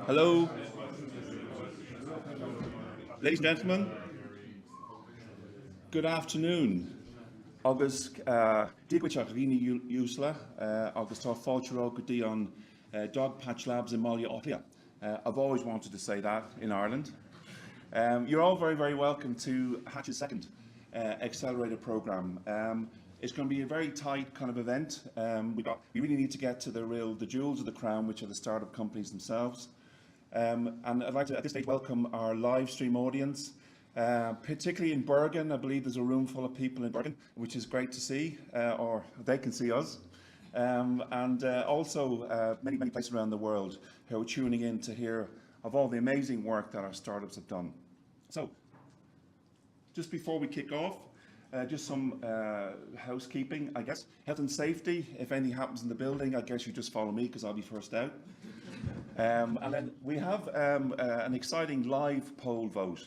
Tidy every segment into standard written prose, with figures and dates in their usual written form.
Hello, ladies and gentlemen. Good afternoon. Agus Digwichach Rini Usla, Agus Tar Falchero Gudi on Dog Patch Labs in Mulloy. I've always wanted to say that in Ireland. You're all very, very welcome to Hatch's second accelerator program. It's going to be a very tight kind of event. We really need to get to the jewels of the crown, which are the startup companies themselves. And I'd like to, at this stage, welcome our live stream audience, particularly in Bergen. I believe there's a room full of people in Bergen, which is great to see, or they can see us. And also many, many places around the world who are tuning in to hear of all the amazing work that our startups have done. So, just before we kick off, just some housekeeping, I guess. Health and safety, if anything happens in the building, I guess you just follow me because I'll be first out. And then we have an exciting live poll vote.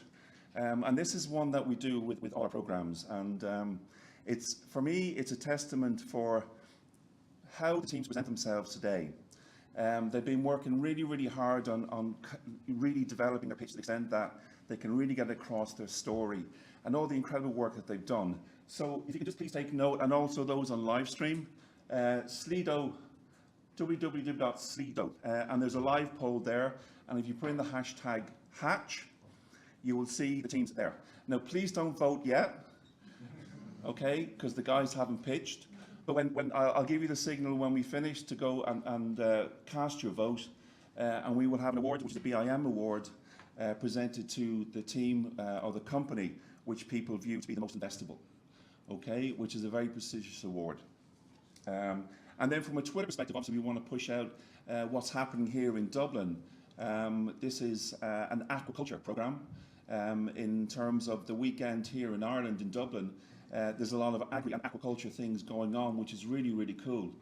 And this is one that we do with all our programs. And for me, it's a testament for how the teams present themselves today. They've been working really, really hard on really developing their pitch to the extent that they can really get across their story and all the incredible work that they've done. So if you could just please take note, and also those on live stream, Slido, www.slido, and there's a live poll there, and if you put in the hashtag Hatch, you will see the teams there. Now please don't vote yet, okay, because the guys haven't pitched, but when I'll give you the signal when we finish to go and cast your vote, and we will have an award, which is the BIM award, presented to the team or the company which people view to be the most investable, okay, which is a very prestigious award. And then from a Twitter perspective, obviously we want to push out what's happening here in Dublin. This is an aquaculture program. In terms of the weekend here in Ireland, in Dublin, there's a lot of agri and aquaculture things going on, which is really, really cool.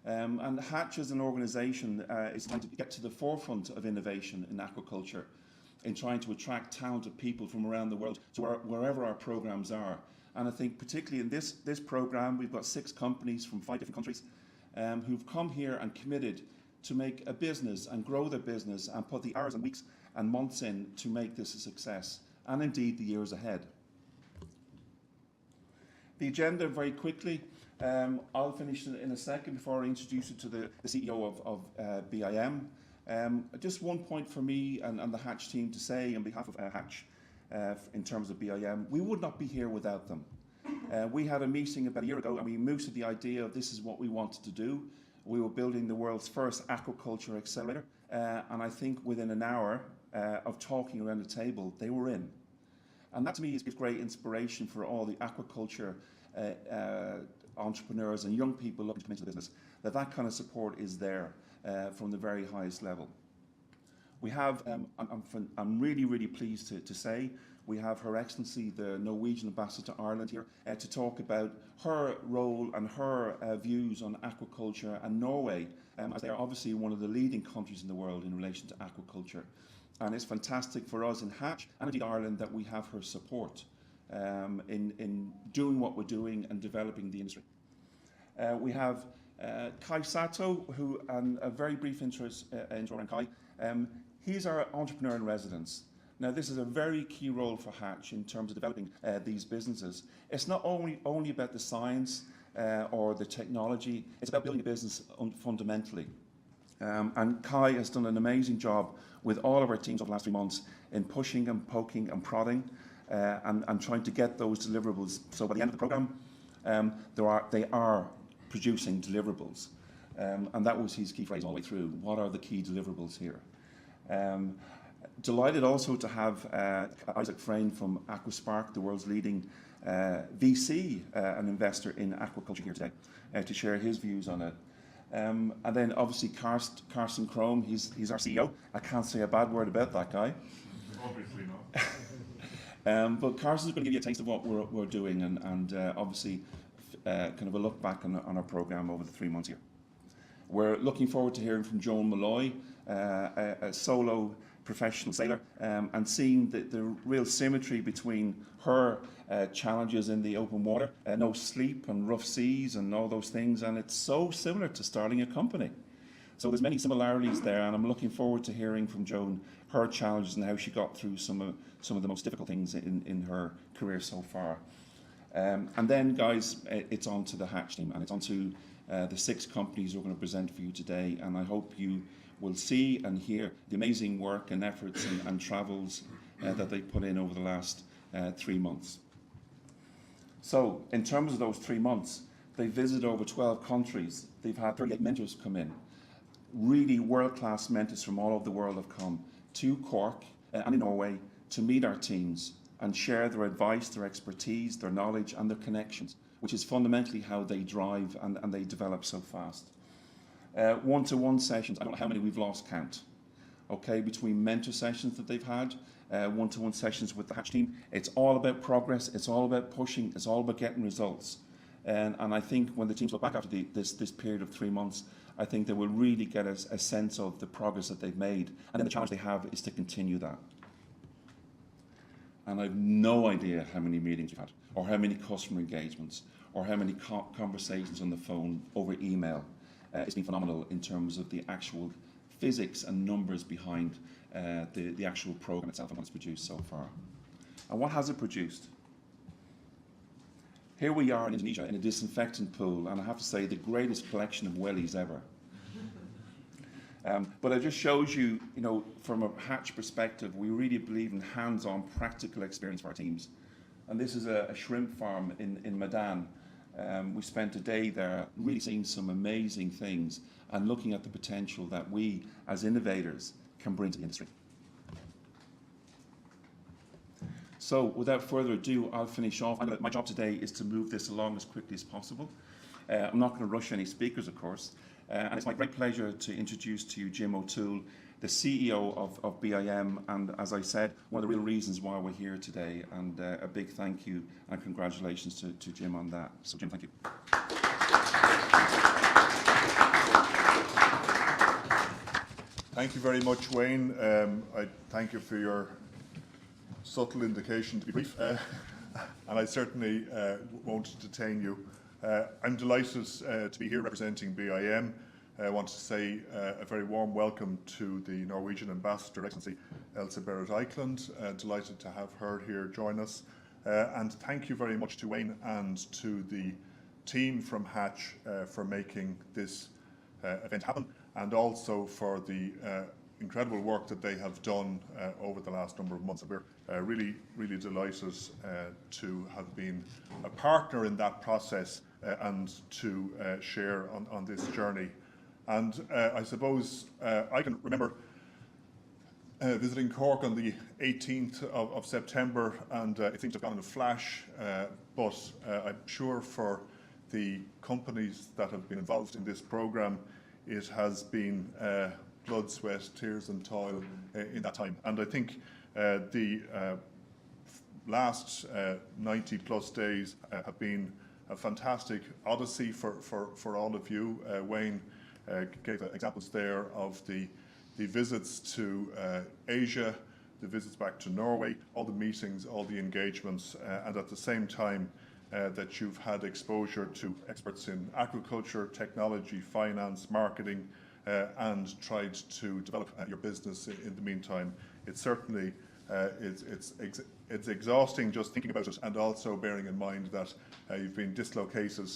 And Hatch as an organisation is trying to get to the forefront of innovation in aquaculture, in trying to attract talented people from around the world to wherever our programs are. And I think particularly in this program, we've got 6 companies from 5 different countries who've come here and committed to make a business and grow their business and put the hours and weeks and months in to make this a success, and indeed the years ahead. The agenda very quickly. I'll finish in a second before I introduce you to the CEO of BIM. Just one point for me and the Hatch team to say on behalf of Hatch in terms of BIM, we would not be here without them. We had a meeting about a year ago and we moved to the idea of this is what we wanted to do. We were building the world's first aquaculture accelerator, and I think within an hour of talking around the table, they were in. And that to me is great inspiration for all the aquaculture entrepreneurs and young people looking to come into the business, that kind of support is there from the very highest level. We have, I'm really, really pleased to say, we have Her Excellency, the Norwegian Ambassador to Ireland here, to talk about her role and her views on aquaculture and Norway, as they are obviously one of the leading countries in the world in relation to aquaculture. And it's fantastic for us in Hatch and indeed Ireland that we have her support in doing what we're doing and developing the industry. We have Kai Sato, who, and a very brief intro around Kai. He's our entrepreneur in residence. Now, this is a very key role for Hatch in terms of developing these businesses. It's not only about the science or the technology, it's about building a business fundamentally. And Kai has done an amazing job with all of our teams over the last 3 months in pushing and poking and prodding and trying to get those deliverables. So by the end of the program, they are producing deliverables. And that was his key phrase all the way through. What are the key deliverables here? Delighted also to have Fraynd from Aquaspark, the world's leading VC, an investor in aquaculture here today, to share his views on it. And then obviously Carsten Krome, he's our CEO. I can't say a bad word about that guy. Obviously not. But Carsten's going to give you a taste of what we're doing and obviously kind of a look back on our program over the 3 months here. We're looking forward to hearing from Joan Mulloy, a solo professional sailor, and seeing the real symmetry between her challenges in the open water, no sleep and rough seas and all those things, and it's so similar to starting a company. So there's many similarities there, and I'm looking forward to hearing from Joan her challenges and how she got through some of the most difficult things in her career so far. And then, guys, it's on to the Hatch team, and it's on to the 6 companies we're going to present for you today, and I hope you will see and hear the amazing work and efforts and travels that they put in over the last 3 months. So, in terms of those 3 months, they visited over 12 countries. They've had 38 mentors come in. Really world-class mentors from all over the world have come to Cork and in Norway to meet our teams and share their advice, their expertise, their knowledge and their connections, which is fundamentally how they drive and they develop so fast. One-to-one sessions, I don't know how many we've lost count, okay, between mentor sessions that they've had, one-to-one sessions with the Hatch team. It's all about progress, it's all about pushing, it's all about getting results. And I think when the teams look back after this period of 3 months, I think they will really get a sense of the progress that they've made. And then the challenge they have is to continue that. And I have no idea how many meetings we've had, or how many customer engagements, or how many conversations on the phone, over email. It's been phenomenal in terms of the actual physics and numbers behind the actual program itself and what it's produced so far. And what has it produced? Here we are in Indonesia in a disinfectant pool, and I have to say the greatest collection of wellies ever. But it just shows you, from a Hatch perspective, we really believe in hands-on practical experience for our teams. And this is a shrimp farm in Medan. We spent a day there really seeing some amazing things and looking at the potential that we, as innovators, can bring to the industry. So, without further ado, I'll finish off. My job today is to move this along as quickly as possible. I'm not going to rush any speakers, of course. And it's my great pleasure to introduce to you Jim O'Toole, the CEO of BIM, and as I said, one of the real reasons why we're here today, and a big thank you and congratulations to Jim on that. So Jim, thank you. Thank you very much, Wayne. I thank you for your subtle indication to be brief, and I certainly won't detain you. I'm delighted to be here representing BIM. I want to say a very warm welcome to the Norwegian Ambassador, Excellency Berit Eikeland. Delighted to have her here join us. And thank you very much to Wayne and to the team from Hatch for making this event happen, and also for the incredible work that they have done over the last number of months. We're really, really delighted to have been a partner in that process and to share on this journey. And I suppose I can remember visiting Cork on the 18th of September, and it seems to have gone in a flash, but I'm sure for the companies that have been involved in this programme, it has been blood, sweat, tears and toil in that time. And I think the last 90 plus days have been a fantastic odyssey for all of you. Wayne gave examples there of the visits to Asia, the visits back to Norway, all the meetings, all the engagements, and at the same time that you've had exposure to experts in aquaculture, technology, finance, marketing, and tried to develop your business in the meantime. It certainly it's exhausting just thinking about it, and also bearing in mind that you've been dislocated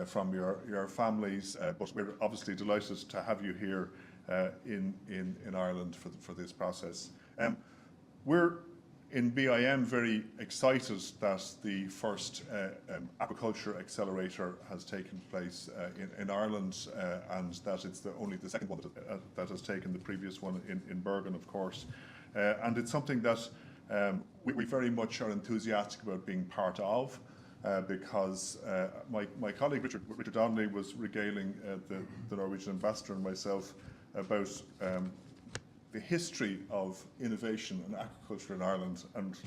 from your families, but we're obviously delighted to have you here in Ireland for this process. We're in BIM very excited that the first aquaculture accelerator has taken place in Ireland, and that it's only the second one that has taken, the previous one in Bergen, of course. And it's something that we very much are enthusiastic about being part of, because my colleague Richard Donnelly was regaling the Norwegian ambassador and myself about the history of innovation in aquaculture in Ireland, and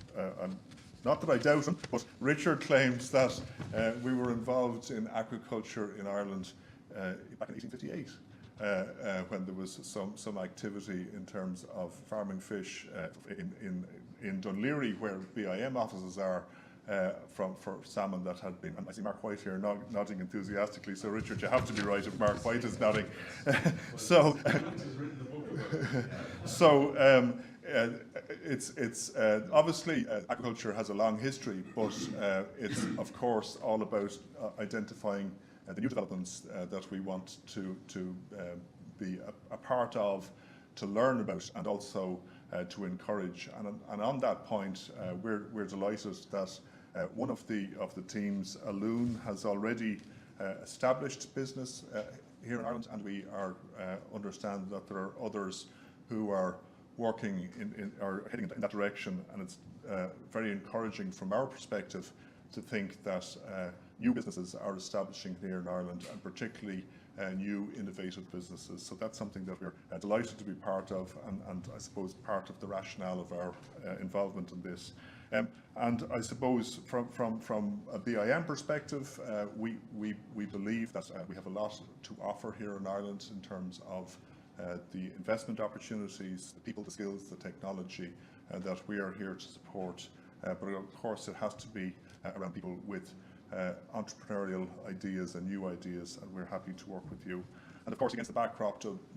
not that I doubt him, but Richard claimed that we were involved in aquaculture in Ireland back in 1858, when there was some activity in terms of farming fish in Dunleary, where BIM offices are, for salmon that had been, and I see Mark White here nodding enthusiastically, so Richard, you have to be right if Mark White is nodding. So it's obviously aquaculture has a long history, but it's of course all about identifying the new developments that we want to be a part of, to learn about, and also to encourage. And on that point, we're delighted that one of the teams, Alune, has already established business here in Ireland, and we understand that there are others who are working or heading in that direction, and it's very encouraging from our perspective to think that new businesses are establishing here in Ireland, and particularly new innovative businesses. So that's something that we're delighted to be part of, and I suppose part of the rationale of our involvement in this. And I suppose from a BIM perspective, we believe that we have a lot to offer here in Ireland in terms of the investment opportunities, the people, the skills, the technology that we are here to support. But of course it has to be around people with entrepreneurial ideas and new ideas, and we're happy to work with you. And of course against the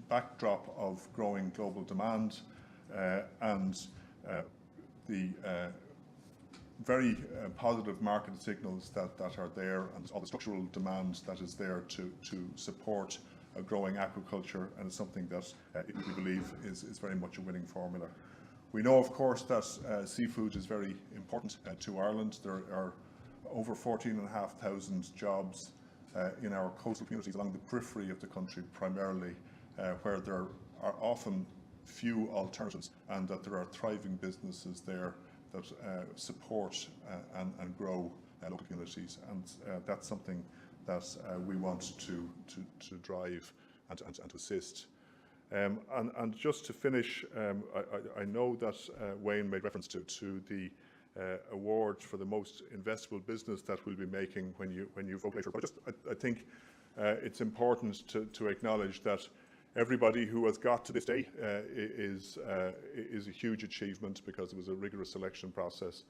backdrop of growing global demand and the very positive market signals that are there, and all the structural demand that is there to support a growing aquaculture, and it's something that we believe is very much a winning formula. We know, of course, that seafood is very important to Ireland. There are over 14,500 jobs in our coastal communities along the periphery of the country primarily, where there are often few alternatives, and that there are thriving businesses there that support and grow local communities, and that's something that we want to drive and to assist. And just to finish, I know that Wayne made reference to the award for the most investable business that we'll be making when you vote later. But I think it's important to acknowledge that everybody who has got to this day is a huge achievement, because it was a rigorous selection process,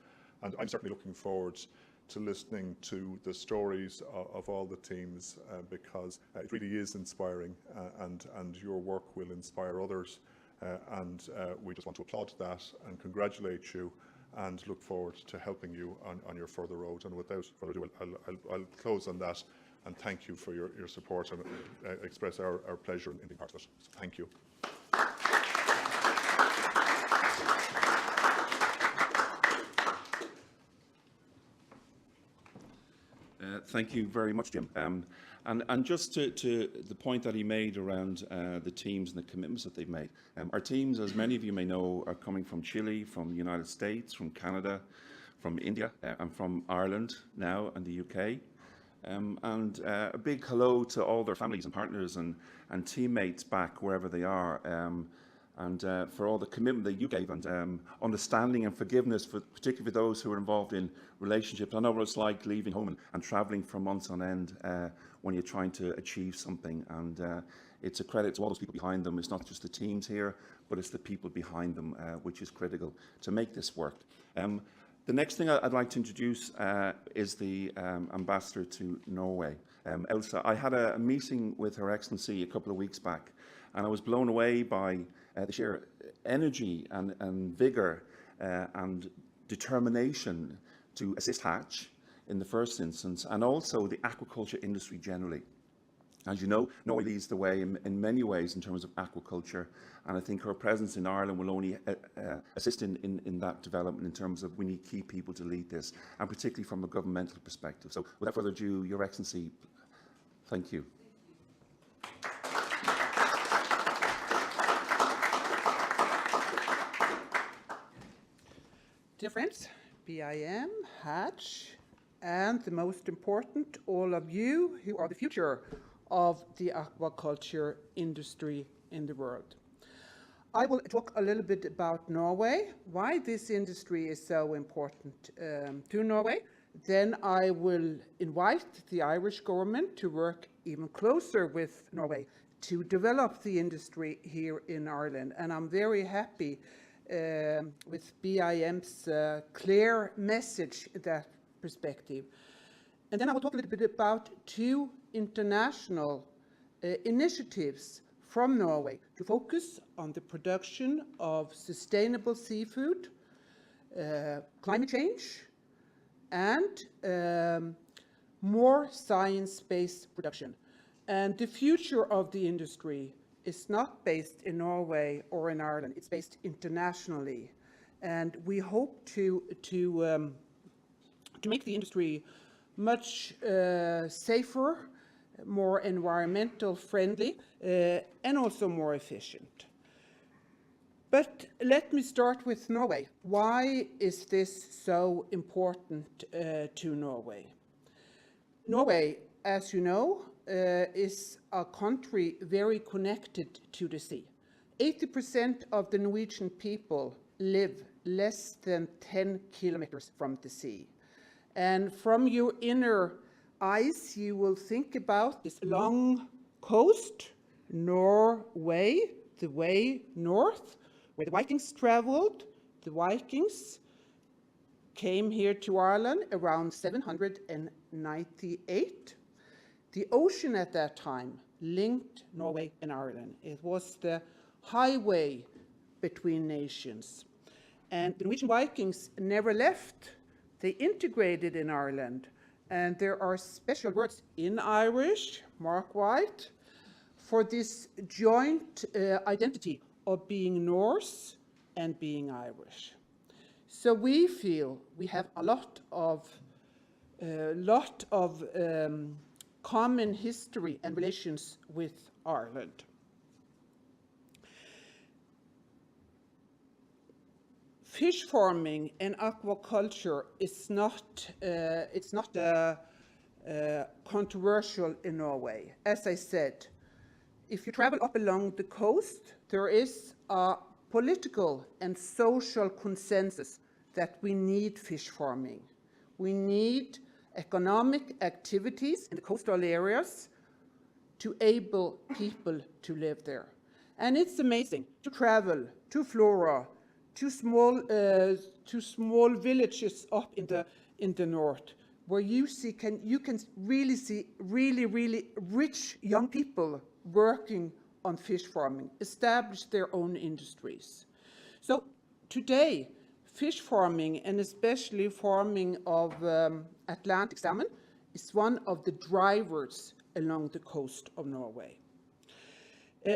and I'm certainly looking forward to listening to the stories of all the teams, because it really is inspiring, and your work will inspire others, and we just want to applaud that and congratulate you, and look forward to helping you on your further road. And without further ado, I'll close on that, and thank you for your support, and express our pleasure in being part of it. So thank you. Thank you very much, Jim. And just to the point that he made around the teams and the commitments that they've made. Our teams, as many of you may know, are coming from Chile, from the United States, from Canada, from India, and from Ireland now, and the UK. And a big hello to all their families and partners and teammates back wherever they are. And for all the commitment that you gave, and understanding and forgiveness, particularly for those who are involved in relationships. I know what it's like leaving home and travelling for months on end when you're trying to achieve something, and it's a credit to all those people behind them. It's not just the teams here, but it's the people behind them, which is critical to make this work. The next thing I'd like to introduce is the ambassador to Norway, Elsa. I had a meeting with Her Excellency a couple of weeks back, and I was blown away by the sheer energy and vigour and determination to assist Hatch in the first instance, and also the aquaculture industry generally. As you know, Norway leads the way in many ways in terms of aquaculture, and I think her presence in Ireland will only assist in that development in terms of we need key people to lead this, and particularly from a governmental perspective. So without further ado, Your Excellency, thank you. Dear friends, BIM, Hatch, and the most important, all of you who are the future of the aquaculture industry in the world. I will talk a little bit about Norway, why this industry is so important to Norway. Then I will invite the Irish government to work even closer with Norway to develop the industry here in Ireland. And I'm very happy with BIM's clear message in that perspective. And then I will talk a little bit about two international initiatives from Norway to focus on the production of sustainable seafood, climate change, and more science-based production. And the future of the industry is not based in Norway or in Ireland, it's based internationally. And we hope to make the industry much safer, more environmental friendly, and also more efficient. But let me start with Norway. Why is this so important to Norway? Norway, as you know, is a country very connected to the sea. 80% of the Norwegian people live less than 10 kilometers from the sea. And from your inner eyes, you will think about this long coast, Norway, the way north, where the Vikings traveled. The Vikings came here to Ireland around 798. The ocean at that time linked Norway and Ireland. It was the highway between nations. And the Norwegian Vikings never left. They integrated in Ireland. And there are special words in Irish, Mark White, for this joint identity of being Norse and being Irish. So we feel we have a lot of common history and relations with Ireland. Fish farming and aquaculture is not controversial in Norway. As I said, if you travel up along the coast, there is a political and social consensus that we need fish farming. We need economic activities in the coastal areas to enable people to live there. And it's amazing to travel to Flora, to small villages up in the north, where you can really see really rich young people working on fish farming, establish their own industries. So today, fish farming, and especially farming of Atlantic salmon, is one of the drivers along the coast of Norway.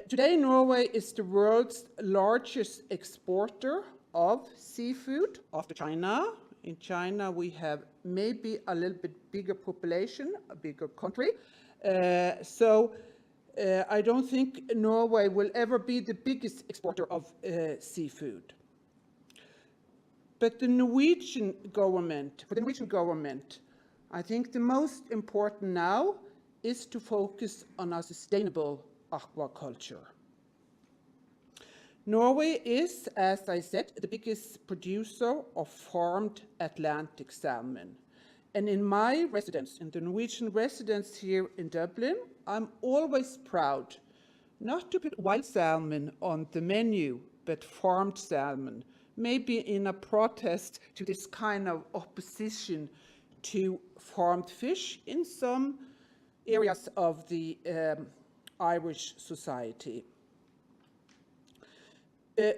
Today, Norway is the world's largest exporter of seafood after China. In China, we have maybe a little bit bigger population, a bigger country. So I don't think Norway will ever be the biggest exporter of seafood. But the Norwegian government, I think the most important now is to focus on a sustainable aquaculture. Norway is, as I said, the biggest producer of farmed Atlantic salmon. And in my residence, in the Norwegian residence here in Dublin, I'm always proud not to put wild salmon on the menu, but farmed salmon, maybe in a protest to this kind of opposition to farmed fish in some areas of the Irish society. The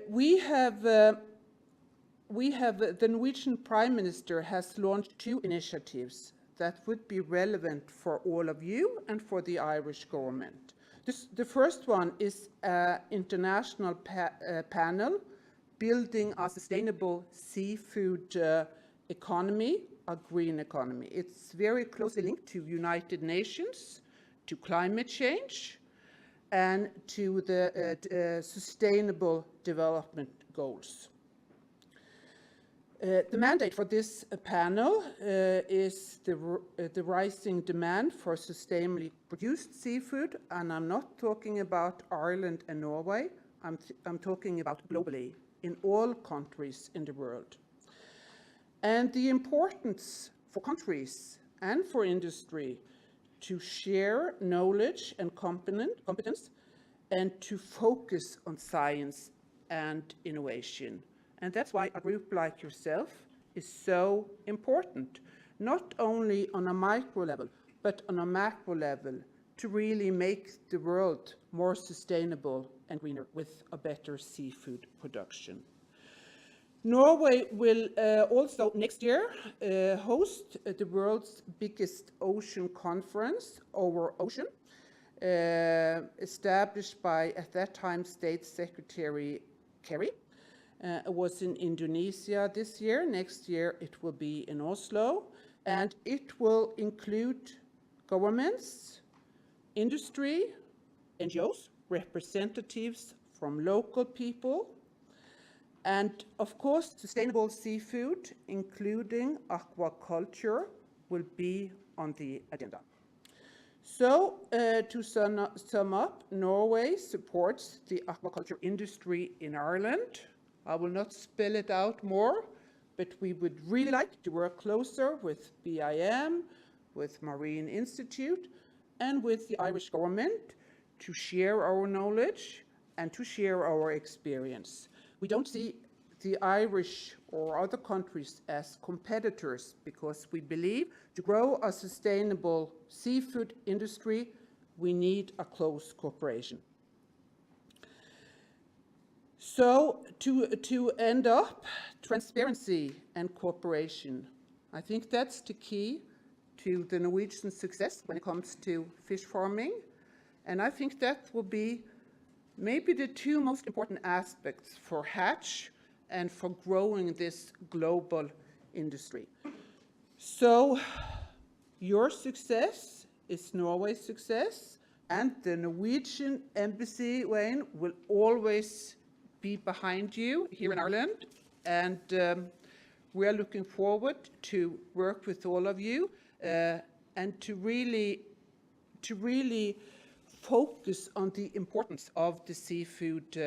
Norwegian Prime Minister has launched two initiatives that would be relevant for all of you and for the Irish government. The first one is an international panel building a sustainable seafood economy, a green economy. It's very closely linked to United Nations, to climate change, and to the Sustainable Development Goals. The mandate for this panel is the rising demand for sustainably produced seafood, and I'm not talking about Ireland and Norway, I'm talking about globally, in all countries in the world. And the importance for countries and for industry to share knowledge and competence and to focus on science and innovation. And that's why a group like yourself is so important, not only on a micro level, but on a macro level, to really make the world more sustainable and greener with a better seafood production. Norway will also next year host the world's biggest ocean conference, Over Ocean, established by, at that time, State Secretary Kerry. It was in Indonesia this year. Next year it will be in Oslo, and it will include governments, industry, NGOs, representatives from local people, and of course sustainable seafood, including aquaculture, will be on the agenda. So to sum up, Norway supports the aquaculture industry in Ireland. I will not spell it out more, but we would really like to work closer with BIM, with Marine Institute, and with the Irish government to share our knowledge and to share our experience. We don't see the Irish or other countries as competitors, because we believe to grow a sustainable seafood industry, we need a close cooperation. So to end up, transparency and cooperation. I think that's the key to the Norwegian success when it comes to fish farming. And I think that will be maybe the two most important aspects for Hatch and for growing this global industry. So your success is Norway's success, and the Norwegian embassy, Wayne, will always be behind you here in Ireland, and we are looking forward to work with all of you and to really focus on the importance of the seafood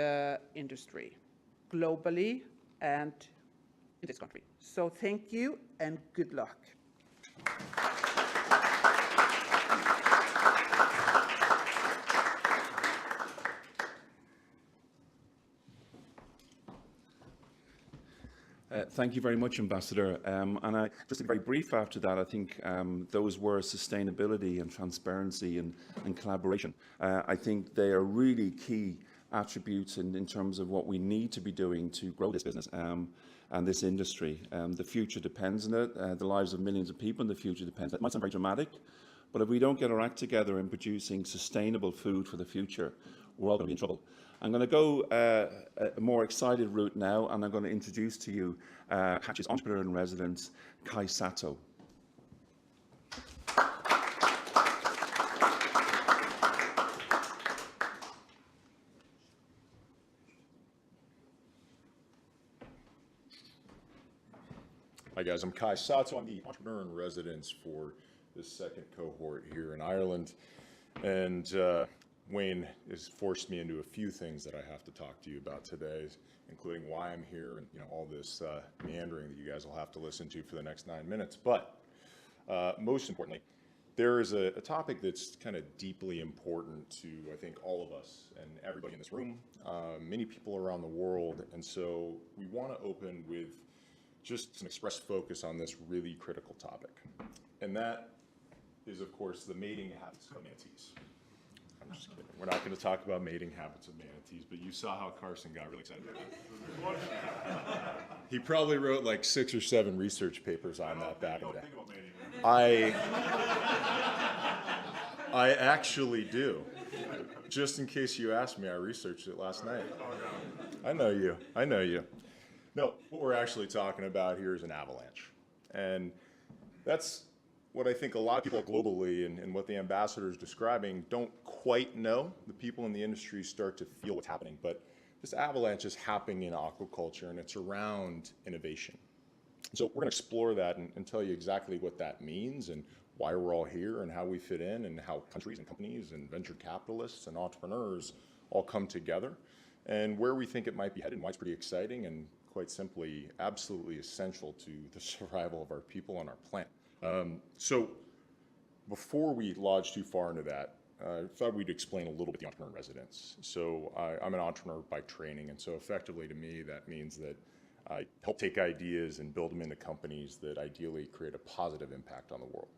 industry globally and in this country. So thank you and good luck. Thank you very much, Ambassador. And just to be very brief after that, I think those were sustainability and transparency and collaboration. I think they are really key attributes in terms of what we need to be doing to grow this business and this industry. The future depends on it. The lives of millions of people in the future depends. It might sound very dramatic, but if we don't get our act together in producing sustainable food for the future, we're all going to be in trouble. I'm going to go a more excited route now, and I'm going to introduce to you Hatch's entrepreneur in residence, Kai Sato. Hi guys, I'm Kai Sato. I'm the entrepreneur in residence for this second cohort here in Ireland. And Wayne has forced me into a few things that I have to talk to you about today, including why I'm here and all this meandering that you guys will have to listen to for the next 9 minutes. But most importantly, there is a topic that's kind of deeply important to, I think, all of us and everybody in this room, many people around the world. And so we want to open with just an express focus on this really critical topic. And that is, of course, the mating habits of manatees. I'm just kidding. We're not going to talk about mating habits of manatees, but you saw how Carsten got really excited about that. He probably wrote like 6 or 7 research papers on that back in the day. I actually do. Just in case you asked me, I researched it last night. I know you. I know you. No, what we're actually talking about here is an avalanche. And that's what I think a lot of people globally and what the ambassador is describing don't quite know. The people in the industry start to feel what's happening. But this avalanche is happening in aquaculture, and it's around innovation. So we're going to explore that and tell you exactly what that means and why we're all here and how we fit in and how countries and companies and venture capitalists and entrepreneurs all come together and where we think it might be headed and why it's pretty exciting and quite simply absolutely essential to the survival of our people and our planet. So before we lodge too far into that, I thought we'd explain a little bit the entrepreneur in residence. So I'm an entrepreneur by training, and so effectively to me that means that I help take ideas and build them into companies that ideally create a positive impact on the world.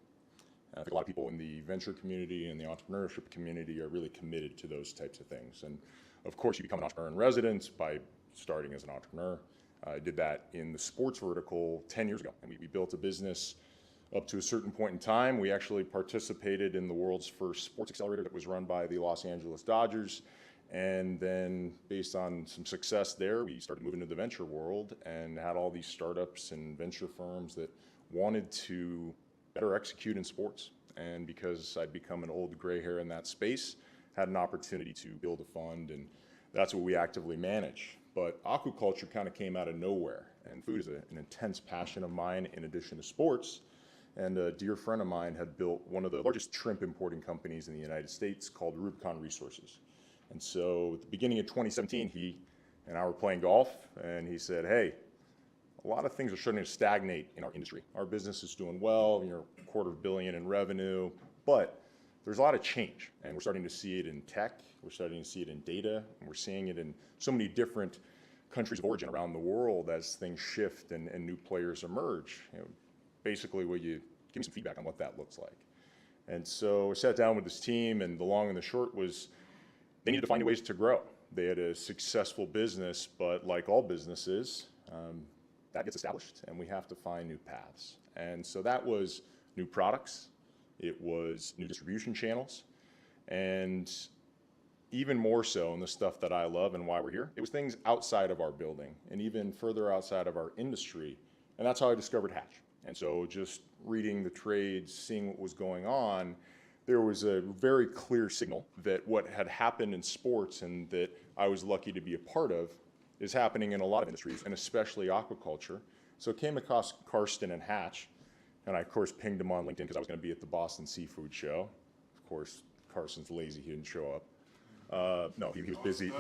And I think a lot of people in the venture community and the entrepreneurship community are really committed to those types of things. And of course, you become an entrepreneur in residence by starting as an entrepreneur. I did that in the sports vertical 10 years ago, and we built a business up to a certain point in time. We actually participated in the world's first sports accelerator that was run by the Los Angeles Dodgers. And then based on some success there, we started moving to the venture world and had all these startups and venture firms that wanted to better execute in sports. And because I'd become an old gray hair in that space, had an opportunity to build a fund, and that's what we actively manage. But aquaculture kind of came out of nowhere, and food is an intense passion of mine in addition to sports. And a dear friend of mine had built one of the largest shrimp importing companies in the United States called Rubicon Resources. And so at the beginning of 2017, he and I were playing golf, and he said, hey, a lot of things are starting to stagnate in our industry. Our business is doing well, $250 million in revenue, but there's a lot of change, and we're starting to see it in tech, we're starting to see it in data, and we're seeing it in so many different countries of origin around the world as things shift and new players emerge. Basically, will you give me some feedback on what that looks like? And so I sat down with this team, and the long and the short was they needed to find ways to grow. They had a successful business, but like all businesses, that gets established, and we have to find new paths. And so that was new products, it was new distribution channels, and even more so, and the stuff that I love and why we're here, it was things outside of our building and even further outside of our industry, and that's how I discovered Hatch. And so just reading the trades, seeing what was going on, there was a very clear signal that what had happened in sports and that I was lucky to be a part of is happening in a lot of industries, and especially aquaculture. So I came across Carsten and Hatch, and I, of course, pinged him on LinkedIn because I was going to be at the Boston Seafood Show. Of course, Carsten's lazy, he didn't show up. No, he was busy.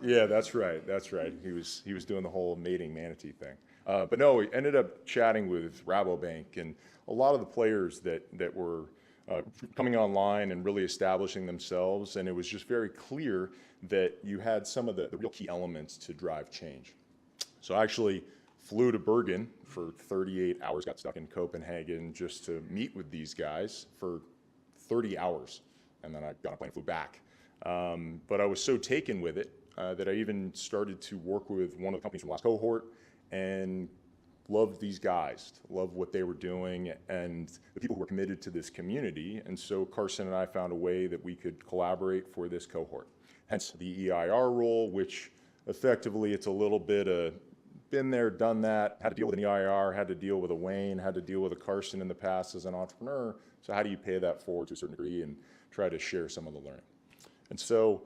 Yeah, that's right. He was doing the whole mating manatee thing. But no, we ended up chatting with Rabobank and a lot of the players that were coming online and really establishing themselves, and it was just very clear that you had some of the real key elements to drive change. So I actually flew to Bergen for 38 hours, got stuck in Copenhagen just to meet with these guys for 30 hours, and then I got on a plane and flew back. But I was so taken with it that I even started to work with one of the companies from the last cohort and loved these guys, loved what they were doing and the people who were committed to this community. And so Carsten and I found a way that we could collaborate for this cohort. Hence the EIR role, which effectively it's a little bit of been there, done that, had to deal with an EIR, had to deal with a Wayne, had to deal with a Carsten in the past as an entrepreneur. So how do you pay that forward to a certain degree and try to share some of the learning? And so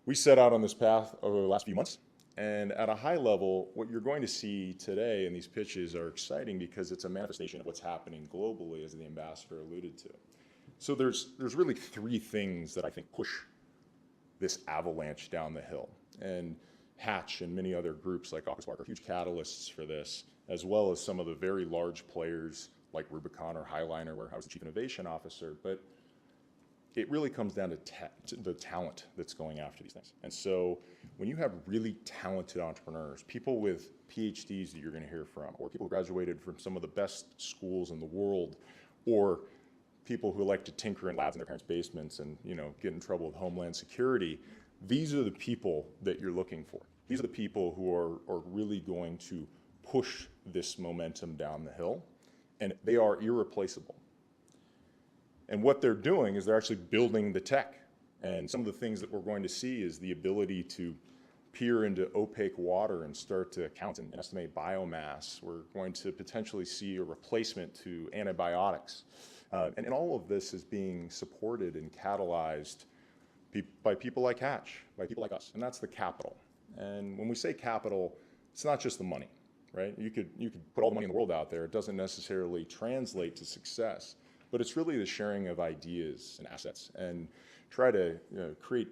we set out on this path over the last few months. And at a high level, what you're going to see today in these pitches are exciting because it's a manifestation of what's happening globally, as the ambassador alluded to. So there's really three things that I think push this avalanche down the hill. And Hatch and many other groups like Aquaspark are huge catalysts for this, as well as some of the very large players like Rubicon or Highliner, where I was the Chief Innovation Officer. But it really comes down to the talent that's going after these things. And so when you have really talented entrepreneurs, people with PhDs that you're going to hear from, or people who graduated from some of the best schools in the world, or people who like to tinker in labs in their parents' basements and get in trouble with Homeland Security, these are the people that you're looking for. These are the people who are really going to push this momentum down the hill and they are irreplaceable. And what they're doing is they're actually building the tech. And some of the things that we're going to see is the ability to peer into opaque water and start to count and estimate biomass. We're going to potentially see a replacement to antibiotics. And all of this is being supported and catalyzed by people like Hatch, by people like us, and that's the capital. And when we say capital, it's not just the money, right? You could put all the money in the world out there. It doesn't necessarily translate to success, but it's really the sharing of ideas and assets and try to create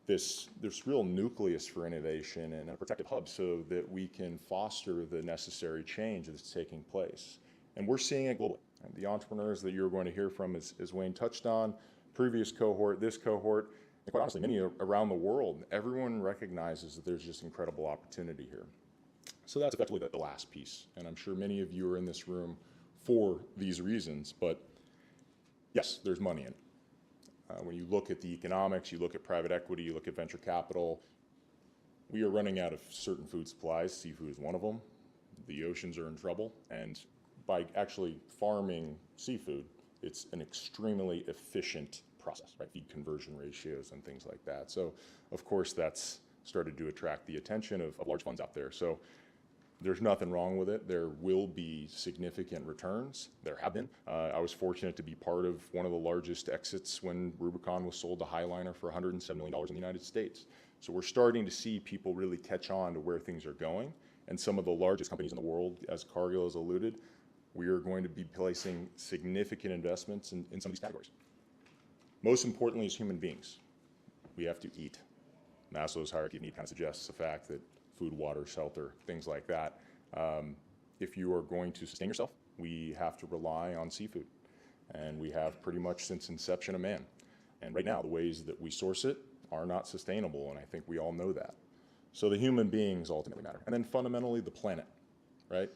this real nucleus for innovation and a protective hub so that we can foster the necessary change that's taking place. And we're seeing it globally. And the entrepreneurs that you're going to hear from, as Wayne touched on, previous cohort, this cohort, and quite honestly, many around the world, everyone recognizes that there's just incredible opportunity here. So that's effectively the last piece. And I'm sure many of you are in this room for these reasons, but yes, there's money in it. When you look at the economics, you look at private equity, you look at venture capital, we are running out of certain food supplies. Seafood is one of them. The oceans are in trouble. And by actually farming seafood, it's an extremely efficient process, right? Feed conversion ratios and things like that. So, of course, that's started to attract the attention of large funds out there. So there's nothing wrong with it. There will be significant returns. There have been. I was fortunate to be part of one of the largest exits when Rubicon was sold to Highliner for $107 million in the United States. So we're starting to see people really catch on to where things are going. And some of the largest companies in the world, as Cargill has alluded, we are going to be placing significant investments in some of these categories. Most importantly, as human beings, we have to eat. Maslow's hierarchy of need kind of suggests the fact that food, water, shelter, things like that. If you are going to sustain yourself, we have to rely on seafood. And we have pretty much since inception of man. And right now, the ways that we source it are not sustainable, and I think we all know that. So the human beings ultimately matter. And then fundamentally, the planet, right?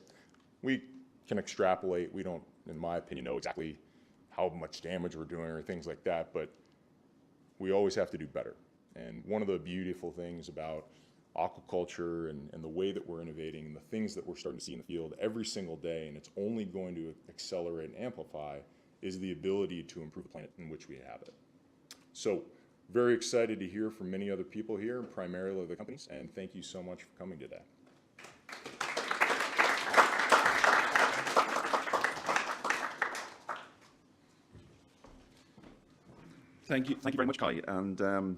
We can extrapolate. We don't, in my opinion, know exactly how much damage we're doing or things like that, but we always have to do better. And one of the beautiful things about aquaculture and the way that we're innovating and the things that we're starting to see in the field every single day, and it's only going to accelerate and amplify, is the ability to improve the planet in which we have it. So very excited to hear from many other people here, primarily the companies, and thank you so much for coming today. Thank you very much, Kai. And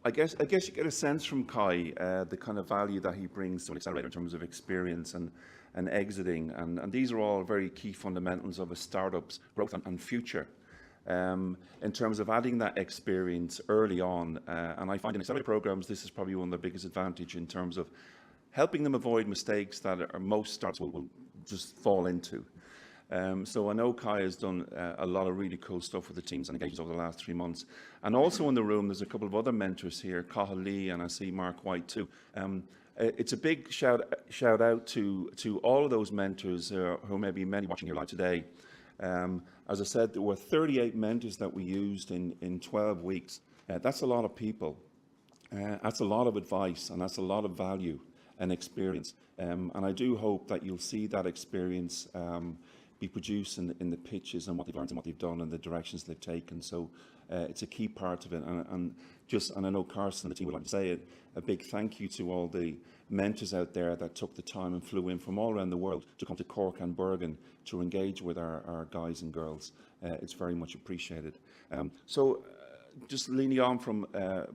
I guess you get a sense from Kai the kind of value that he brings to an accelerator in terms of experience and exiting. And these are all very key fundamentals of a startup's growth and future. In terms of adding that experience early on, and I find in accelerator programs, this is probably one of the biggest advantage in terms of helping them avoid mistakes that most startups will just fall into. So I know Kai has done a lot of really cool stuff with the teams and engagements over the last 3 months. And also in the room, there's a couple of other mentors here, Cathal Lee, and I see Mark White too. It's a big shout out to all of those mentors who may be many watching here live today. As I said, there were 38 mentors that we used in 12 weeks. That's a lot of people. That's a lot of advice, and that's a lot of value and experience. And I do hope that you'll see that experience be produced in the pitches and what they've learned and what they've done and the directions they've taken. So it's a key part of it. And I know Carsten and the team would like to say it, a big thank you to all the mentors out there that took the time and flew in from all around the world to come to Cork and Bergen to engage with our guys and girls. It's very much appreciated. Just leaning on from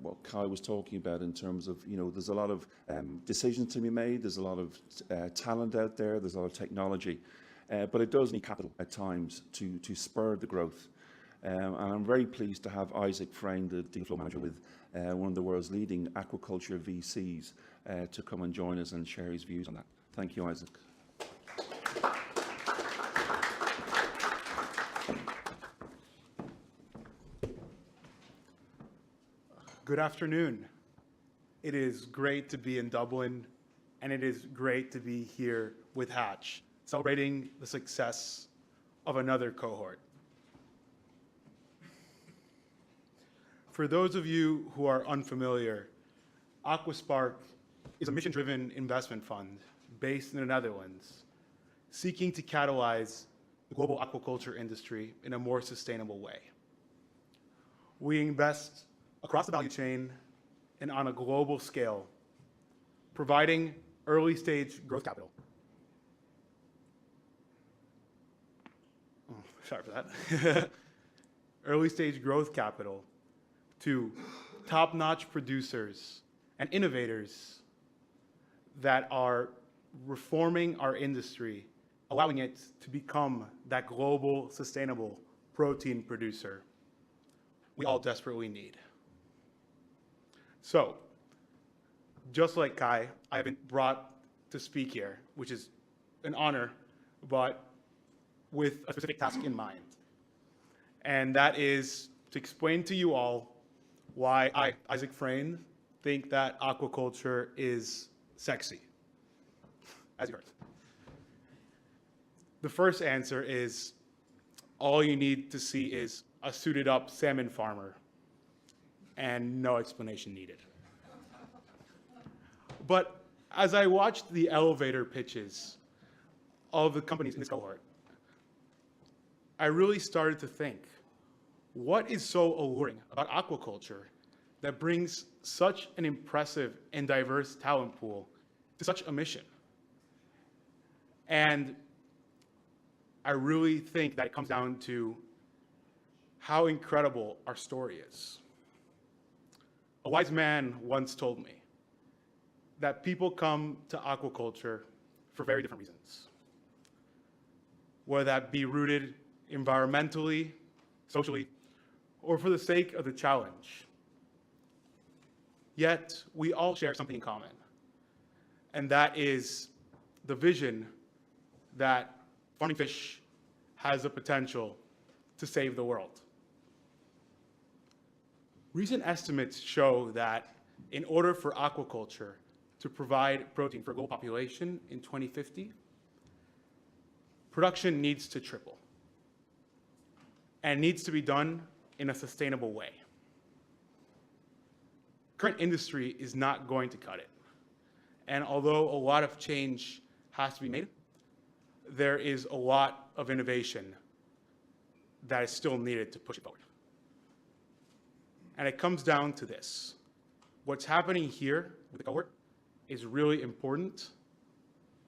what Kai was talking about in terms of, there's a lot of decisions to be made, there's a lot of talent out there, there's a lot of technology. But it does need capital at times to spur the growth. And I'm very pleased to have Isaac Fraynd, the Dealflow manager with one of the world's leading aquaculture VCs, to come and join us and share his views on that. Thank you, Isaac. Good afternoon. It is great to be in Dublin, and it is great to be here with Hatch, celebrating the success of another cohort. For those of you who are unfamiliar, Aquaspark is a mission-driven investment fund based in the Netherlands, seeking to catalyze the global aquaculture industry in a more sustainable way. We invest across the value chain and on a global scale, providing early stage growth capital. Oh, sorry for that. Early stage growth capital to top-notch producers and innovators that are reforming our industry, allowing it to become that global sustainable protein producer we all desperately need. So, just like Kai, I've been brought to speak here, which is an honor, but with a specific task in mind. And that is to explain to you all why I, Isaac Fraynd, think that aquaculture is sexy, as you heard. The first answer is all you need to see is a suited up salmon farmer and no explanation needed. But as I watched the elevator pitches of the companies in this cohort, I really started to think, what is so alluring about aquaculture that brings such an impressive and diverse talent pool to such a mission? And I really think that it comes down to how incredible our story is. A wise man once told me that people come to aquaculture for very different reasons, whether that be rooted environmentally, socially, or for the sake of the challenge. Yet, we all share something in common, and that is the vision that farming fish has the potential to save the world. Recent estimates show that in order for aquaculture to provide protein for a global population in 2050, production needs to triple, and needs to be done in a sustainable way. Current industry is not going to cut it. And although a lot of change has to be made, there is a lot of innovation that is still needed to push it forward. And it comes down to this. What's happening here with the cohort is really important,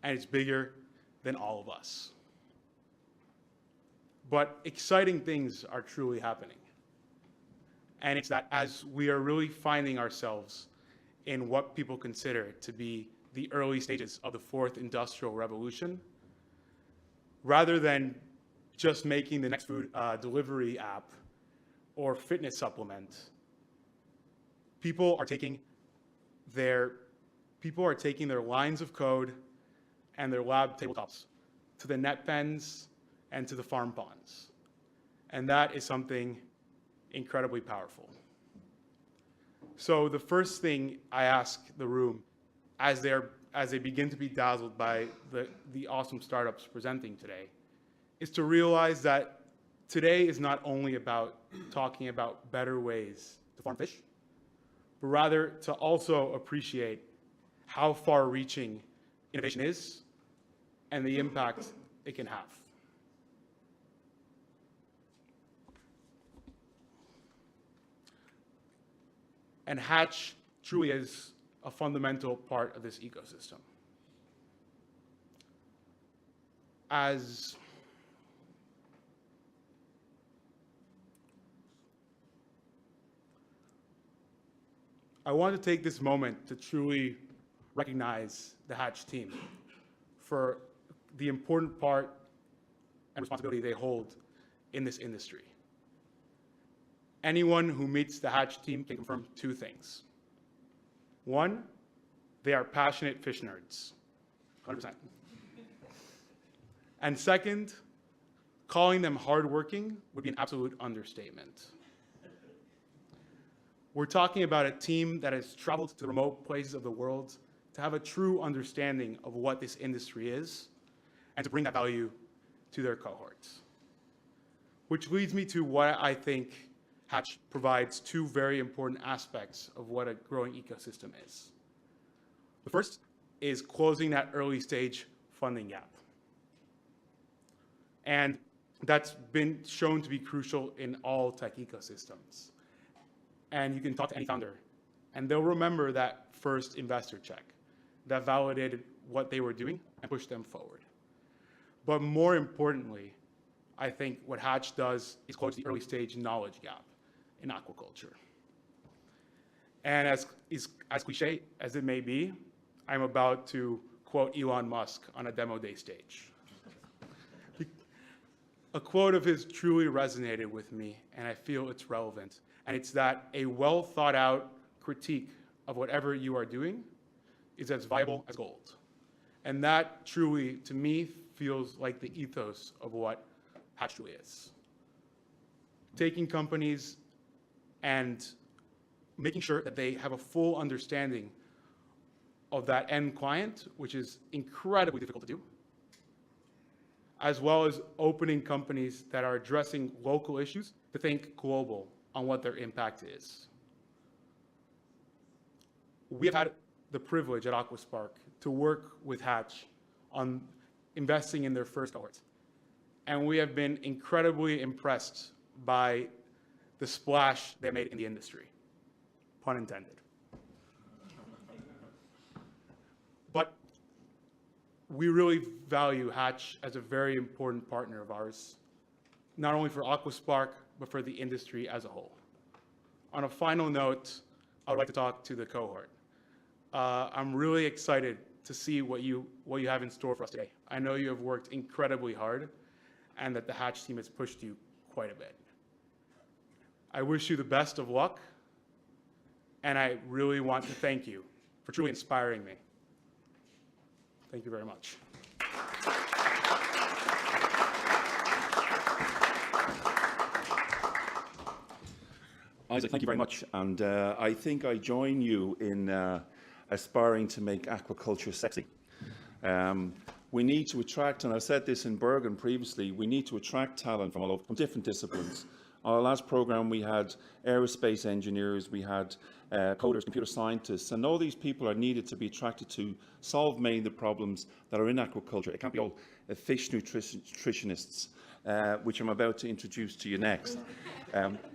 and it's bigger than all of us. But exciting things are truly happening. And it's that as we are really finding ourselves in what people consider to be the early stages of the fourth industrial revolution, rather than just making the next food delivery app or fitness supplement, people are taking their lines of code and their lab tabletops to the net pens and to the farm ponds. And that is something incredibly powerful. So the first thing I ask the room as they begin to be dazzled by the awesome startups presenting today is to realize that today is not only about talking about better ways to farm fish, but rather to also appreciate how far-reaching innovation is and the impact it can have. And Hatch truly is a fundamental part of this ecosystem. As I want to take this moment to truly recognize the Hatch team for the important part and responsibility they hold in this industry. Anyone who meets the Hatch team can confirm two things. One, they are passionate fish nerds, 100%. And second, calling them hardworking would be an absolute understatement. We're talking about a team that has traveled to remote places of the world to have a true understanding of what this industry is and to bring that value to their cohorts. Which leads me to what I think Hatch provides two very important aspects of what a growing ecosystem is. The first is closing that early stage funding gap. And that's been shown to be crucial in all tech ecosystems. And you can talk to any founder, and they'll remember that first investor check that validated what they were doing and pushed them forward. But more importantly, I think what Hatch does is close the early stage knowledge gap in aquaculture. And as cliche as it may be, I'm about to quote Elon Musk on a demo day stage. A quote of his truly resonated with me, and I feel it's relevant. And it's that a well thought out critique of whatever you are doing is as viable as gold. And that truly, to me, feels like the ethos of what Hatch truly is. Taking companies and making sure that they have a full understanding of that end client, which is incredibly difficult to do, as well as opening companies that are addressing local issues to think global on what their impact is. We have had the privilege at Aquaspark to work with Hatch on investing in their first cohort. And we have been incredibly impressed by the splash they made in the industry, pun intended. But we really value Hatch as a very important partner of ours, not only for Aquaspark, but for the industry as a whole. On a final note, I would like to talk to the cohort. I'm really excited to see what you have in store for us today. I know you have worked incredibly hard and that the Hatch team has pushed you quite a bit. I wish you the best of luck, and I really want to thank you for truly inspiring me. Thank you very much. Isaac, thank you very much. And I think I join you in aspiring to make aquaculture sexy. We need to attract, and I said this in Bergen previously, we need to attract talent from all over, from different disciplines. On our last program, we had aerospace engineers, we had coders, computer scientists, and all these people are needed to be attracted to solve many of the problems that are in aquaculture. It can't be all fish nutritionists, which I'm about to introduce to you next.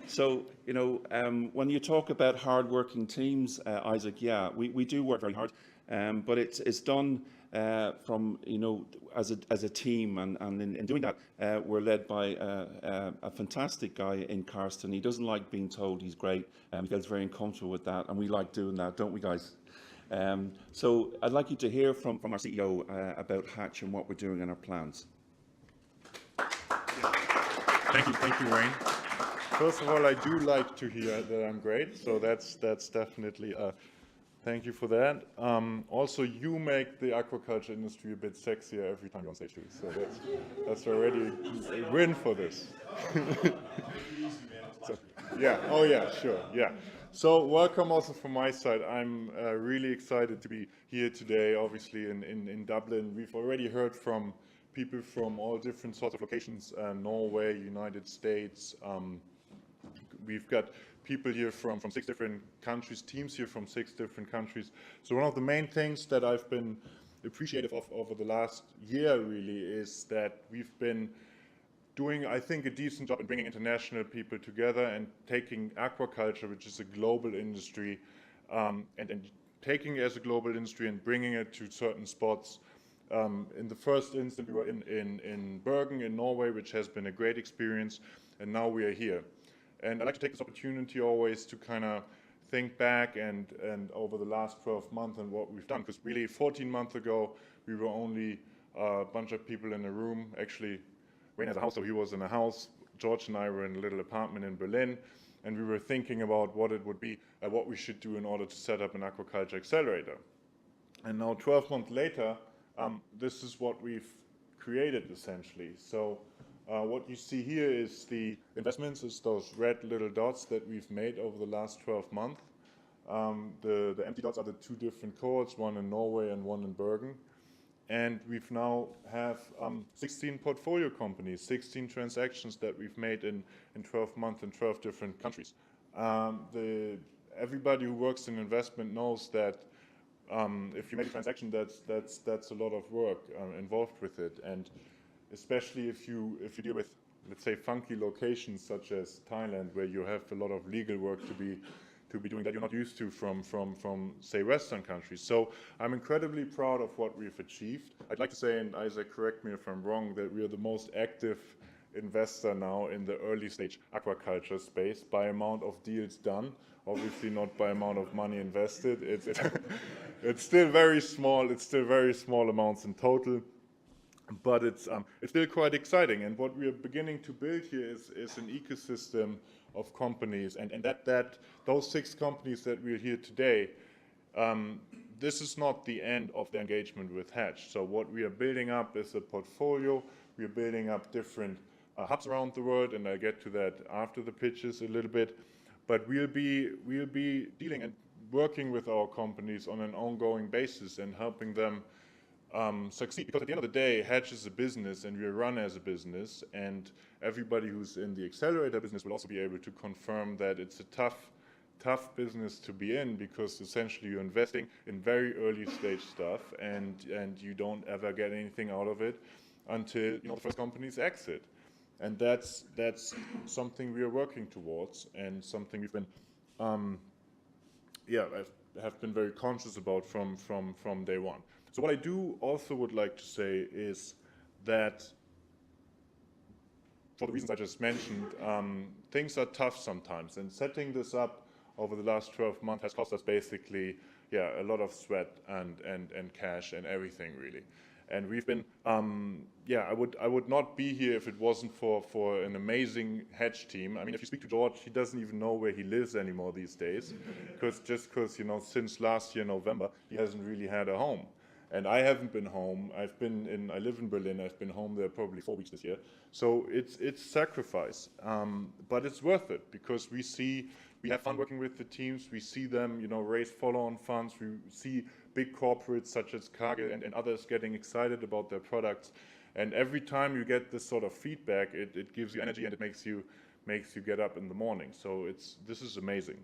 So, you know, when you talk about hard-working teams, Isaac, yeah, we do work very hard, but it's done from, you know, as a team, and in doing that, we're led by a fantastic guy in Carsten. He doesn't like being told he's great, he feels very uncomfortable with that, and we like doing that, don't we, guys? So I'd like you to hear from our CEO about Hatch and what we're doing and our plans. Thank you, Wayne. First of all, I do like to hear that I'm great, so that's definitely thank you for that. Also, you make the aquaculture industry a bit sexier every time you're on stage too, so that's already a win for this. So, yeah, oh yeah, sure, yeah. So welcome also from my side. I'm really excited to be here today, obviously in Dublin. We've already heard from people from all different sorts of locations, Norway, United States. We've got people here from 6 different countries, teams here from 6 different countries. So one of the main things that I've been appreciative of over the last year really is that we've been doing, I think, a decent job in bringing international people together and taking aquaculture, which is a global industry, and taking it as a global industry and bringing it to certain spots. In the first instance, we were in Bergen in Norway, which has been a great experience, and now we are here. And I'd like to take this opportunity always to kind of think back and over the last 12 months and what we've done, because really 14 months ago, we were only a bunch of people in a room. Actually, Wayne has a house, so he was in a house. George and I were in a little apartment in Berlin, and we were thinking about what it would be, what we should do in order to set up an aquaculture accelerator. And now 12 months later, this is what we've created essentially. So what you see here is the investments, is those red little dots that we've made over the last 12 months. The empty dots are the 2 different cohorts, one in Norway and one in Bergen. And we've now have 16 portfolio companies, 16 transactions that we've made in 12 months in 12 different countries. Everybody who works in investment knows that if you make a transaction, that's a lot of work involved with it, and especially if you deal with let's say, funky locations such as Thailand, where you have a lot of legal work to be doing that you're not used to from say, Western countries. So I'm incredibly proud of what we've achieved. I'd like to say, and Isaac, correct me if I'm wrong, that we are the most active investor now in the early stage aquaculture space by amount of deals done. Obviously not by amount of money invested. It's still very small. It's still very small amounts in total. But it's still quite exciting, and what we are beginning to build here is an ecosystem of companies, and that those 6 companies that we're here today, this is not the end of the engagement with Hatch. So what we are building up is a portfolio. We are building up different hubs around the world, and I'll get to that after the pitches a little bit. But we'll be dealing and working with our companies on an ongoing basis and helping them succeed, because at the end of the day, Hatch is a business and we run as a business, and everybody who's in the accelerator business will also be able to confirm that it's a tough business to be in, because essentially you're investing in very early stage stuff and you don't ever get anything out of it until the first companies exit. And that's something we are working towards, and something we've been have been very conscious about from day one. So what I do also would like to say is that, for the reasons I just mentioned, things are tough sometimes, and setting this up over the last 12 months has cost us basically, a lot of sweat and cash and everything, really. And we've been, I would not be here if it wasn't for an amazing Hatch team. I mean, if you speak to George, he doesn't even know where he lives anymore these days, because since last year November, he hasn't really had a home. And I haven't been home. I live in Berlin. I've been home there probably 4 weeks this year. So it's sacrifice, but it's worth it, because we have fun working with the teams. We see them, raise follow-on funds. We see big corporates such as Cargill and others getting excited about their products. And every time you get this sort of feedback, it gives you energy, and it makes you get up in the morning. So this is amazing.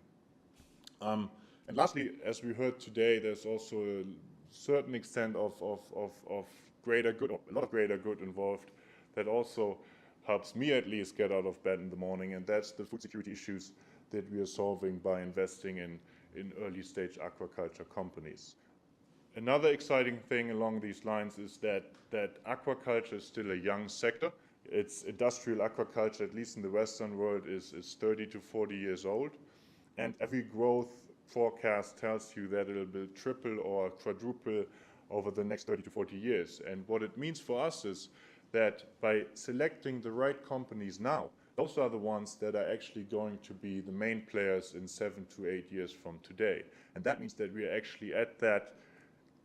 And lastly, as we heard today, there's also a certain extent of greater good, or a lot of greater good involved, that also helps me at least get out of bed in the morning, and that's the food security issues that we are solving by investing in early stage aquaculture companies. Another exciting thing along these lines is that aquaculture is still a young sector. It's industrial aquaculture, at least in the Western world, is 30 to 40 years old, and every growth forecast tells you that it'll be triple or quadruple over the next 30 to 40 years. And what it means for us is that by selecting the right companies now, those are the ones that are actually going to be the main players in 7 to 8 years from today. And that means that we are actually at that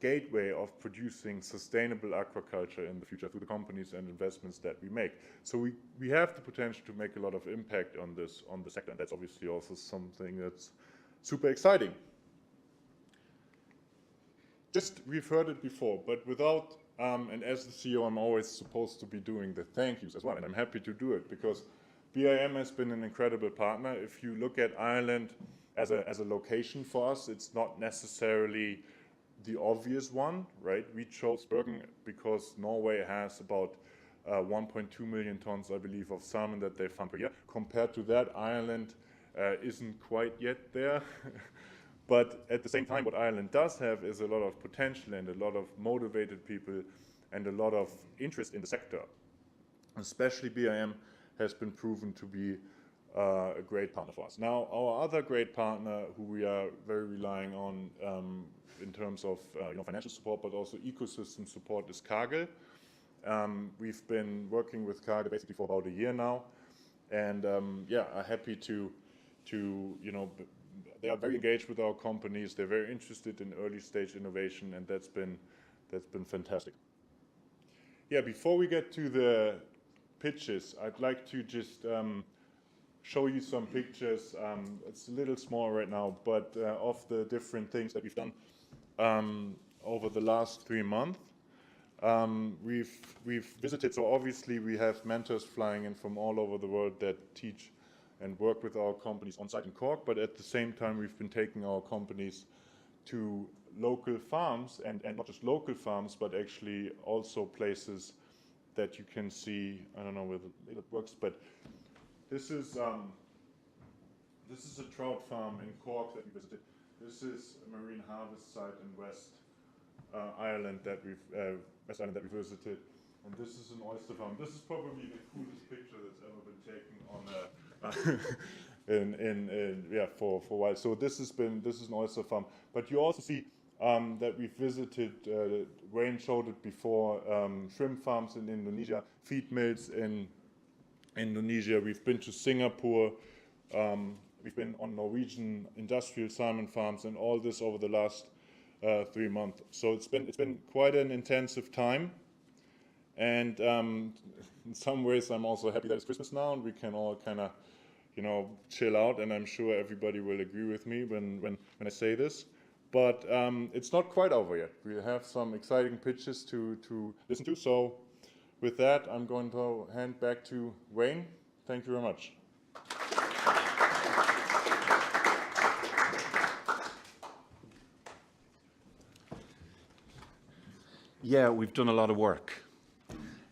gateway of producing sustainable aquaculture in the future through the companies and investments that we make. So we have the potential to make a lot of impact on the sector, and that's obviously also something that's super exciting. We've heard it before, but without, and as the CEO, I'm always supposed to be doing the thank yous as well, and I'm happy to do it, because BIM has been an incredible partner. If you look at Ireland as a location for us, it's not necessarily the obvious one, right? We chose Bergen because Norway has about 1.2 million tons, I believe, of salmon that they farm per year. Compared to that, Ireland isn't quite yet there. But at the same time, what Ireland does have is a lot of potential and a lot of motivated people and a lot of interest in the sector. Especially BIM has been proven to be a great partner for us. Now, our other great partner, who we are very relying on in terms of financial support, but also ecosystem support, is Cargill. We've been working with Cargill basically for about a year now, and are happy to they are very engaged with our companies. They're very interested in early stage innovation, and that's been fantastic. Yeah, before we get to the pitches, I'd like to just show you some pictures. It's a little small right now, but of the different things that we've done over the last 3 months. We've visited, so obviously we have mentors flying in from all over the world that teach and work with our companies on site in Cork, but at the same time we've been taking our companies to local farms, and not just local farms, but actually also places that you can see. I don't know whether it works, but this is a trout farm in Cork that we visited. This is a marine harvest site in West Ireland that we've visited, and this is an oyster farm. This is probably the coolest picture that's ever been taken on for a while. So this is an oyster farm, but you also see that we've visited. Wayne showed it before. Shrimp farms in Indonesia, feed mills in Indonesia. We've been to Singapore. We've been on Norwegian industrial salmon farms, and all this over the last 3 months. So it's been quite an intensive time, and in some ways I'm also happy that it's Christmas now and we can all kind of, chill out. And I'm sure everybody will agree with me when I say this. But it's not quite over yet. We have some exciting pitches to listen to. So with that, I'm going to hand back to Wayne. Thank you very much. Yeah, we've done a lot of work.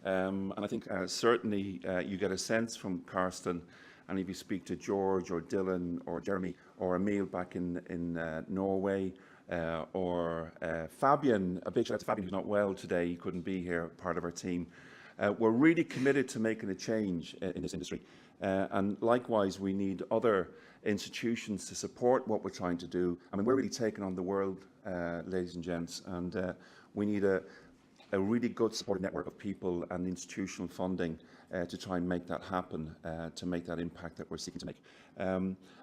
And I think certainly you get a sense from Carsten, and if you speak to George or Dylan or Jeremy or Hamil back in Norway, or Fabian, a big shout out to Fabian who's not well today, he couldn't be here, part of our team. We're really committed to making a change in this industry. And likewise, we need other institutions to support what we're trying to do. I mean, we're really taking on the world, ladies and gents, and we need a really good supportive network of people and institutional funding to try and make that happen, to make that impact that we're seeking to make.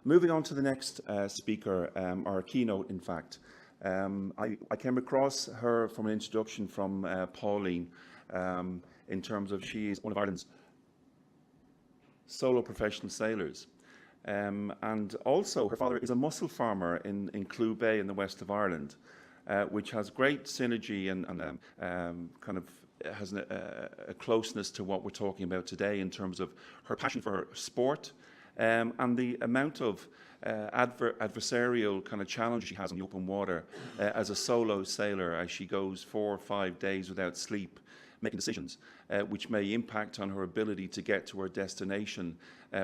Moving on to the next speaker, our keynote, in fact. I came across her from an introduction from Pauline, in terms of she is one of Ireland's solo professional sailors. And also her father is a mussel farmer in Clew Bay in the west of Ireland, which has great synergy and kind of has a closeness to what we're talking about today in terms of her passion for sport, and the amount of adversarial kind of challenge she has on the open water as a solo sailor, as she goes 4 or 5 days without sleep, making decisions which may impact on her ability to get to her destination,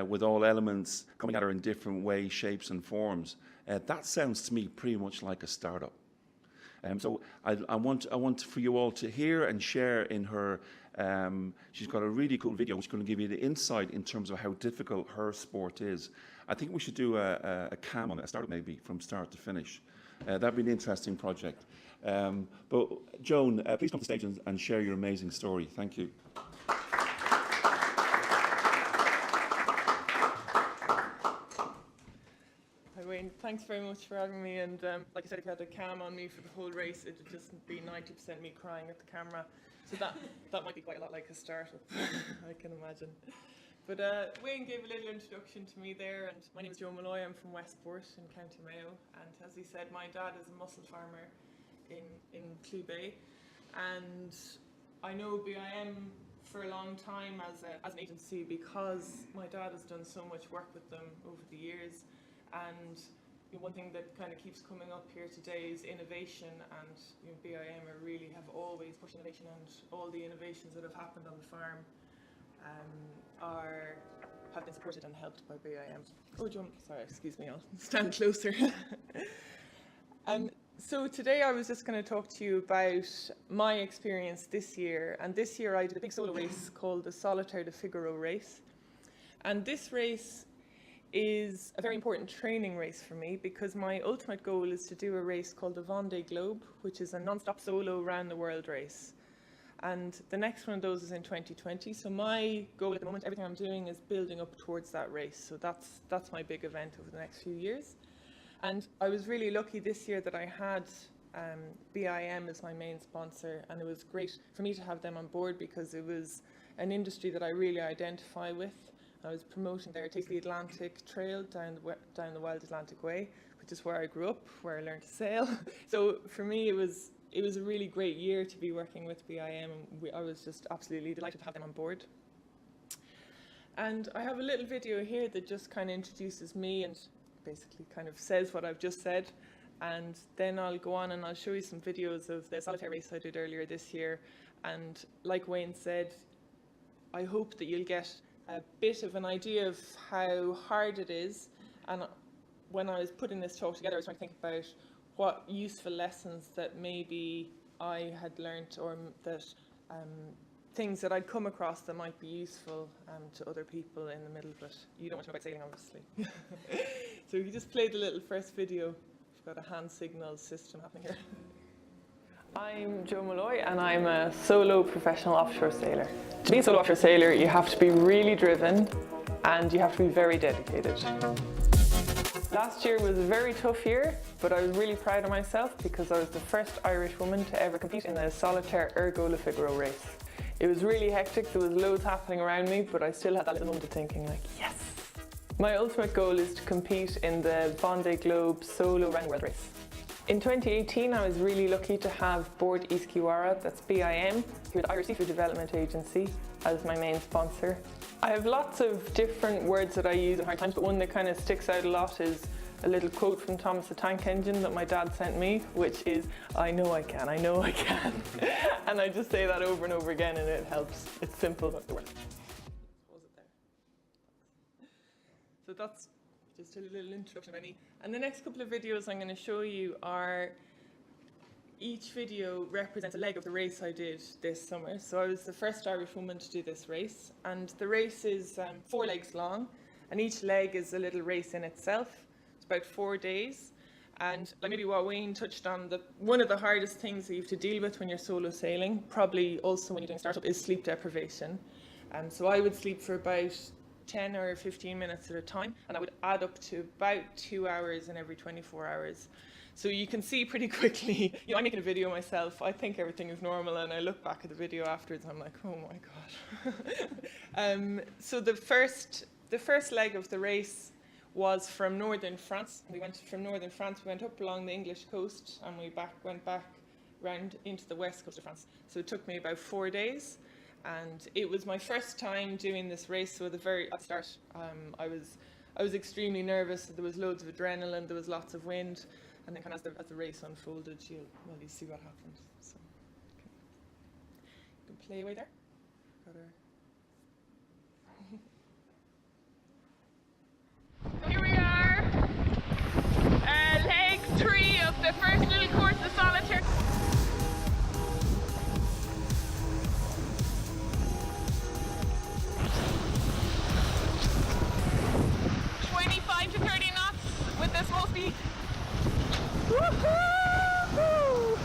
with all elements coming at her in different ways, shapes and forms. That sounds to me pretty much like a startup. So I want for you all to hear and share in her. She's got a really cool video which is going to give you the insight in terms of how difficult her sport is. I think we should do a cam on it, a startup maybe, from start to finish. That'd be an interesting project. But Joan, please come to the stage and share your amazing story. Thank you. Wayne, thanks very much for having me, and like I said, if you had a cam on me for the whole race, it would just be 90% me crying at the camera, so that might be quite a lot like a startup, I can imagine. But Wayne gave a little introduction to me there, and my name is Joan Mulloy. I'm from Westport in County Mayo, and as he said, my dad is a mussel farmer in Clew Bay, and I know BIM for a long time as an agency because my dad has done so much work with them over the years. And one thing that kind of keeps coming up here today is innovation, and BIM really have always pushed innovation, and all the innovations that have happened on the farm have been supported and helped by BIM. Oh, John, sorry, excuse me, I'll stand closer. So today I was just going to talk to you about my experience this year, and this year I did a big solo race called the Solitaire de Figaro race, and this race is a very important training race for me because my ultimate goal is to do a race called the Vendée Globe, which is a non-stop solo round the world race. And the next one of those is in 2020. So my goal at the moment, everything I'm doing is building up towards that race. So that's my big event over the next few years. And I was really lucky this year that I had BIM as my main sponsor, and it was great for me to have them on board because it was an industry that I really identify with. I was promoting their Taste the Atlantic Trail down the Wild Atlantic Way, which is where I grew up, where I learned to sail. So for me, it was a really great year to be working with BIM, and I was just absolutely delighted to have them on board. And I have a little video here that just kind of introduces me and basically kind of says what I've just said. And then I'll go on and I'll show you some videos of the solitaire race I did earlier this year. And like Wayne said, I hope that you'll get a bit of an idea of how hard it is. And when I was putting this talk together, I was trying to think about what useful lessons that maybe I had learnt, or that things that I'd come across that might be useful to other people in the middle, but you don't want to know about sailing, obviously. So we just played the little first video. We've got a hand signal system happening here. I'm Joan Mulloy, and I'm a solo professional offshore sailor. To be a solo offshore sailor, you have to be really driven and you have to be very dedicated. Last year was a very tough year, but I was really proud of myself because I was the first Irish woman to ever compete in the solitaire Ergo Le Figaro race. It was really hectic, there was loads happening around me, but I still had that little moment of thinking like, yes! My ultimate goal is to compete in the Vendée Globe solo round world race. In 2018, I was really lucky to have Board Isquiwara, that's BIM, who are the Irish Seafood Development Agency, as my main sponsor. I have lots of different words that I use in hard times, but one that kind of sticks out a lot is a little quote from Thomas the Tank Engine that my dad sent me, which is, I know I can, I know I can. And I just say that over and over again and it helps. It's simple, but it works. So that's just a little introduction of me. And the next couple of videos I'm going to show you are, each video represents a leg of the race I did this summer. So I was the first Irish woman to do this race, and the race is 4 legs long, and each leg is a little race in itself. It's about 4 days, and like maybe what Wayne touched on, one of the hardest things that you have to deal with when you're solo sailing, probably also when you're doing startup, is sleep deprivation. So I would sleep for about 10 or 15 minutes at a time, and I would add up to about 2 hours in every 24 hours. So you can see pretty quickly, I'm making a video myself, I think everything is normal, and I look back at the video afterwards and I'm like, oh my God. So the first leg of the race was from northern France. We went from northern France, we went up along the English coast, and we went back round into the west coast of France. So it took me about 4 days. And it was my first time doing this race, so at the start, I was extremely nervous. There was loads of adrenaline, there was lots of wind, and then kind of as the race unfolded, you see what happened. So, okay. You can play away there. So here we are, leg 3 of the first little course of solitaire. 25 to 30 knots with the small speed. Woohoo!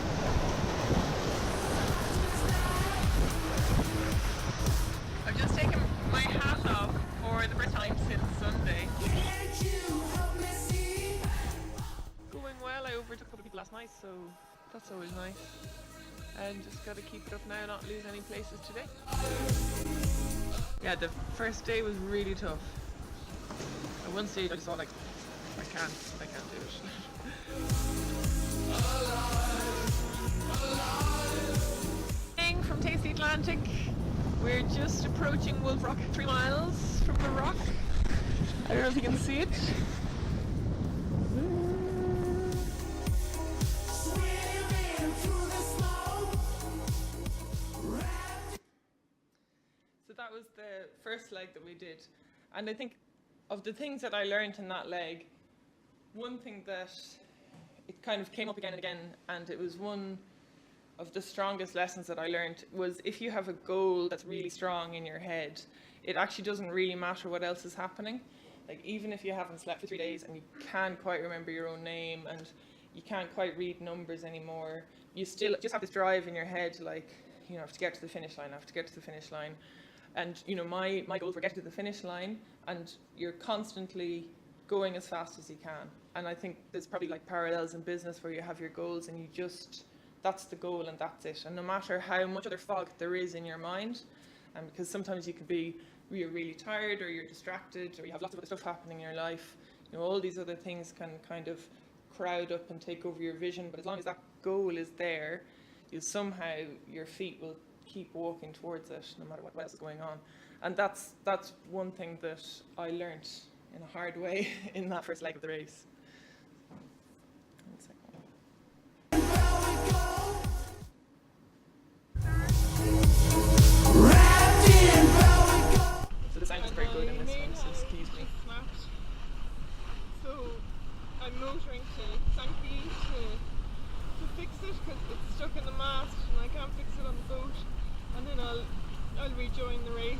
I've just taken my hat off for the first time since Sunday. Going well. I overtook a couple of people last night, so that's always nice. And just got to keep it up now, not lose any places today. Yeah, the first day was really tough. At one stage I just thought like, I can't do it. From Tasty Atlantic, we're just approaching Wolf Rock, 3 miles from the rock. I don't know if you can see it. So that was the first leg that we did. And I think of the things that I learned in that leg, one thing that it kind of came up again and again, and it was one of the strongest lessons that I learned, was if you have a goal that's really strong in your head, it actually doesn't really matter what else is happening. Like, even if you haven't slept for 3 days and you can't quite remember your own name and you can't quite read numbers anymore, you still just have this drive in your head, like, I have to get to the finish line, I have to get to the finish line. And my goals were get to the finish line, and you're constantly going as fast as you can. And I think there's probably like parallels in business where you have your goals and that's the goal and that's it. And no matter how much other fog there is in your mind, because sometimes you could be really tired, or you're distracted, or you have lots of other stuff happening in your life, all these other things can kind of crowd up and take over your vision. But as long as that goal is there, somehow your feet will keep walking towards it, no matter what else is going on. And that's one thing that I learned in a hard way in that first leg of the race. Wrapped in I'm motoring to Kranthi to fix it because it's stuck in the mast and I can't fix it on the boat. And then I'll rejoin the race.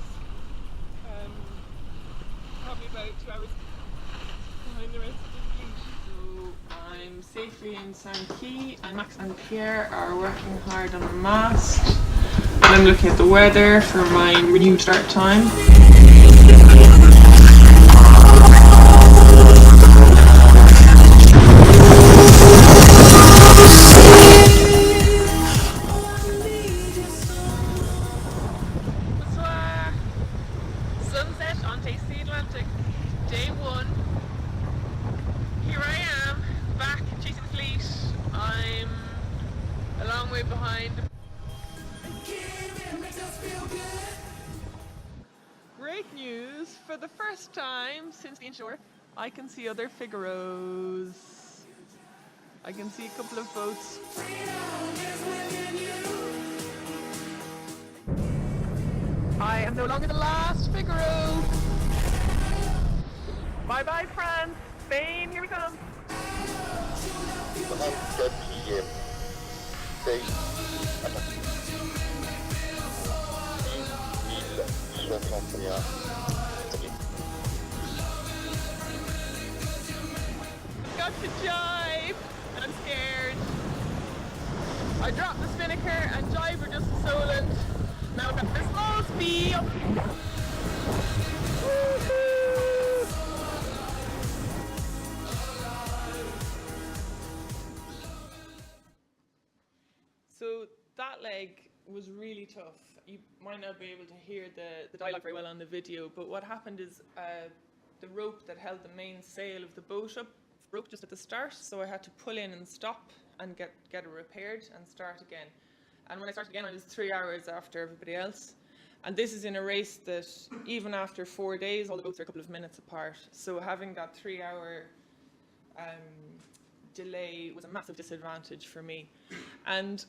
Probably about 2 hours behind the rest of the fleet. So I'm safely in Saint and Max and Pierre are working hard on the mast. And I'm looking at the weather for my renewed start time. Sunset on Taste the Atlantic, day 1. Here I am, back chasing the fleet. I'm a long way behind. Great news! For the first time since being shore, I can see other Figaros. I can see a couple of boats. I am no longer the last Figaro. Bye bye, France. Spain, here we come. Got to jibe, and I'm scared. I dropped the spinnaker and jibe were just Solent. Now I've got this small speed. So that leg was really tough. You might not be able to hear the dialogue very well on the video, but what happened is the rope that held the main sail of the boat up broke just at the start, so I had to pull in and stop and get it repaired and start again. And when I started again, I was 3 hours after everybody else. And this is in a race that even after 4 days, all the boats are a couple of minutes apart. So having that 3 hour delay was a massive disadvantage for me. And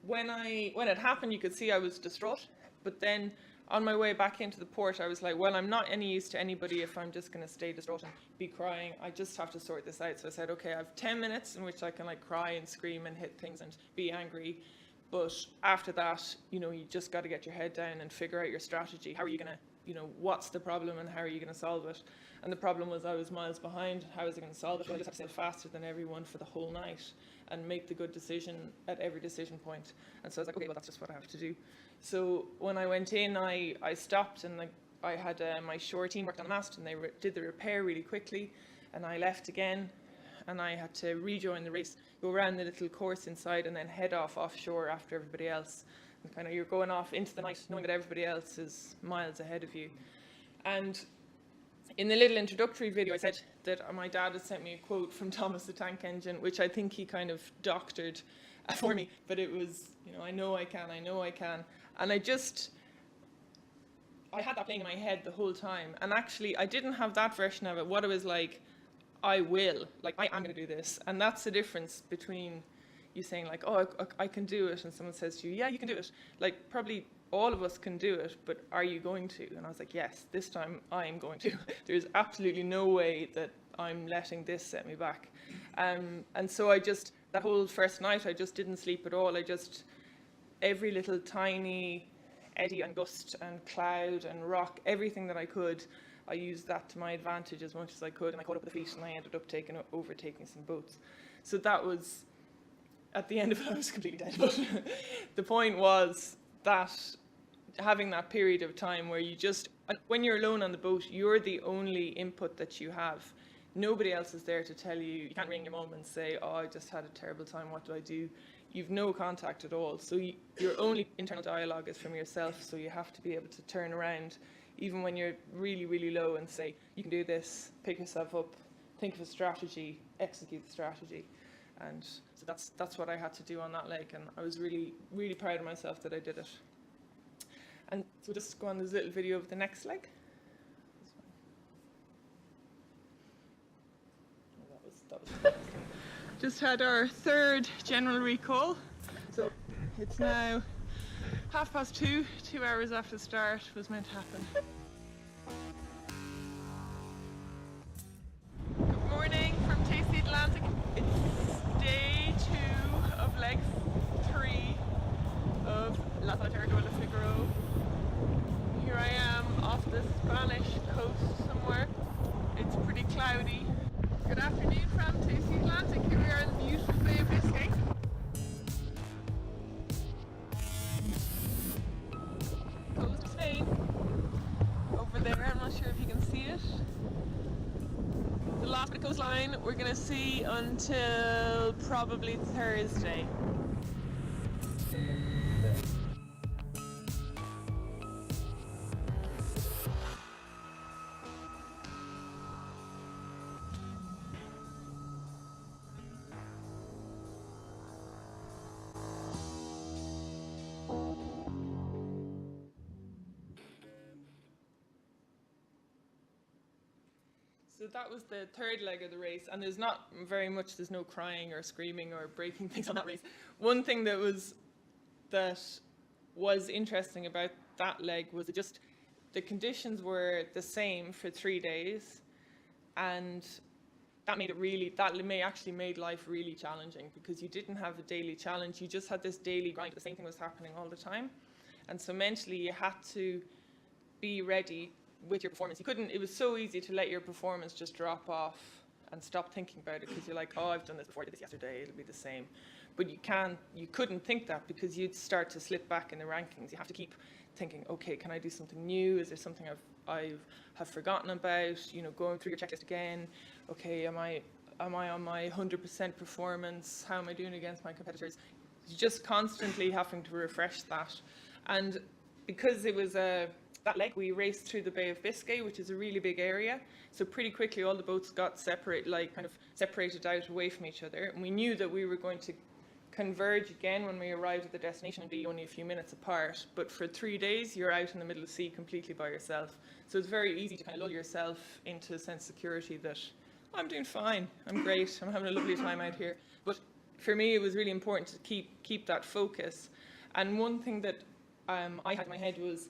when it happened, you could see I was distraught. But then on my way back into the port, I was like, well, I'm not any use to anybody if I'm just going to stay distraught and be crying. I just have to sort this out. So I said, okay, I have 10 minutes in which I can like cry and scream and hit things and be angry. But after that, you know, you just got to get your head down and figure out your strategy. How are you going to, you know, what's the problem and how are you going to solve it? And the problem was I was miles behind. How was I going to solve it? Well, I just have to sail faster than everyone for the whole night and make the good decision at every decision point. And so I was like, okay, well, that's just what I have to do. So when I went in, I stopped and I had my shore team worked on the mast and they did the repair really quickly. And I left again and I had to rejoin the race, go around the little course inside and then head off offshore after everybody else. And kind of you're going off into the night knowing that everybody else is miles ahead of you. And in the little introductory video, I said that my dad had sent me a quote from Thomas the Tank Engine, which I think he kind of doctored for me, but it was, you know, I know I can. And I had that playing in my head the whole time. And actually, I didn't have that version of it. What it was like, I will, like, I am going to do this. And that's the difference between you saying like, oh, I can do it, and someone says to you, yeah, you can do it. Like, probably all of us can do it, but are you going to? And I was like, yes, this time I am going to. There's absolutely no way that I'm letting this set me back. And so that whole first night, I just didn't sleep at all. Every little tiny eddy and gust and cloud and rock, everything that I could, I used that to my advantage as much as I could, and I caught up with the fleet and I ended up overtaking some boats. So that was, at the end of it, I was completely dead. But the point was that having that period of time where when you're alone on the boat, you're the only input that you have. Nobody else is there to tell you. You can't ring your mum and say, oh, I just had a terrible time, what do I do? You've no contact at all. So your only internal dialogue is from yourself, so you have to be able to turn around, even when you're really, really low, and say, you can do this, pick yourself up, think of a strategy, execute the strategy. And so that's what I had to do on that leg, and I was really, really proud of myself that I did it. And so just go on this little video of the next leg. That was just had our third general recall. So it's now 2:30, 2 hours after the start was meant to happen. Good morning from fine. We're going to see until probably Thursday. So that was the third leg of the race, and there's not very much, there's no crying or screaming or breaking things on that race. One thing that was interesting about that leg was just the conditions were the same for 3 days, and that actually made life really challenging, because you didn't have a daily challenge, you just had this daily grind. The same thing was happening all the time, and so mentally you had to be ready with your performance. It was so easy to let your performance just drop off and stop thinking about it, because you're like, oh, I've done this before, I did this yesterday, it'll be the same. But you couldn't think that, because you'd start to slip back in the rankings. You have to keep thinking, okay, can I do something new? Is there something I have forgotten about? Going through your checklist again. Okay, am I on my 100% performance? How am I doing against my competitors? You're just constantly having to refresh that. And because it was that leg, we raced through the Bay of Biscay, which is a really big area. So pretty quickly, all the boats got separated out away from each other. And we knew that we were going to converge again when we arrived at the destination and be only a few minutes apart. But for 3 days, you're out in the middle of the sea completely by yourself. So it's very easy to kind of lull yourself into a sense of security that, oh, I'm doing fine, I'm great, I'm having a lovely time out here. But for me, it was really important to keep that focus. And one thing that I had in my head was,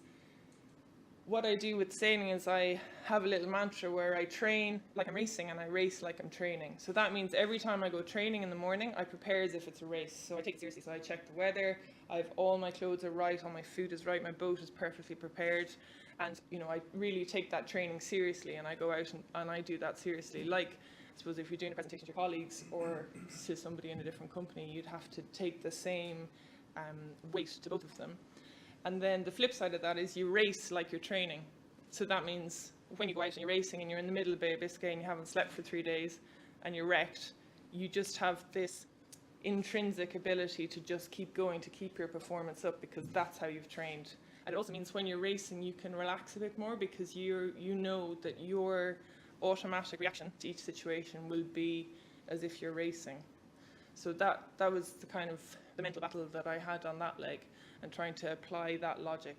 what I do with sailing is I have a little mantra where I train like I'm racing and I race like I'm training. So that means every time I go training in the morning, I prepare as if it's a race. So I take it seriously. So I check the weather, all my clothes are right, all my food is right, my boat is perfectly prepared. And, I really take that training seriously, and I go out and I do that seriously. Like, I suppose if you're doing a presentation to your colleagues or to somebody in a different company, you'd have to take the same weight to both of them. And then the flip side of that is you race like you're training. So that means when you go out and you're racing and you're in the middle of the Bay of Biscay and you haven't slept for 3 days and you're wrecked, you just have this intrinsic ability to just keep going, to keep your performance up, because that's how you've trained. And it also means when you're racing, you can relax a bit more, because you know that your automatic reaction to each situation will be as if you're racing. So that was the kind of the mental battle that I had on that leg, and trying to apply that logic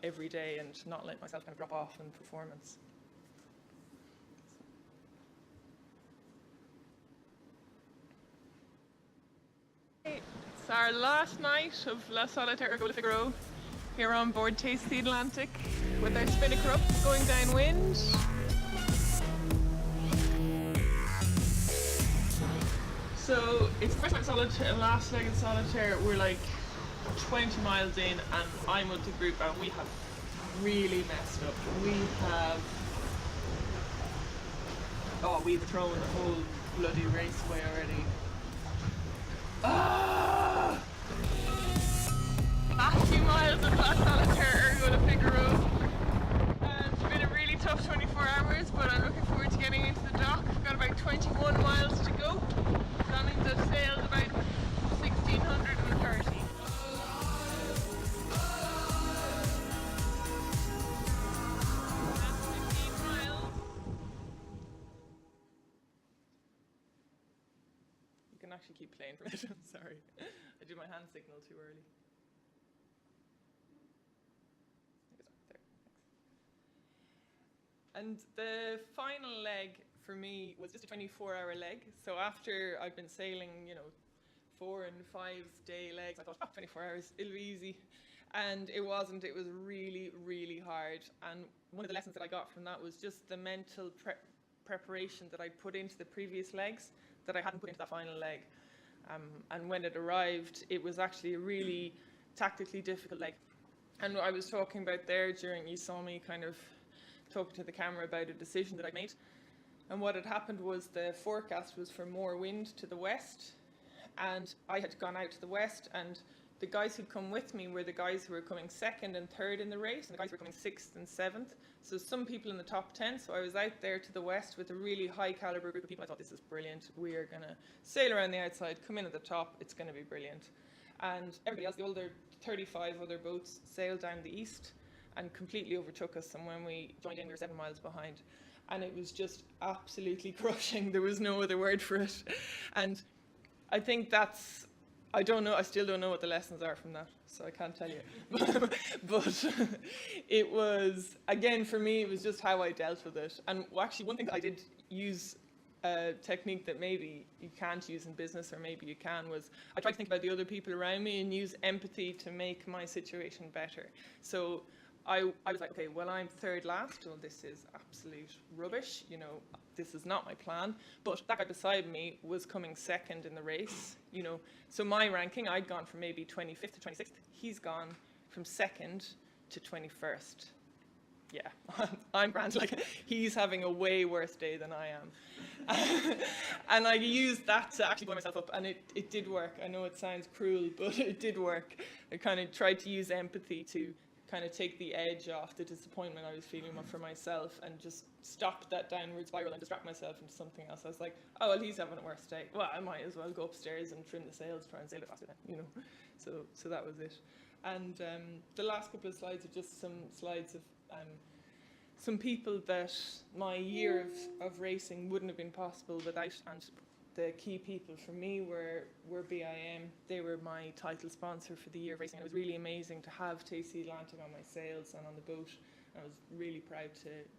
every day and not let myself kind of drop off in performance. It's our last night of La Solitaire Ergo Figaro here on board Taste the Atlantic with our spinnaker up, going downwind. So it's the first night solitaire, last leg in solitaire. We're like 20 miles in, and I'm with the group, and we have really messed up. We've thrown the whole bloody race away already. Last few miles of La Solitaire Ergo de Figaro. It's been a really tough 24 hours, but I'm looking forward to getting into the dock. We've got about 21 miles to go. That means I've sailed about 1,630. Actually keep playing for a minute. I'm sorry. I did my hand signal too early. There. And the final leg for me was just a 24-hour leg. So after I've been sailing, 4 and 5 day legs, I thought, 24 hours, it'll be easy. And it wasn't. It was really, really hard. And one of the lessons that I got from that was just the mental preparation that I put into the previous legs that I hadn't put into that final leg. And when it arrived, it was actually a really tactically difficult leg. And I was talking about there you saw me kind of talking to the camera about a decision that I made. And what had happened was the forecast was for more wind to the west, and I had gone out to the west, and the guys who'd come with me were the guys who were coming second and third in the race, and the guys who were coming sixth and seventh. So some people in the top 10. So I was out there to the west with a really high caliber group of people. I thought, this is brilliant. We are going to sail around the outside, come in at the top. It's going to be brilliant. And everybody else, the older 35 other boats, sailed down the east and completely overtook us. And when we joined in, we were 7 miles behind. And it was just absolutely crushing. There was no other word for it. And I think that's, I don't know, I still don't know what the lessons are from that, so I can't tell you. But it was, again, for me, it was just how I dealt with it. And actually, one thing that I did use, a technique that maybe you can't use in business, or maybe you can, was I tried to think about the other people around me and use empathy to make my situation better. So I was like, okay, well, I'm third last. Well, this is absolute rubbish. You know, this is not my plan. But that guy beside me was coming second in the race. You know, so my ranking, I'd gone from maybe 25th to 26th. He's gone from second to 21st. Yeah, I'm grand. Like, he's having a way worse day than I am. And I used that to actually buoy myself up, and it did work. I know it sounds cruel, but it did work. I kind of tried to use empathy to kind of take the edge off the disappointment I was feeling for myself, and just stop that downward spiral and distract myself into something else. I was like, oh, well, he's having a worse day. Well, I might as well go upstairs and trim the sails, try and sail it faster then, you know. So that was it. And the last couple of slides are just some slides of some people that my year of racing wouldn't have been possible without. And the key people for me were BIM. They were my title sponsor for the year of racing. It was really amazing to have TC Atlantic on my sails and on the boat. I was really proud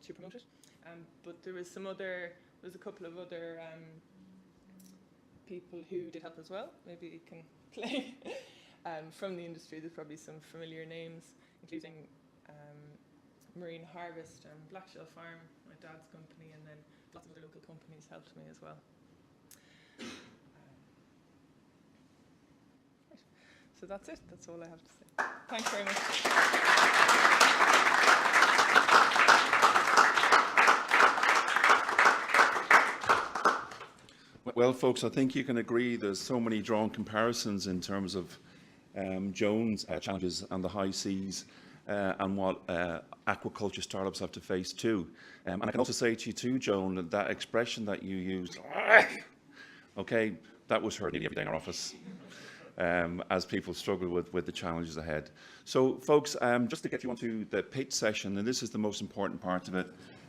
to promote it. But there was a couple of other people who did help as well. Maybe you can play. From the industry, there's probably some familiar names, including Marine Harvest and Black Shell Farm, my dad's company, and then lots of other local companies helped me as well. Right. So that's it. That's all I have to say. Thanks very much. Well, folks, I think you can agree there's so many drawn comparisons in terms of Joan's challenges on the high seas and what aquaculture startups have to face too. And I can also say to you too, Joan, that expression that you used, okay, that was heard nearly every day in our office as people struggle with the challenges ahead. So, folks, just to get you onto the pitch session, and this is the most important part of it,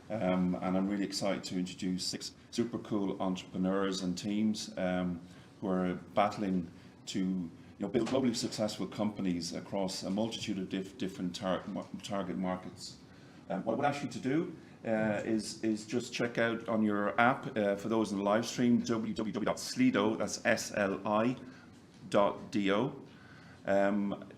and I'm really excited to introduce 6 super cool entrepreneurs and teams who are battling to build globally successful companies across a multitude of different target markets. What I would ask you to do is just check out on your app, for those in the live stream, www.slido, that's SLI.do.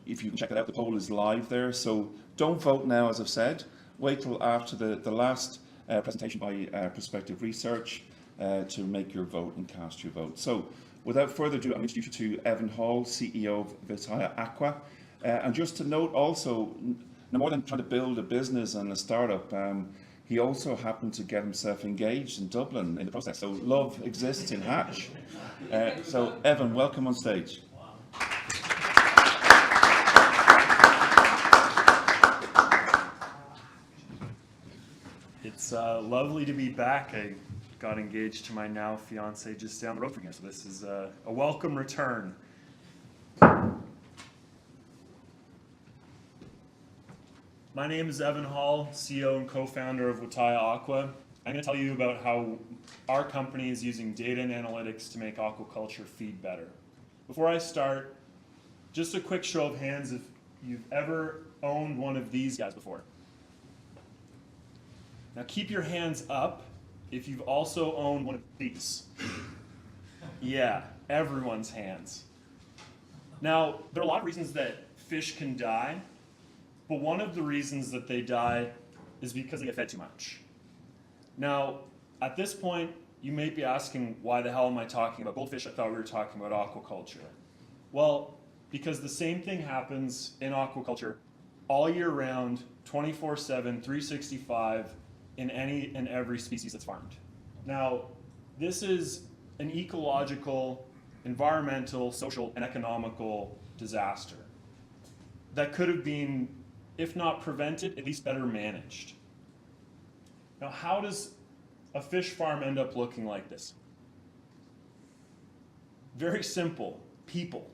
If you can check it out, the poll is live there. So don't vote now, as I've said. Wait till after the last presentation by Prospective Research to make your vote and cast your vote. So, without further ado, I'm introducing you to Evan Hall, CEO of Wittaya-Aqua. And just to note also, no more than trying to build a business and a startup, he also happened to get himself engaged in Dublin in the process. So love exists in Hatch. So Evan, welcome on stage. It's lovely to be back. I got engaged to my now fiance just down the road from here, so this is a welcome return. My name is Evan Hall, CEO and co-founder of Wittaya-Aqua. I'm going to tell you about how our company is using data and analytics to make aquaculture feed better. Before I start, just a quick show of hands if you've ever owned one of these guys before. Now keep your hands up if you've also owned one of these. Yeah, everyone's hands. Now, there are a lot of reasons that fish can die, but one of the reasons that they die is because they get fed too much. Now, at this point, you may be asking, why the hell am I talking about goldfish? I thought we were talking about aquaculture. Well, because the same thing happens in aquaculture all year round, 24/7, 365, in any and every species that's farmed. Now, this is an ecological, environmental, social, and economical disaster. that could have been, if not prevented, at least better managed. Now, how does a fish farm end up looking like this? Very simple, people.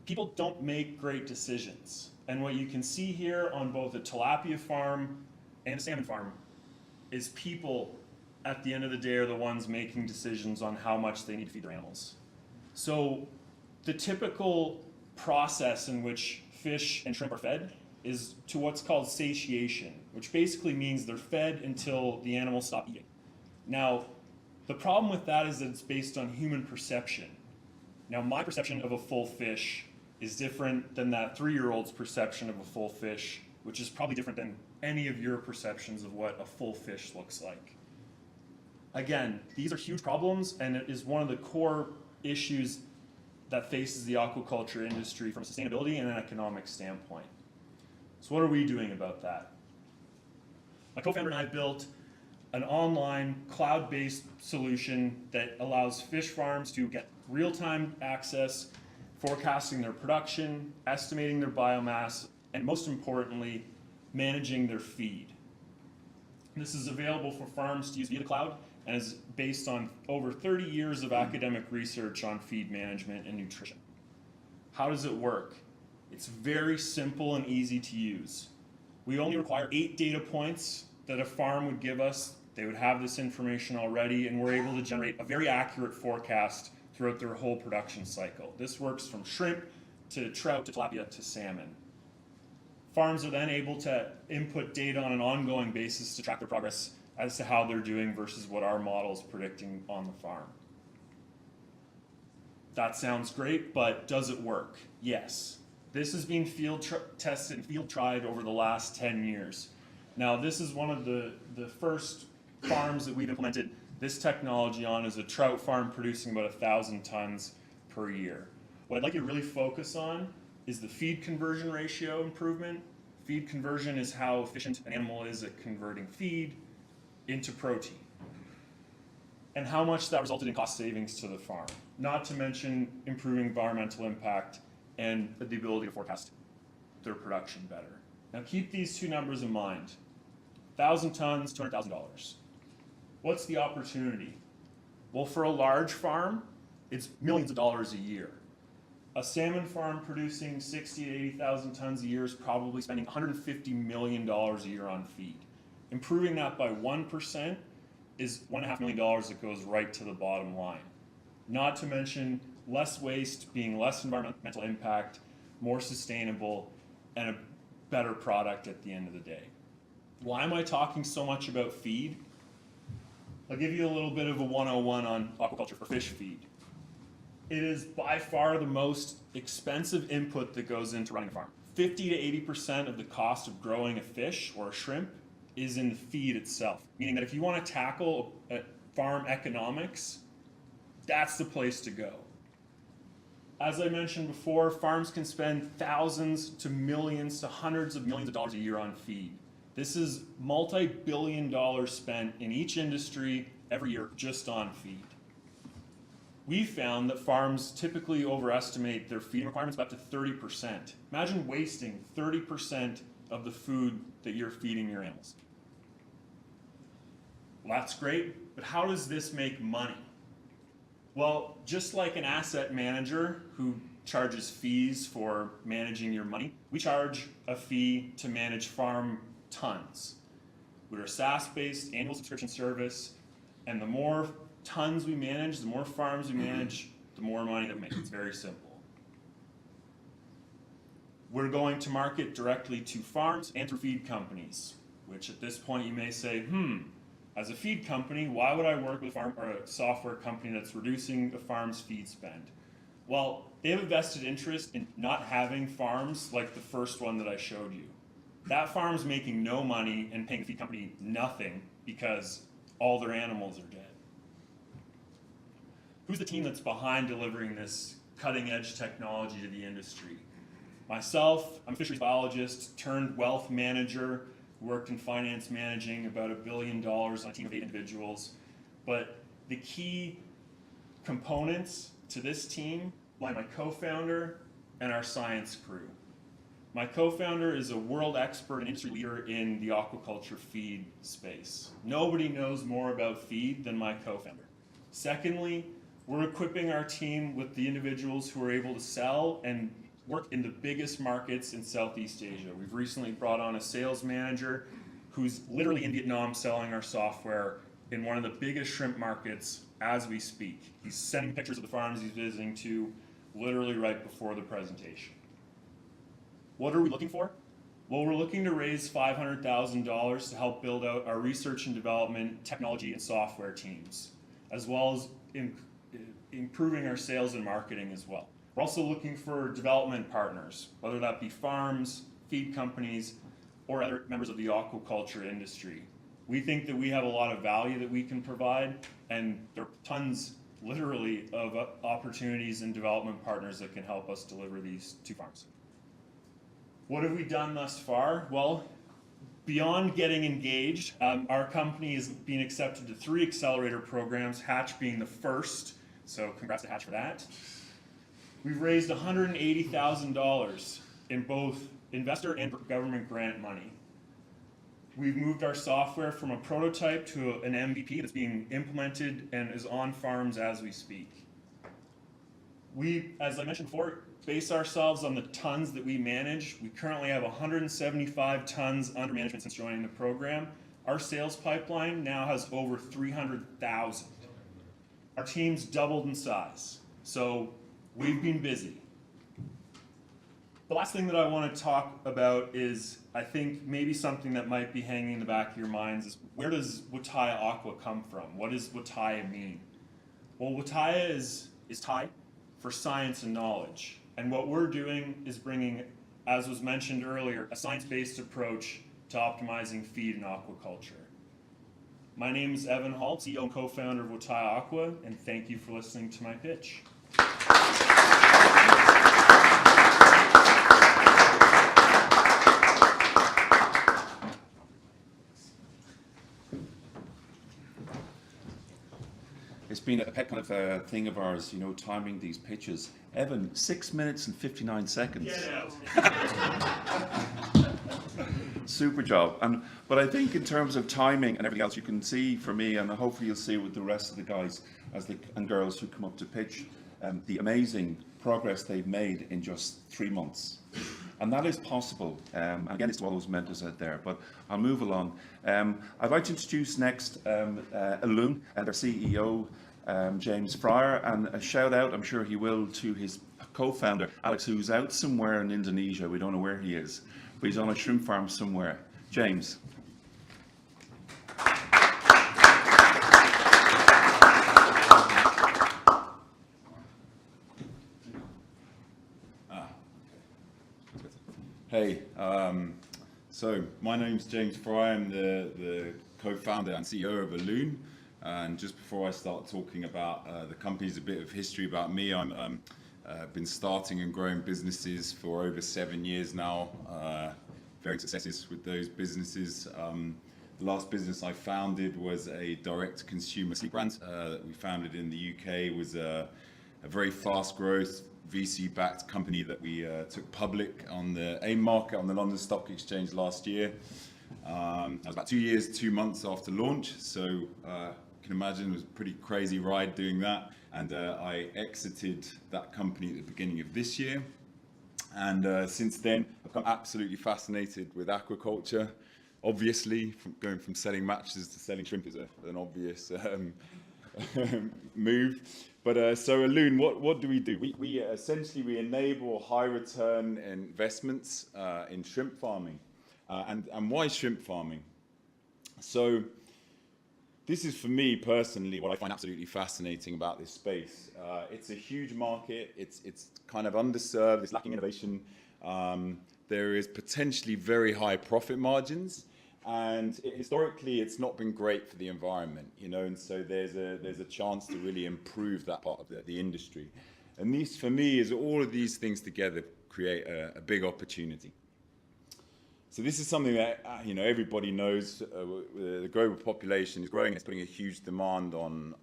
People don't make great decisions. And what you can see here on both a tilapia farm and a salmon farm is people at the end of the day are the ones making decisions on how much they need to feed their animals. So the typical process in which fish and shrimp are fed is to what's called satiation, which basically means they're fed until the animals stop eating. Now, the problem with that is that it's based on human perception. Now, my perception of a full fish is different than that 3-year-old's perception of a full fish, which is probably different than any of your perceptions of what a full fish looks like. Again, these are huge problems, and it is one of the core issues that faces the aquaculture industry from a sustainability and an economic standpoint. So what are we doing about that? My co-founder and I built an online cloud-based solution that allows fish farms to get real-time access, forecasting their production, estimating their biomass, and most importantly, managing their feed. This is available for farms to use via the cloud and is based on over 30 years of academic research on feed management and nutrition. How does it work? It's very simple and easy to use. We only require 8 data points that a farm would give us. They would have this information already, and we're able to generate a very accurate forecast throughout their whole production cycle. This works from shrimp to trout to tilapia to salmon. Farms are then able to input data on an ongoing basis to track their progress as to how they're doing versus what our model is predicting on the farm. That sounds great, but does it work? Yes. This has been field tested and field tried over the last 10 years. Now, this is one of the first farms that we've implemented this technology on, is a trout farm producing about 1,000 tons per year. What I'd like you to really focus on is the feed conversion ratio improvement. Feed conversion is how efficient an animal is at converting feed into protein, and how much that resulted in cost savings to the farm, not to mention improving environmental impact and the ability to forecast their production better. Now keep these two numbers in mind. 1,000 tons, $200,000. What's the opportunity? Well, for a large farm, it's millions of dollars a year. A salmon farm producing 60 to 80,000 tons a year is probably spending $150 million a year on feed. Improving that by 1% is $1.5 million that goes right to the bottom line. Not to mention less waste, being less environmental impact, more sustainable, and a better product at the end of the day. Why am I talking so much about feed? I'll give you a little bit of a 101 on aquaculture for fish feed. It is by far the most expensive input that goes into running a farm. 50 to 80% of the cost of growing a fish or a shrimp is in the feed itself. Meaning that if you want to tackle farm economics, that's the place to go. As I mentioned before, farms can spend thousands to millions to hundreds of millions of dollars a year on feed. This is multi-billion dollars spent in each industry every year just on feed. We found that farms typically overestimate their feeding requirements by up to 30%. Imagine wasting 30% of the food that you're feeding your animals. Well, that's great, but how does this make money? Well, just like an asset manager who charges fees for managing your money, we charge a fee to manage farm tons. We're a SaaS-based annual subscription service, and the more tons we manage, the more farms we manage, the more money that we make. It's very simple. We're going to market directly to farms and through feed companies, which at this point you may say, as a feed company, why would I work with a farm or a software company that's reducing the farm's feed spend? Well, they have a vested interest in not having farms like the first one that I showed you. That farm's making no money and paying the feed company nothing because all their animals are dead. Who's the team that's behind delivering this cutting-edge technology to the industry? Myself, I'm a fisheries biologist turned wealth manager, worked in finance managing about $1 billion on a team of 8 individuals. But the key components to this team lie my co-founder and our science crew. My co-founder is a world expert and industry leader in the aquaculture feed space. Nobody knows more about feed than my co-founder. Secondly, we're equipping our team with the individuals who are able to sell and work in the biggest markets in Southeast Asia. We've recently brought on a sales manager who's literally in Vietnam selling our software in one of the biggest shrimp markets as we speak. He's sending pictures of the farms he's visiting to literally right before the presentation. What are we looking for? Well, we're looking to raise $500,000 to help build out our research and development, technology, and software teams, as well as improving our sales and marketing as well. We're also looking for development partners, whether that be farms, feed companies, or other members of the aquaculture industry. We think that we have a lot of value that we can provide, and there are tons, literally, of opportunities and development partners that can help us deliver these to farms. What have we done thus far? Well, beyond getting engaged, our company is being accepted to 3 accelerator programs, Hatch being the first, so congrats to Hatch for that. We've raised $180,000 in both investor and government grant money. We've moved our software from a prototype to an MVP that's being implemented and is on farms as we speak. We, as I mentioned before, base ourselves on the tons that we manage. We currently have 175 tons under management since joining the program. Our sales pipeline now has over 300,000. Our team's doubled in size, so we've been busy. The last thing that I want to talk about is, I think maybe something that might be hanging in the back of your minds is, where does Wittaya-Aqua come from? What does Wittaya mean? Well, Wittaya is Thai for science and knowledge. And what we're doing is bringing, as was mentioned earlier, a science-based approach to optimizing feed and aquaculture. My name is Evan Hall, CEO and co-founder of Wittaya-Aqua, and thank you for listening to my pitch. It's been a pet kind of thing of ours, you know, timing these pitches. Evan, 6 minutes and 59 seconds. Get out. Super job. But I think in terms of timing and everything else, you can see for me, and hopefully you'll see with the rest of the guys and girls who come up to pitch, the amazing progress they've made in just 3 months. And that is possible. And again, it's to all those mentors out there, but I'll move along. I'd like to introduce next Alune and their CEO, James Fryer, and a shout out, I'm sure he will, to his co-founder, Alex, who's out somewhere in Indonesia. We don't know where he is, but he's on a shrimp farm somewhere. James. Hey, so my name's James Fry. I'm the co-founder and CEO of Alune. And just before I start talking about the company's a bit of history about me, I've been starting and growing businesses for over 7 years now, varying successes with those businesses. The last business I founded was a direct-to-consumer sleep brand that we founded in the UK. It was a very fast growth, VC-backed company that we took public on the AIM market on the London Stock Exchange last year. That was about 2 years, 2 months after launch, so you can imagine it was a pretty crazy ride doing that. And I exited that company at the beginning of this year. And since then, I've become absolutely fascinated with aquaculture. Obviously, going from selling matches to selling shrimp is an obvious move. But so Alune, what do? We essentially enable high return investments in shrimp farming. And why shrimp farming? So this is, for me personally, what I find absolutely fascinating about this space. It's a huge market. It's kind of underserved. It's lacking innovation. There is potentially very high profit margins. And historically, it's not been great for the environment, you know, and so there's a chance to really improve that part of the industry. And these, for me, is all of these things together create a big opportunity. So this is something that, you know, everybody knows. The global population is growing. It's putting a huge demand on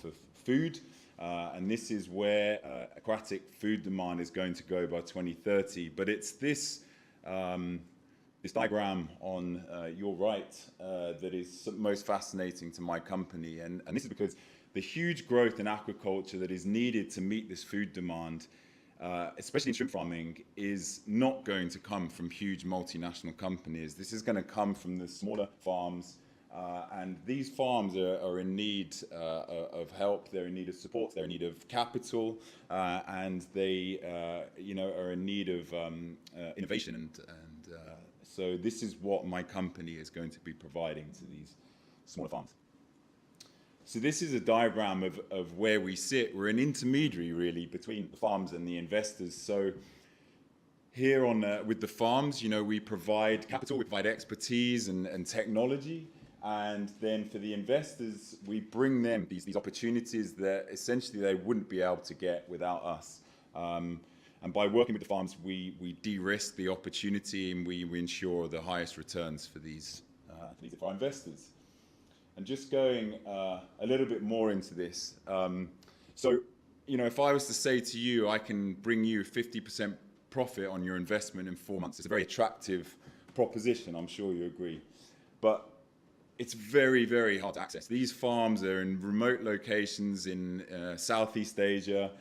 for food. And this is where aquatic food demand is going to go by 2030. But it's this this diagram on your right that is most fascinating to my company. And this is because the huge growth in aquaculture that is needed to meet this food demand, especially in shrimp farming, is not going to come from huge multinational companies. This is going to come from the smaller farms. And these farms are in need of help, they're in need of support, they're in need of capital, and they are in need of innovation. And so this is what my company is going to be providing to these smaller farms. So this is a diagram of where we sit. We're an intermediary, really, between the farms and the investors. So here on with the farms, we provide capital, we provide expertise and technology. And then for the investors, we bring them these opportunities that essentially they wouldn't be able to get without us. And by working with the farms, we de-risk the opportunity and we ensure the highest returns for these for our investors. And just going a little bit more into this. So, if I was to say to you, I can bring you 50% profit on your investment in 4 months, it's a very attractive proposition, I'm sure you agree. But it's very, very hard to access. These farms are in remote locations in Southeast Asia.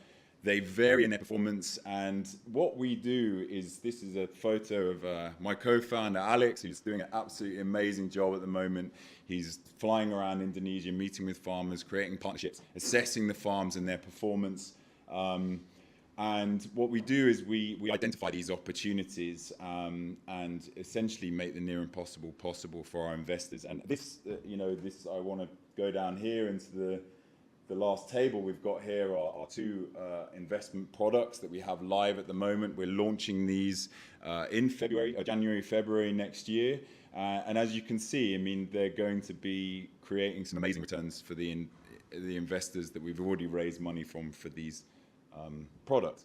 They vary in their performance. And what we do is, this is a photo of my co-founder, Alex, who's doing an absolutely amazing job at the moment. He's flying around Indonesia, meeting with farmers, creating partnerships, assessing the farms and their performance. And what we do is we identify these opportunities and essentially make the near impossible possible for our investors. And this, I want to go down here into the last table we've got here are two investment products that we have live at the moment. We're launching these in January, February next year. And as you can see, they're going to be creating some amazing returns for the investors that we've already raised money from for these product.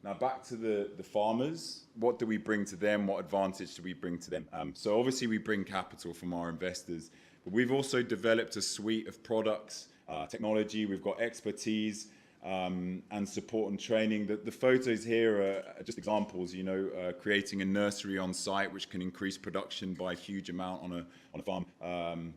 Now back to the farmers. What do we bring to them? What advantage do we bring to them? So obviously we bring capital from our investors, but we've also developed a suite of products, technology. We've got expertise and support and training. The photos here are just examples. Creating a nursery on site which can increase production by a huge amount on a farm.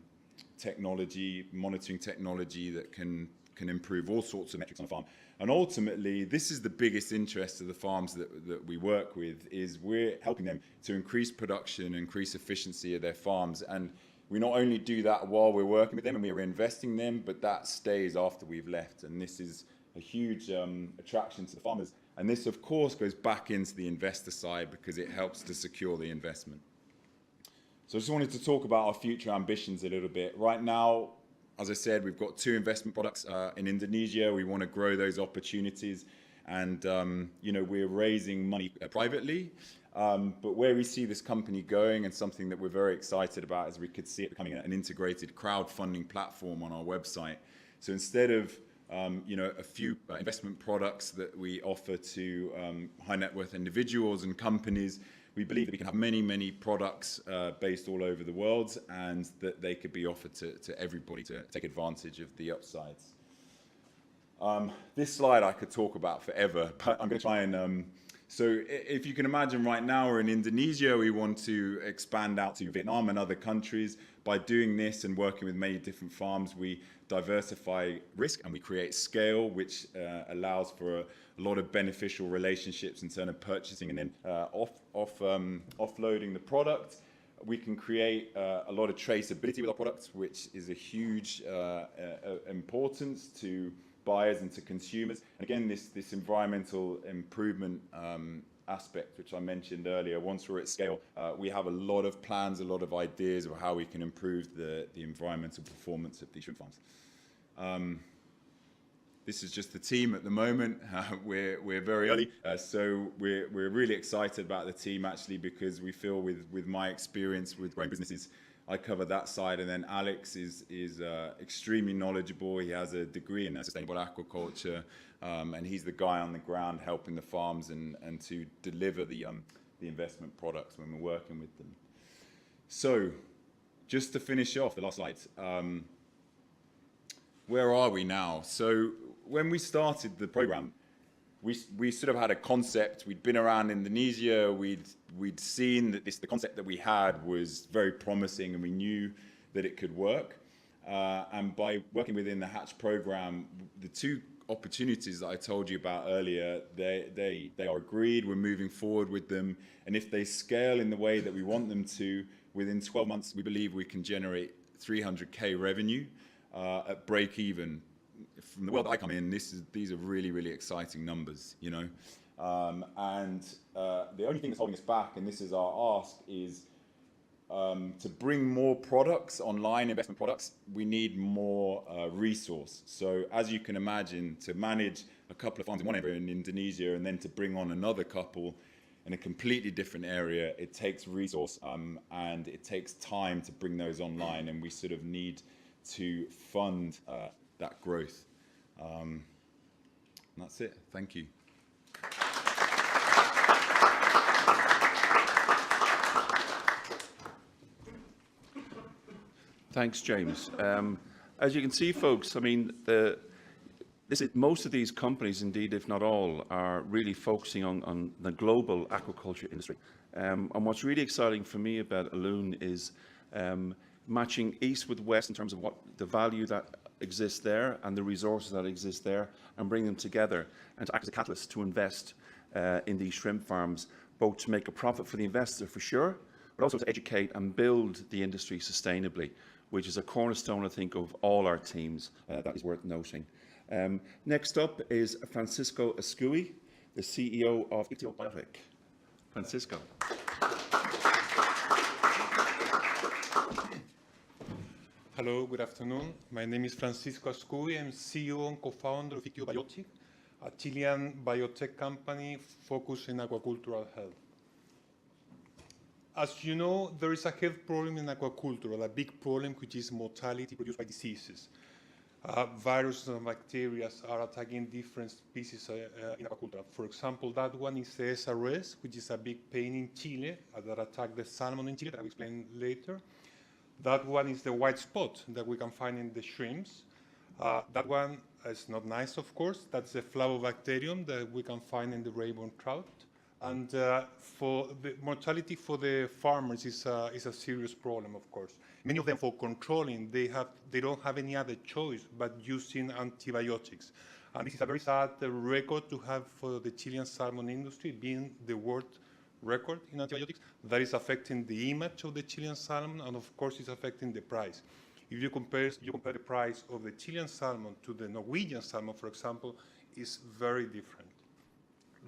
Technology, monitoring technology that can improve all sorts of metrics on a farm. And ultimately, this is the biggest interest of the farms that we work with, is we're helping them to increase production, increase efficiency of their farms. And we not only do that while we're working with them and we're investing them, but that stays after we've left. And this is a huge attraction to the farmers. And this, of course, goes back into the investor side because it helps to secure the investment. So I just wanted to talk about our future ambitions a little bit. Right now, as I said, we've got 2 investment products in Indonesia. We want to grow those opportunities, and we're raising money privately. But where we see this company going, and something that we're very excited about, is we could see it becoming an integrated crowdfunding platform on our website. So instead of a few investment products that we offer to high net worth individuals and companies, we believe that we can have many, many products based all over the world, and that they could be offered to everybody to take advantage of the upsides. This slide I could talk about forever, but I'm going to try and... So if you can imagine, right now we're in Indonesia. We want to expand out to Vietnam and other countries. By doing this and working with many different farms, we diversify risk and we create scale, which allows for a lot of beneficial relationships in terms of purchasing and then offloading the product. We can create a lot of traceability with our products, which is a huge importance to buyers and to consumers. And again, this environmental improvement aspect, which I mentioned earlier, once we're at scale, we have a lot of plans, a lot of ideas of how we can improve the environmental performance of these shrimp farms. This is just the team at the moment. We're very early, so we're really excited about the team, actually, because we feel with my experience with growing businesses, I cover that side, and then Alex is extremely knowledgeable. He has a degree in sustainable aquaculture, and he's the guy on the ground helping the farms and to deliver the investment products when we're working with them. So, just to finish off, the last slide. where are we now? So when we started the program, we sort of had a concept. We'd been around Indonesia. We'd seen that the concept that we had was very promising, and we knew that it could work. And by working within the Hatch program, the two opportunities that I told you about earlier, they are agreed. We're moving forward with them, and if they scale in the way that we want them to, within 12 months, we believe we can generate 300K revenue at break even. From the world that I come in, these are really exciting numbers, you know. The only thing that's holding us back, and this is our ask, is to bring more products online, investment products. We need more resource. So as you can imagine, to manage a couple of funds in one area in Indonesia and then to bring on another couple in a completely different area, it takes resource and it takes time to bring those online, and we sort of need to fund that growth. And that's it. Thank you. Thanks, James. As you can see, folks, I mean, most of these companies, indeed, if not all, are really focusing on the global aquaculture industry. And what's really exciting for me about Alune is matching east with west in terms of what the value that exists there and the resources that exist there, and bring them together and to act as a catalyst to invest in these shrimp farms, both to make a profit for the investor for sure, but also to educate and build the industry sustainably, which is a cornerstone, I think, of all our teams. That is worth noting. Next up is Francisco Ascui, the CEO of IctioBiotic. Francisco. Hello, good afternoon. My name is Francisco Ascui. I'm CEO and co-founder of IctioBiotic, a Chilean biotech company focused in aquacultural health. As you know, there is a health problem in aquaculture, a big problem, which is mortality produced by diseases. Viruses and bacteria are attacking different species in aquaculture. For example, that one is the SRS, which is a big pain in Chile that attack the salmon in Chile, that I will explain later. That one is the white spot that we can find in the shrimps. That one is not nice, of course. That's the Flavobacterium that we can find in the rainbow trout. And for the mortality for the farmers is a serious problem, of course. Many of them, for controlling, they don't have any other choice but using antibiotics. And this is a very sad record to have for the Chilean salmon industry, being the world record in antibiotics. That is affecting the image of the Chilean salmon, and of course it's affecting the price. If you compare the price of the Chilean salmon to the Norwegian salmon, for example, is very different.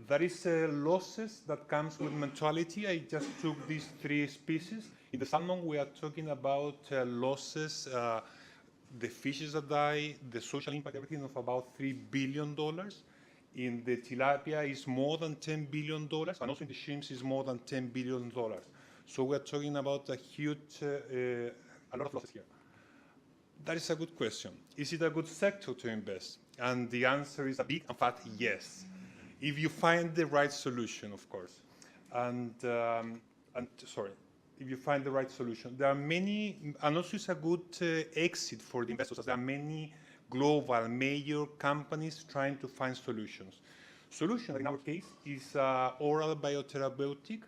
There is losses that comes with mortality. I just took these three species. In the salmon, we are talking about losses, the fishes that die, the social impact, everything of about $3 billion. In the tilapia is more than $10 billion, and also in the shrimps is more than $10 billion. So we're talking about a huge, a lot of losses here. That is a good question. Is it a good sector to invest? And the answer is a big and fat yes. If you find the right solution, of course. If you find the right solution. There are many, and also it's a good exit for the investors. There are many global major companies trying to find solutions. Solution, in our case, is oral biotherapeutic.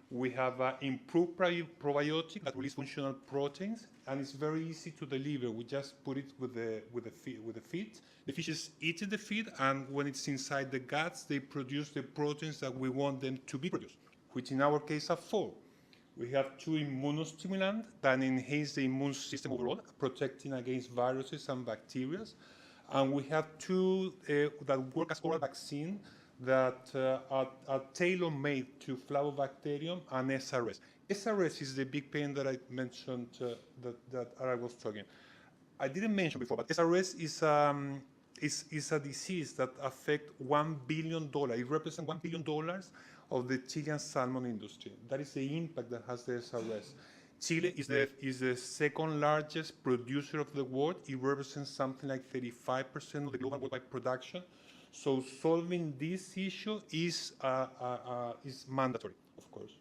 We have improved probiotic that release functional proteins, and it's very easy to deliver. We just put it with the feed. The fishes eat the feed, and when it's inside the guts, they produce the proteins that we want them to be produced, which in our case are 4. We have 2 immunostimulants that enhance the immune system overall, protecting against viruses and bacteria. And we have 2 that work as oral vaccine that are tailor-made to Flavobacterium and SRS. SRS is the big pain that I mentioned that I was talking. I didn't mention before, but SRS is a disease that affects $1 billion. It represents $1 billion of the Chilean salmon industry. That is the impact that has the SRS. Chile is the second largest producer of the world. It represents something like 35% of the global worldwide production. So solving this issue is mandatory, of course.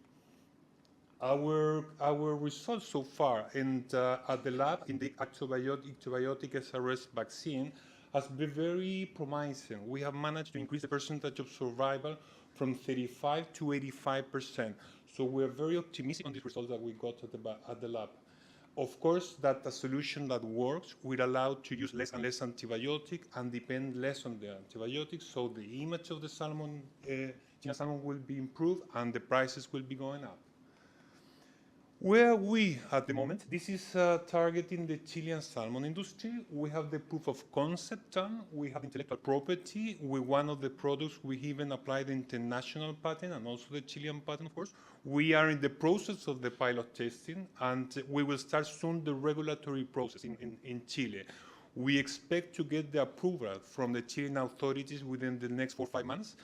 Our results so far at the lab in the IctioBiotic SRS vaccine has been very promising. We have managed to increase the percentage of survival from 35 to 85%. So we're very optimistic on the results that we got at the lab. Of course, that a solution that works will allow to use less and less antibiotic and depend less on the antibiotics. So the image of the salmon, Chilean salmon, will be improved and the prices will be going up. Where are we at the moment? This is targeting the Chilean salmon industry. We have the proof of concept done. We have intellectual property. With one of the products, we even applied the international patent and also the Chilean patent, of course. We are in the process of the pilot testing, and we will start soon the regulatory process in Chile. We expect to get the approval from the Chilean authorities within the next 4 or 5 months.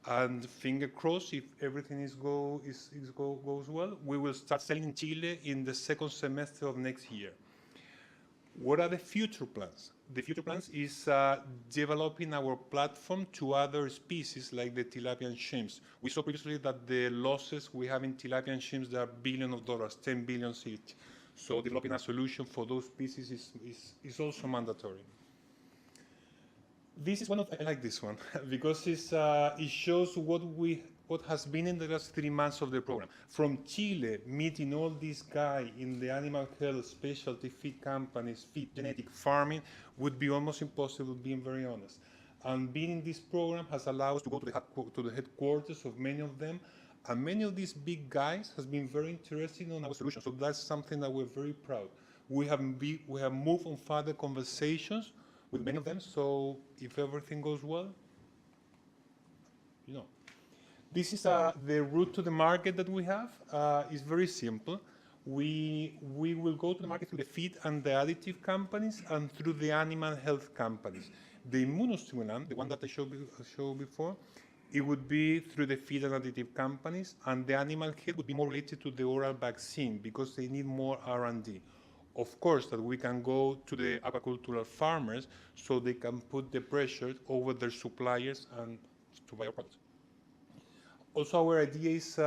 And finger crossed, if everything goes well, we will start selling in Chile in the second semester of next year. What are the future plans? The future plans is developing our platform to other species like the tilapia and shrimps. We saw previously that the losses we have in tilapia and shrimps are billions of dollars, 10 billion each. So developing a solution for those species is also mandatory. This is I like this one because it shows what has been in the last 3 months of the program. From Chile, meeting all these guys in the animal health, specialty feed companies, feed genetic farming would be almost impossible, being very honest. And being in this program has allowed us to go to the headquarters of many of them. And many of these big guys has been very interested in our solution. So that's something that we're very proud. We have moved on further conversations with many of them, so if everything goes well, you know. This is the route to the market that we have. It's very simple. We will go to the market through the feed and the additive companies and through the animal health companies. The immunostimulant, the one that I showed before, it would be through the feed and additive companies, and the animal health would be more related to the oral vaccine because they need more R&D. Of course, that we can go to the aquacultural farmers so they can put the pressure over their suppliers and to buy our products. Also, our idea is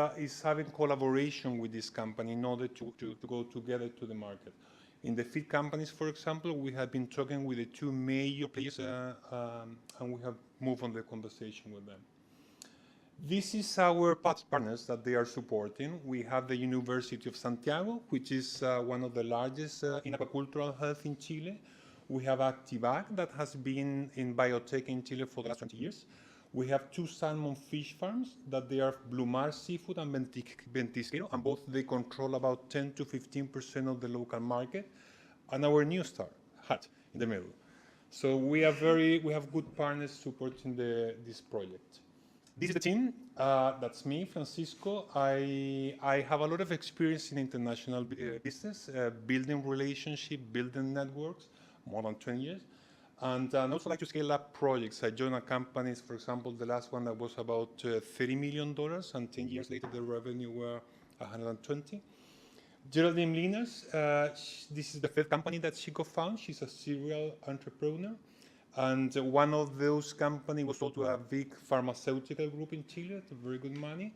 having collaboration with this company in order to go together to the market. In the feed companies, for example, we have been talking with the 2 major players and we have moved on the conversation with them. This is our partners that they are supporting. We have the University of Santiago, which is one of the largest in aquacultural health in Chile. We have Activac, that has been in biotech in Chile for the last 20 years. We have 2 salmon fish farms that they are Blue Mars Seafood and Ventisquero, and both they control about 10 to 15% of the local market. And our new star, Hatch, in the middle. So we have good partners supporting this project. This is the team. That's me, Francisco. I have a lot of experience in international business, building relationships, building networks, more than 20 years. And I also like to scale up projects. I joined a company, for example, the last one that was about $30 million, and 10 years later the revenue were 120. Geraldine Liners, this is the 5th company that she co-founded. She's a serial entrepreneur. And one of those companies was sold to a big pharmaceutical group in Chile at very good money.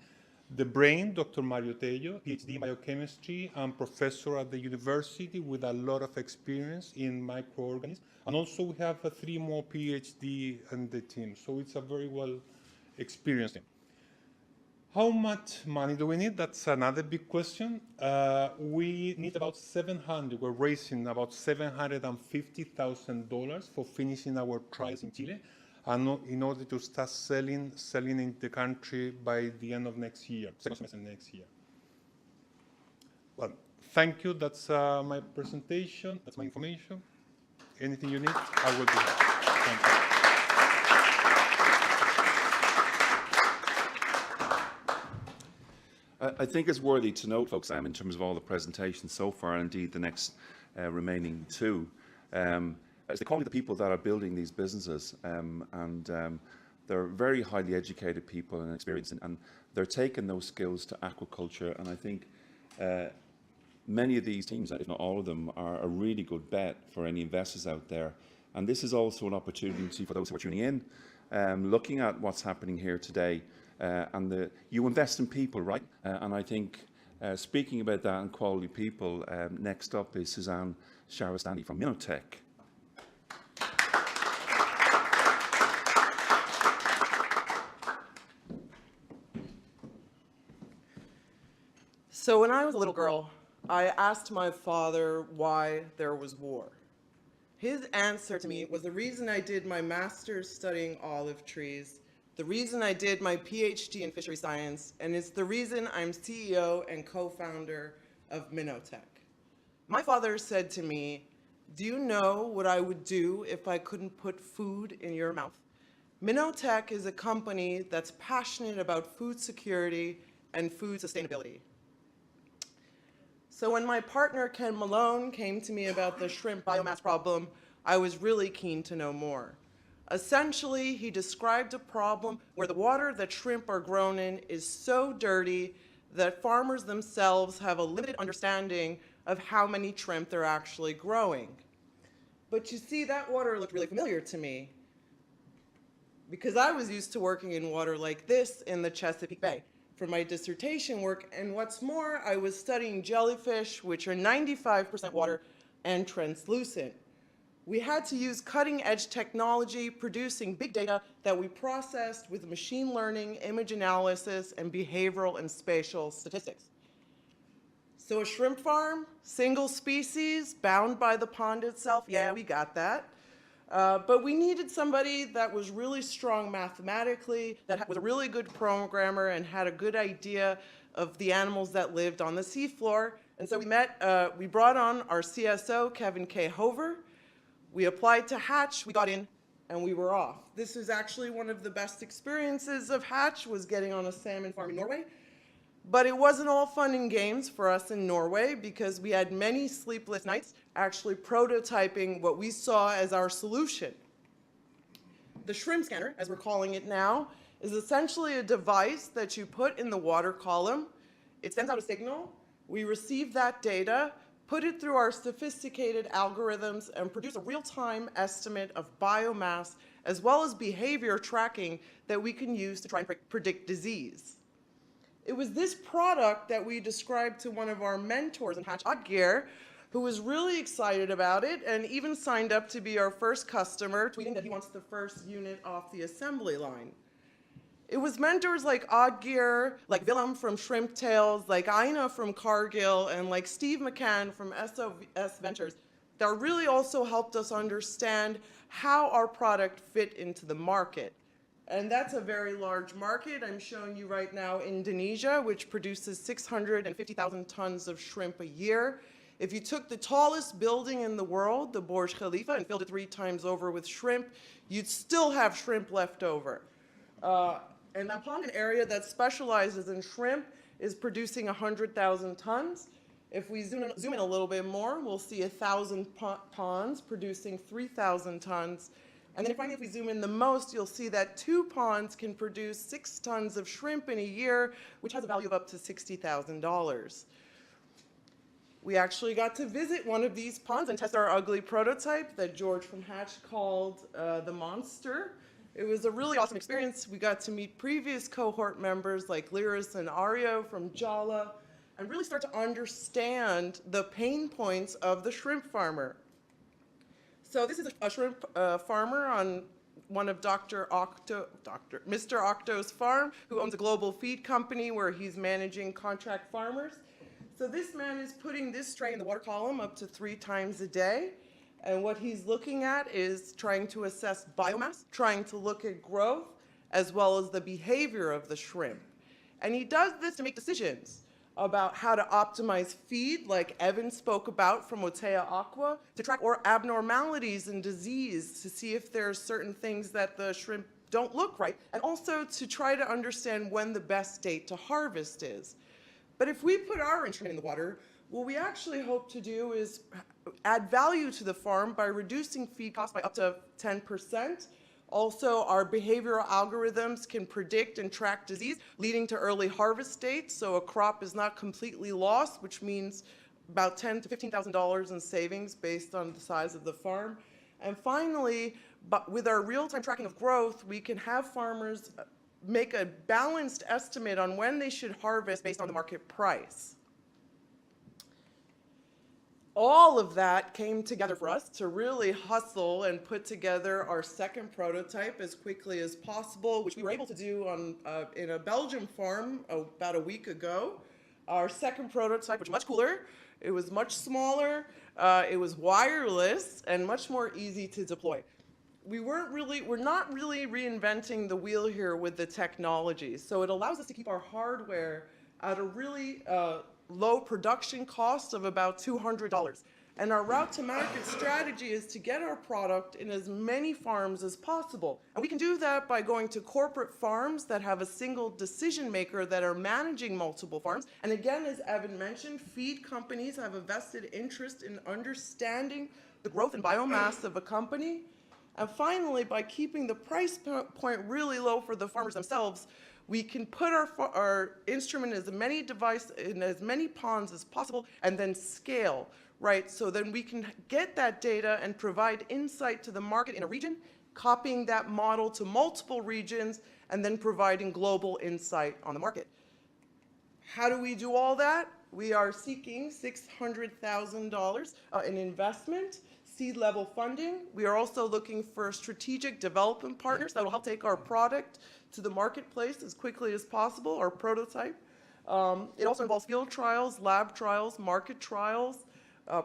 The brain, Dr. Mario Tello, PhD in biochemistry and professor at the university with a lot of experience in microorganisms. And also we have 3 more PhD in the team. So it's a very well experienced team. How much money do we need? That's another big question. We need about we're raising about $750,000 for finishing our trials in Chile, and in order to start selling in the country by the end of next year, second semester next year. Well, thank you. That's my presentation. That's my information. Anything you need, I will be happy. Thank you. I think it's worthy to note, folks, in terms of all the presentations so far, and indeed the next remaining 2, as they call it, the people that are building these businesses, they're very highly educated people and experienced, and they're taking those skills to aquaculture. And I think many of these teams, if not all of them, are a really good bet for any investors out there. And this is also an opportunity for those who are tuning in, looking at what's happening here today. You invest in people, right? And I think Speaking about that and quality people, next up is Susanne Sharestani from Minnowtech. So when I was a little girl, I asked my father why there was war. His answer to me was the reason I did my master's studying olive trees, the reason I did my PhD in fishery science, and it's the reason I'm CEO and co-founder of Minnowtech. My father said to me, "Do you know what I would do if I couldn't put food in your mouth?" Minnowtech is a company that's passionate about food security and food sustainability. So when my partner, Ken Malone, came to me about the shrimp biomass problem, I was really keen to know more. Essentially, he described a problem where the water that shrimp are grown in is so dirty that farmers themselves have a limited understanding of how many shrimp they're actually growing. But you see, that water looked really familiar to me because I was used to working in water like this in the Chesapeake Bay for my dissertation work, and what's more, I was studying jellyfish, which are 95% water and translucent. We had to use cutting-edge technology producing big data that we processed with machine learning, image analysis, and behavioral and spatial statistics. So a shrimp farm, single species, bound by the pond itself, yeah, we got that. But we needed somebody that was really strong mathematically, that was a really good programmer and had a good idea of the animals that lived on the seafloor. And so we brought on our CSO, Kevin K. Hover. We applied to Hatch, we got in, and we were off. This was actually one of the best experiences of Hatch, was getting on a salmon farm in Norway. But it wasn't all fun and games for us in Norway because we had many sleepless nights actually prototyping what we saw as our solution. The shrimp scanner, as we're calling it now, is essentially a device that you put in the water column. It sends out a signal. We receive that data, put it through our sophisticated algorithms, and produce a real-time estimate of biomass as well as behavior tracking that we can use to try and predict disease. It was this product that we described to one of our mentors in Hatch, Oddgear, who was really excited about it and even signed up to be our first customer, tweeting that he wants the first unit off the assembly line. It was mentors like Oddgear, like Willem from Shrimp Tales, like Aina from Cargill, and like Steve McCann from SOS Ventures that really also helped us understand how our product fit into the market. And that's a very large market. I'm showing you right now Indonesia, which produces 650,000 tons of shrimp a year. If you took the tallest building in the world, the Burj Khalifa, and filled it 3 times over with shrimp, you'd still have shrimp left over. And upon an area that specializes in shrimp is producing 100,000 tons. If we zoom in a little bit more, we'll see 1,000 ponds producing 3,000 tons. And then finally, if we zoom in the most, you'll see that 2 ponds can produce 6 tons of shrimp in a year, which has a value of up to $60,000. We actually got to visit one of these ponds and test our ugly prototype that George from Hatch called the Monster. It was a really awesome experience. We got to meet previous cohort members like Liris and Ario from Jala and really start to understand the pain points of the shrimp farmer. So this is a shrimp farmer on one of Mr. Octo's farm, who owns a global feed company where he's managing contract farmers. So this man is putting this tray in the water column up to 3 times a day. And what he's looking at is trying to assess biomass, trying to look at growth, as well as the behavior of the shrimp. And he does this to make decisions about how to optimize feed, like Evan spoke about from Wittaya-Aqua, to track abnormalities in disease, to see if there are certain things that the shrimp don't look right, and also to try to understand when the best date to harvest is. But if we put our instrument in the water, what we actually hope to do is add value to the farm by reducing feed costs by up to 10%. Also, our behavioral algorithms can predict and track disease, leading to early harvest dates, so a crop is not completely lost, which means about $10,000 to $15,000 in savings based on the size of the farm. And finally, with our real-time tracking of growth, we can have farmers make a balanced estimate on when they should harvest based on the market price. all of that came together for us to really hustle and put together our second prototype as quickly as possible, which we were able to do in a Belgium farm about a week ago. Our second prototype was much cooler. It was much smaller. It was wireless and much more easy to deploy. We're not really reinventing the wheel here with the technology. So it allows us to keep our hardware at a really low production cost of about $200. And our route to market strategy is to get our product in as many farms as possible. And we can do that by going to corporate farms that have a single decision maker that are managing multiple farms. And again, as Evan mentioned, feed companies have a vested interest in understanding the growth and biomass of a company. And finally, by keeping the price point really low for the farmers themselves, we can put our instrument in as many ponds as possible and then scale, right? So then we can get that data and provide insight to the market in a region, copying that model to multiple regions, and then providing global insight on the market. How do we do all that? We are seeking $600,000 in investment, seed level funding. We are also looking for strategic development partners that will help take our product to the marketplace as quickly as possible, our prototype. It also involves field trials, lab trials, market trials,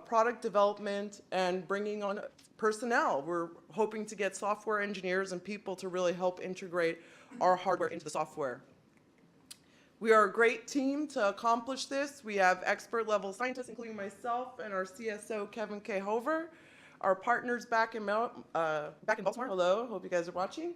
product development, and bringing on personnel. We're hoping to get software engineers and people to really help integrate our hardware into the software. We are a great team to accomplish this. We have expert level scientists, including myself and our CSO, Kevin K. Hover. Our partners back in Baltimore, hello, hope you guys are watching.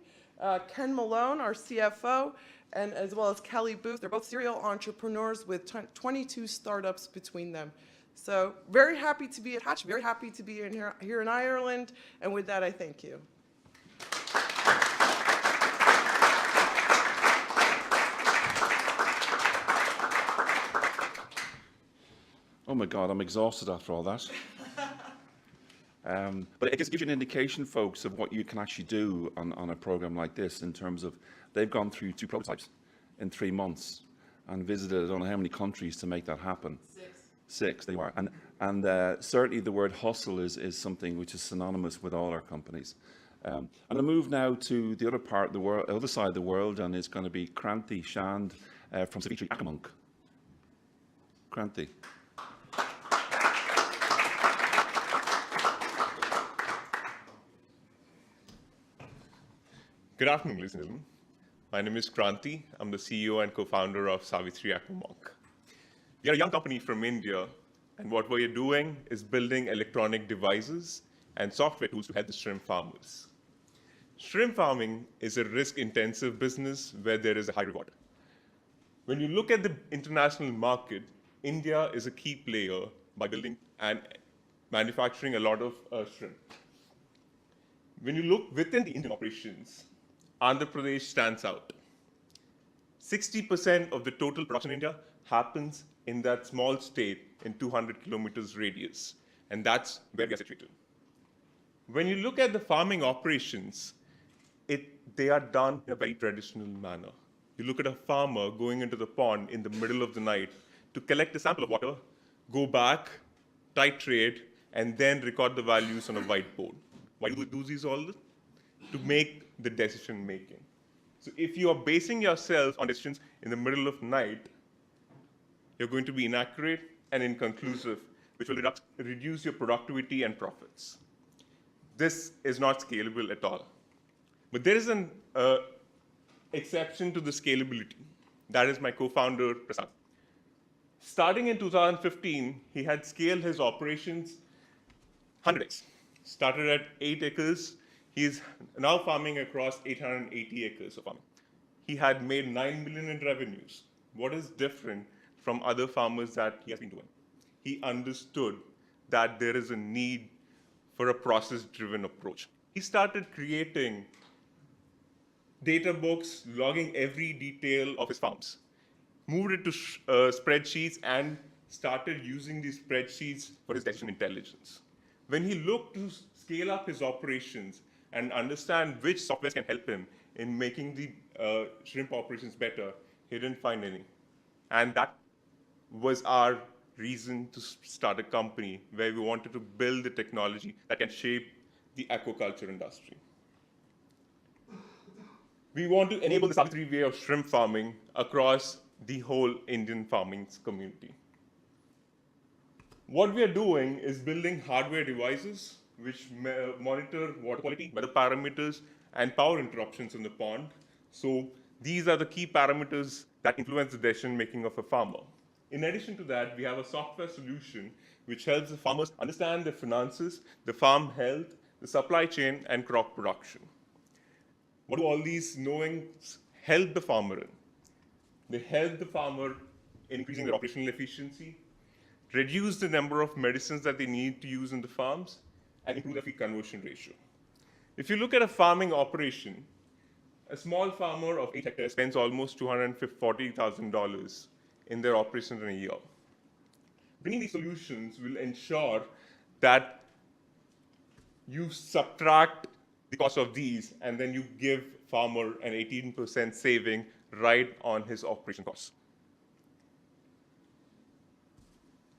Ken Malone, our CFO, and as well as Kelly Booth. They're both serial entrepreneurs with 22 startups between them. So very happy to be at Hatch, very happy to be here in Ireland, and with that, I thank you. Oh my God, I'm exhausted after all that. But it gives you an indication, folks, of what you can actually do on a program like this in terms of they've gone through 2 prototypes in 3 months and visited I don't know how many countries to make that happen. 6, they are. And certainly the word hustle is something which is synonymous with all our companies. I'm going to move now to the other part of the world, other side of the world, and it's going to be Kranthi Shand from Savitri Aquamonk. Kranthi. Good afternoon, ladies and gentlemen. My name is Kranthi. I'm the CEO and co-founder of Savitri Aquamonk. We are a young company from India, and what we're doing is building electronic devices and software tools to help the shrimp farmers. Shrimp farming is a risk-intensive business where there is a high reward. When you look at the international market, India is a key player by building and manufacturing a lot of shrimp. When you look within the Indian operations, Andhra Pradesh stands out. 60% of the total production in India happens in that small state in 200 kilometers radius, and that's where we are situated. When you look at the farming operations, they are done in a very traditional manner. You look at a farmer going into the pond in the middle of the night to collect a sample of water, go back, titrate, and then record the values on a whiteboard. Why do we do these all? To make the decision making. So if you are basing yourself on decisions in the middle of night, you're going to be inaccurate and inconclusive, which will reduce your productivity and profits. This is not scalable at all. But there is an exception to the scalability. That is my co-founder, Prasad. Starting in 2015, he had scaled his operations 100x. Started at 8 acres. He's now farming across 880 acres of farming. He had made 9 million in revenues. What is different from other farmers that he has been doing? He understood that there is a need for a process-driven approach. He started creating data books, logging every detail of his farms, moved it to spreadsheets, and started using these spreadsheets for his decision intelligence. When he looked to scale up his operations and understand which software can help him in making the shrimp operations better, he didn't find any. And that was our reason to start a company where we wanted to build the technology that can shape the aquaculture industry. We want to enable the Savitri way of shrimp farming across the whole Indian farming community. What we are doing is building hardware devices which monitor water quality, weather parameters, and power interruptions in the pond. So these are the key parameters that influence the decision-making of a farmer. In addition to that, we have a software solution which helps the farmers understand their finances, the farm health, the supply chain, and crop production. What do all these knowings help the farmer in? They help the farmer in increasing their operational efficiency, reduce the number of medicines that they need to use in the farms, and improve the feed conversion ratio. If you look at a farming operation, a small farmer of 8 hectares spends almost $240,000 in their operations in a year. Bringing these solutions will ensure that you subtract the cost of these, and then you give farmer an 18% saving right on his operation costs.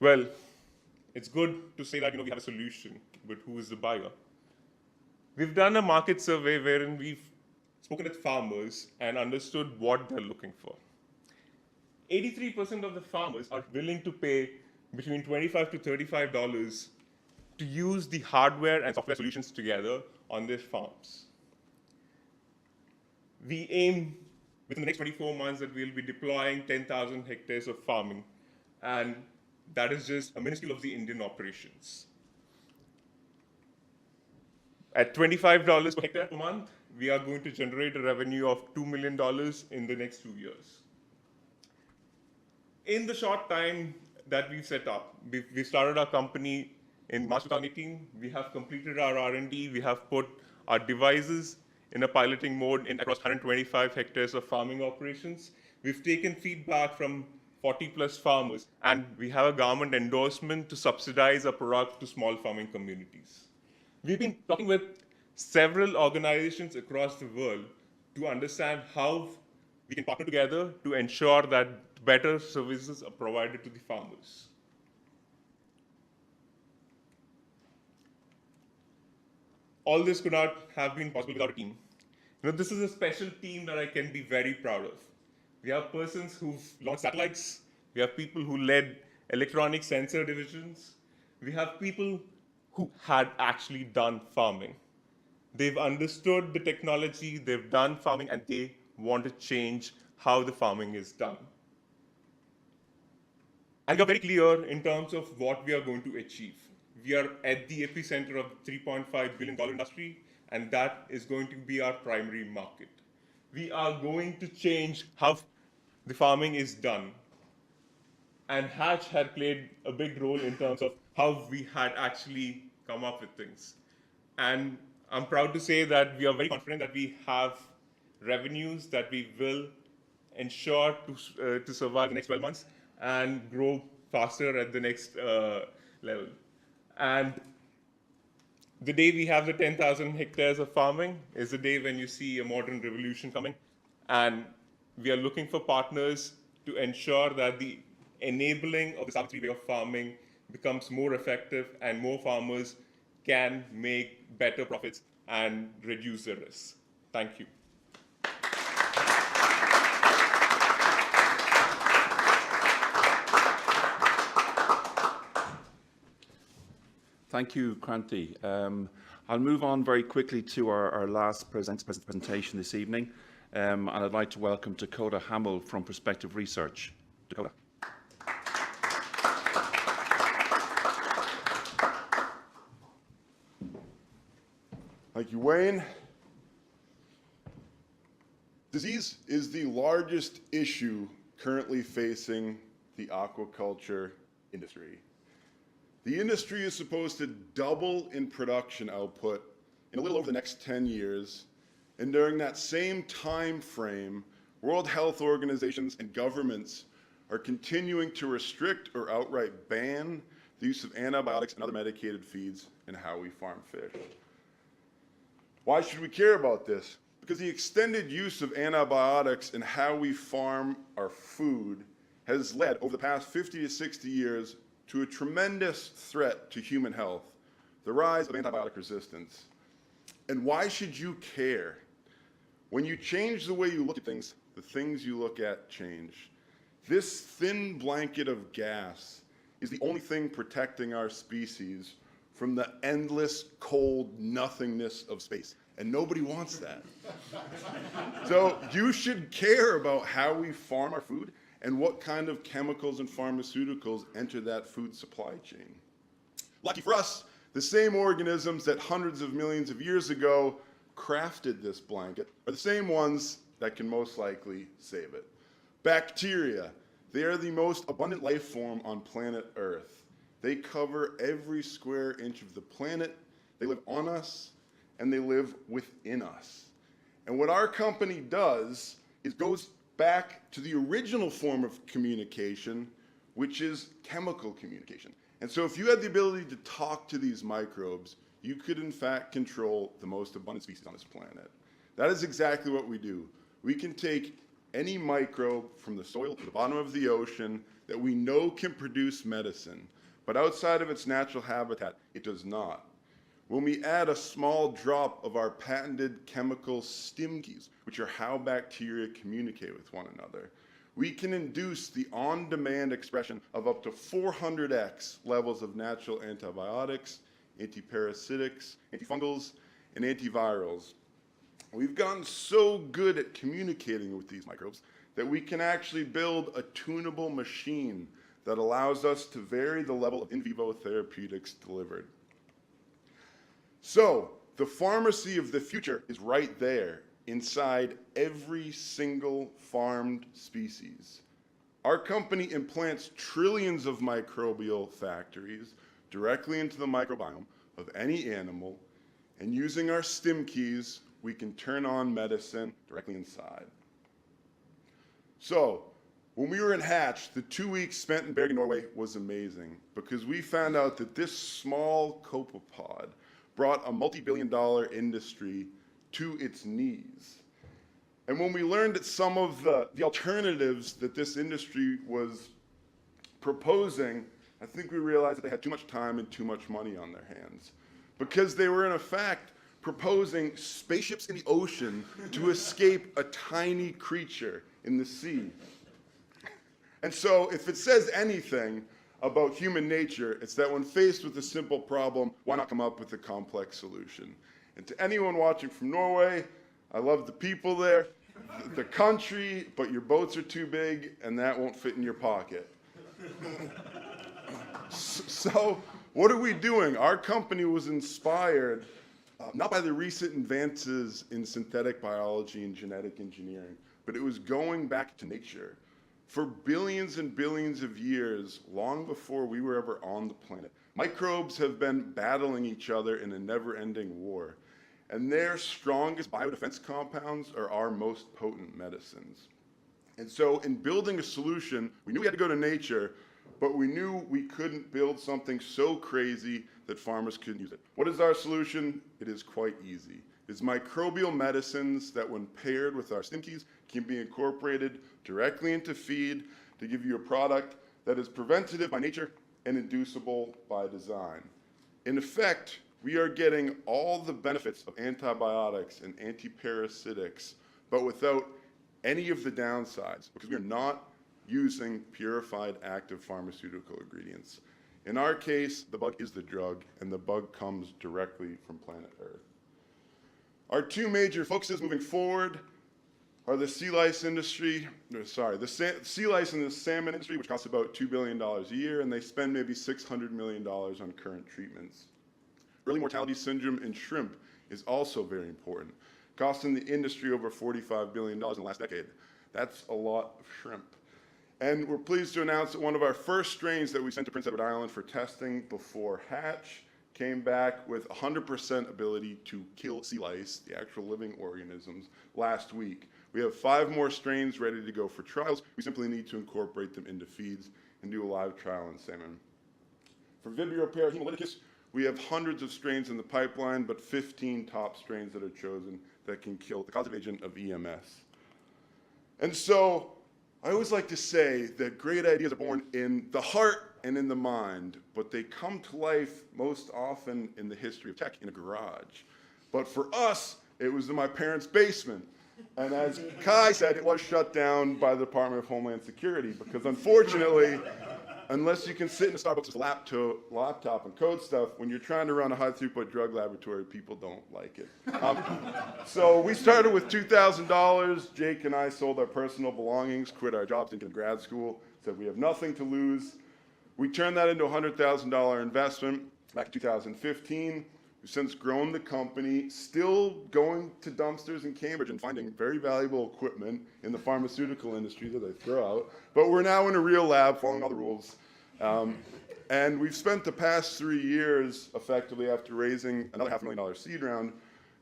Well, it's good to say that we have a solution, but who is the buyer? We've done a market survey wherein we've spoken with farmers and understood what they're looking for. 83% of the farmers are willing to pay between $25 to $35 to use the hardware and software solutions together on their farms. We aim within the next 24 months that we'll be deploying 10,000 hectares of farming, and that is just a minuscule of the Indian operations. At $25 per hectare per month, we are going to generate a revenue of $2 million in the next 2 years. In the short time that we've set up, we started our company in March 2018. We have completed our R&D. We have put our devices in a piloting mode across 125 hectares of farming operations. We've taken feedback from 40+ farmers, and we have a government endorsement to subsidize a product to small farming communities. We've been talking with several organizations across the world to understand how we can partner together to ensure that better services are provided to the farmers. All this could not have been possible without a team. This is a special team that I can be very proud of. We have persons who've launched satellites. We have people who led electronic sensor divisions. We have people who had actually done farming. They've understood the technology, they've done farming, and they want to change how the farming is done. And we're very clear in terms of what we are going to achieve. We are at the epicenter of the $3.5 billion industry, and that is going to be our primary market. We are going to change how the farming is done. And Hatch had played a big role in terms of how we had actually come up with things. And I'm proud to say that we are very confident that we have revenues that we will ensure to survive the next 12 months and grow faster at the next level. And the day we have the 10,000 hectares of farming is the day when you see a modern revolution coming. And we are looking for partners to ensure that the enabling of the Savitri way of farming becomes more effective and more farmers can make better profits and reduce their risks. Thank you. Thank you, Kranthi. I'll move on very quickly to our last presentation this evening, and I'd like to welcome Dakota Hamil from Prospective Research. Dakota. Thank you, Wayne. Disease is the largest issue currently facing the aquaculture industry. The industry is supposed to double in production output in a little over the next 10 years, and during that same time frame, World Health Organizations and governments are continuing to restrict or outright ban the use of antibiotics and other medicated feeds in how we farm fish. Why should we care about this? Because the extended use of antibiotics in how we farm our food has led, over the past 50 to 60 years, to a tremendous threat to human health, the rise of antibiotic resistance. And why should you care? When you change the way you look at things, the things you look at change. This thin blanket of gas is the only thing protecting our species from the endless, cold nothingness of space. And nobody wants that. So you should care about how we farm our food and what kind of chemicals and pharmaceuticals enter that food supply chain. Lucky for us, the same organisms that hundreds of millions of years ago crafted this blanket are the same ones that can most likely save it. Bacteria, they are the most abundant life form on planet Earth. They cover every square inch of the planet. They live on us, and they live within us. And what our company does is goes back to the original form of communication, which is chemical communication. And so if you had the ability to talk to these microbes, you could in fact control the most abundant species on this planet. That is exactly what we do. We can take any microbe from the soil to the bottom of the ocean that we know can produce medicine, but outside of its natural habitat, it does not. When we add a small drop of our patented chemical stim keys, which are how bacteria communicate with one another, we can induce the on-demand expression of up to 400x levels of natural antibiotics, antiparasitics, antifungals, and antivirals. We've gotten so good at communicating with these microbes that we can actually build a tunable machine that allows us to vary the level of in vivo therapeutics delivered. So, the pharmacy of the future is right there, inside every single farmed species. Our company implants trillions of microbial factories directly into the microbiome of any animal, and using our stim keys, we can turn on medicine directly inside. So, when we were in Hatch, the 2 weeks spent in Berit, Norway was amazing because we found out that this small copepod brought a multi-billion-dollar industry to its knees. And when we learned that some of the alternatives that this industry was proposing, I think we realized that they had too much time and too much money on their hands because they were in effect proposing spaceships in the ocean to escape a tiny creature in the sea. And so if it says anything about human nature, it's that when faced with a simple problem, why not come up with a complex solution? And to anyone watching from Norway, I love the people there, the country, but your boats are too big and that won't fit in your pocket. So what are we doing? Our company was inspired not by the recent advances in synthetic biology and genetic engineering, but it was going back to nature. For billions and billions of years, long before we were ever on the planet, microbes have been battling each other in a never-ending war. And their strongest biodefense compounds are our most potent medicines. And so in building a solution, we knew we had to go to nature, but we knew we couldn't build something so crazy that farmers couldn't use it. What is our solution? It is quite easy. It's microbial medicines that, when paired with our stim keys, can be incorporated directly into feed to give you a product that is preventative by nature and inducible by design. In effect, we are getting all the benefits of antibiotics and antiparasitics, but without any of the downsides, because we are not using purified active pharmaceutical ingredients. In our case, the bug is the drug, and the bug comes directly from planet Earth. Our two major focuses moving forward are the sea lice industry, sea lice and the salmon industry, which costs about $2 billion a year, and they spend maybe $600 million on current treatments. Early mortality syndrome in shrimp is also very important, costing the industry over $45 billion in the last decade. That's a lot of shrimp. And we're pleased to announce that one of our first strains that we sent to Prince Edward Island for testing before hatch came back with 100% ability to kill sea lice, the actual living organisms, last week. We have 5 more strains ready to go for trials. We simply need to incorporate them into feeds and do a live trial in salmon. For Vibrio parahemolyticus, we have hundreds of strains in the pipeline, but 15 top strains that are chosen that can kill the causative agent of EMS. And so I always like to say that great ideas are born in the heart and in the mind, but they come to life most often in the history of tech in a garage. But for us, it was in my parents' basement. And as Kai said, it was shut down by the Department of Homeland Security because unfortunately, unless you can sit in a Starbucks laptop and code stuff, when you're trying to run a high-throughput drug laboratory, people don't like it. So we started with $2,000. Jake and I sold our personal belongings, quit our jobs, didn't get to grad school, said we have nothing to lose. We turned that into a $100,000 investment back in 2015. We've since grown the company, still going to dumpsters in Cambridge and finding very valuable equipment in the pharmaceutical industry that they throw out. But we're now in a real lab following all the rules. And we've spent the past 3 years, effectively after raising another $500,000 seed round,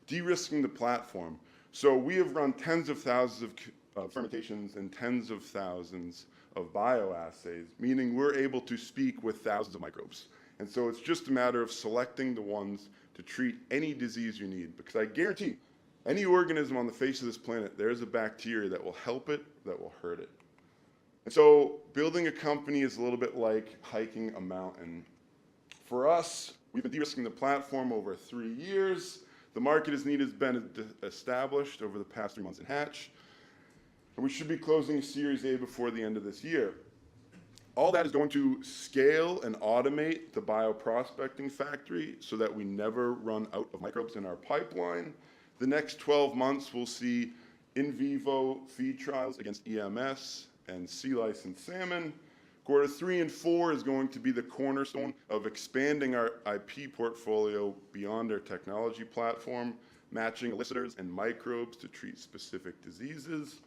de-risking the platform. So we have run tens of thousands of fermentations and tens of thousands of bioassays, meaning we're able to speak with thousands of microbes. And so it's just a matter of selecting the ones to treat any disease you need, because I guarantee any organism on the face of this planet, there's a bacteria that will help it, that will hurt it. And so building a company is a little bit like hiking a mountain. For us, we've been de-risking the platform over 3 years. The market as need has been established over the past 3 months in Hatch. And we should be closing Series A before the end of this year. All that is going to scale and automate the bioprospecting factory so that we never run out of microbes in our pipeline. The next 12 months, we'll see in vivo feed trials against EMS and sea lice and salmon. Quarter 3 and 4 is going to be the cornerstone of expanding our IP portfolio beyond our technology platform, matching elicitors and microbes to treat specific diseases.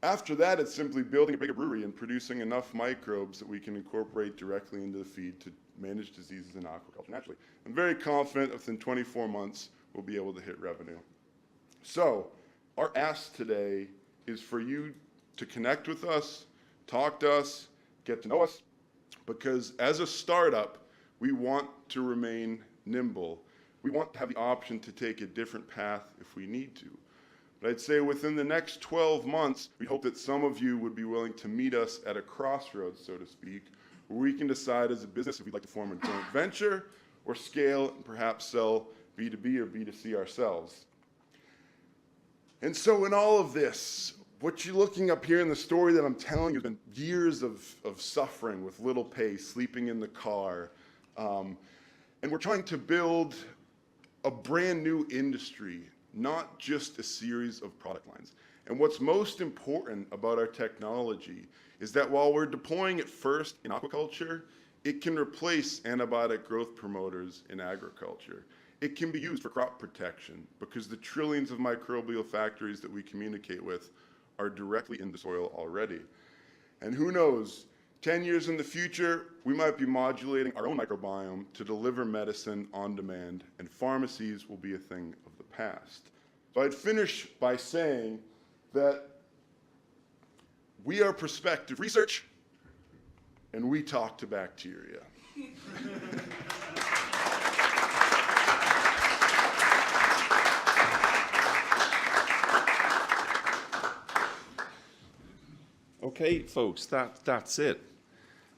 After that, it's simply building a bigger brewery and producing enough microbes that we can incorporate directly into the feed to manage diseases in aquaculture naturally. I'm very confident within 24 months, we'll be able to hit revenue. So our ask today is for you to connect with us, talk to us, get to know us, because as a startup, we want to remain nimble. We want to have the option to take a different path if we need to. But I'd say within the next 12 months, we hope that some of you would be willing to meet us at a crossroads, so to speak, where we can decide as a business if we'd like to form a joint venture or scale and perhaps sell B2B or B2C ourselves. And so in all of this, what you're looking up here in the story that I'm telling you has been years of suffering with little pay, sleeping in the car. And we're trying to build a brand new industry, not just a series of product lines. And what's most important about our technology is that while we're deploying it first in aquaculture, it can replace antibiotic growth promoters in agriculture. It can be used for crop protection because the trillions of microbial factories that we communicate with are directly in the soil already. And who knows, 10 years in the future, we might be modulating our own microbiome to deliver medicine on demand, and pharmacies will be a thing of the past. So I'd finish by saying that we are Prospective Research, and we talk to bacteria. Okay, folks, that's it.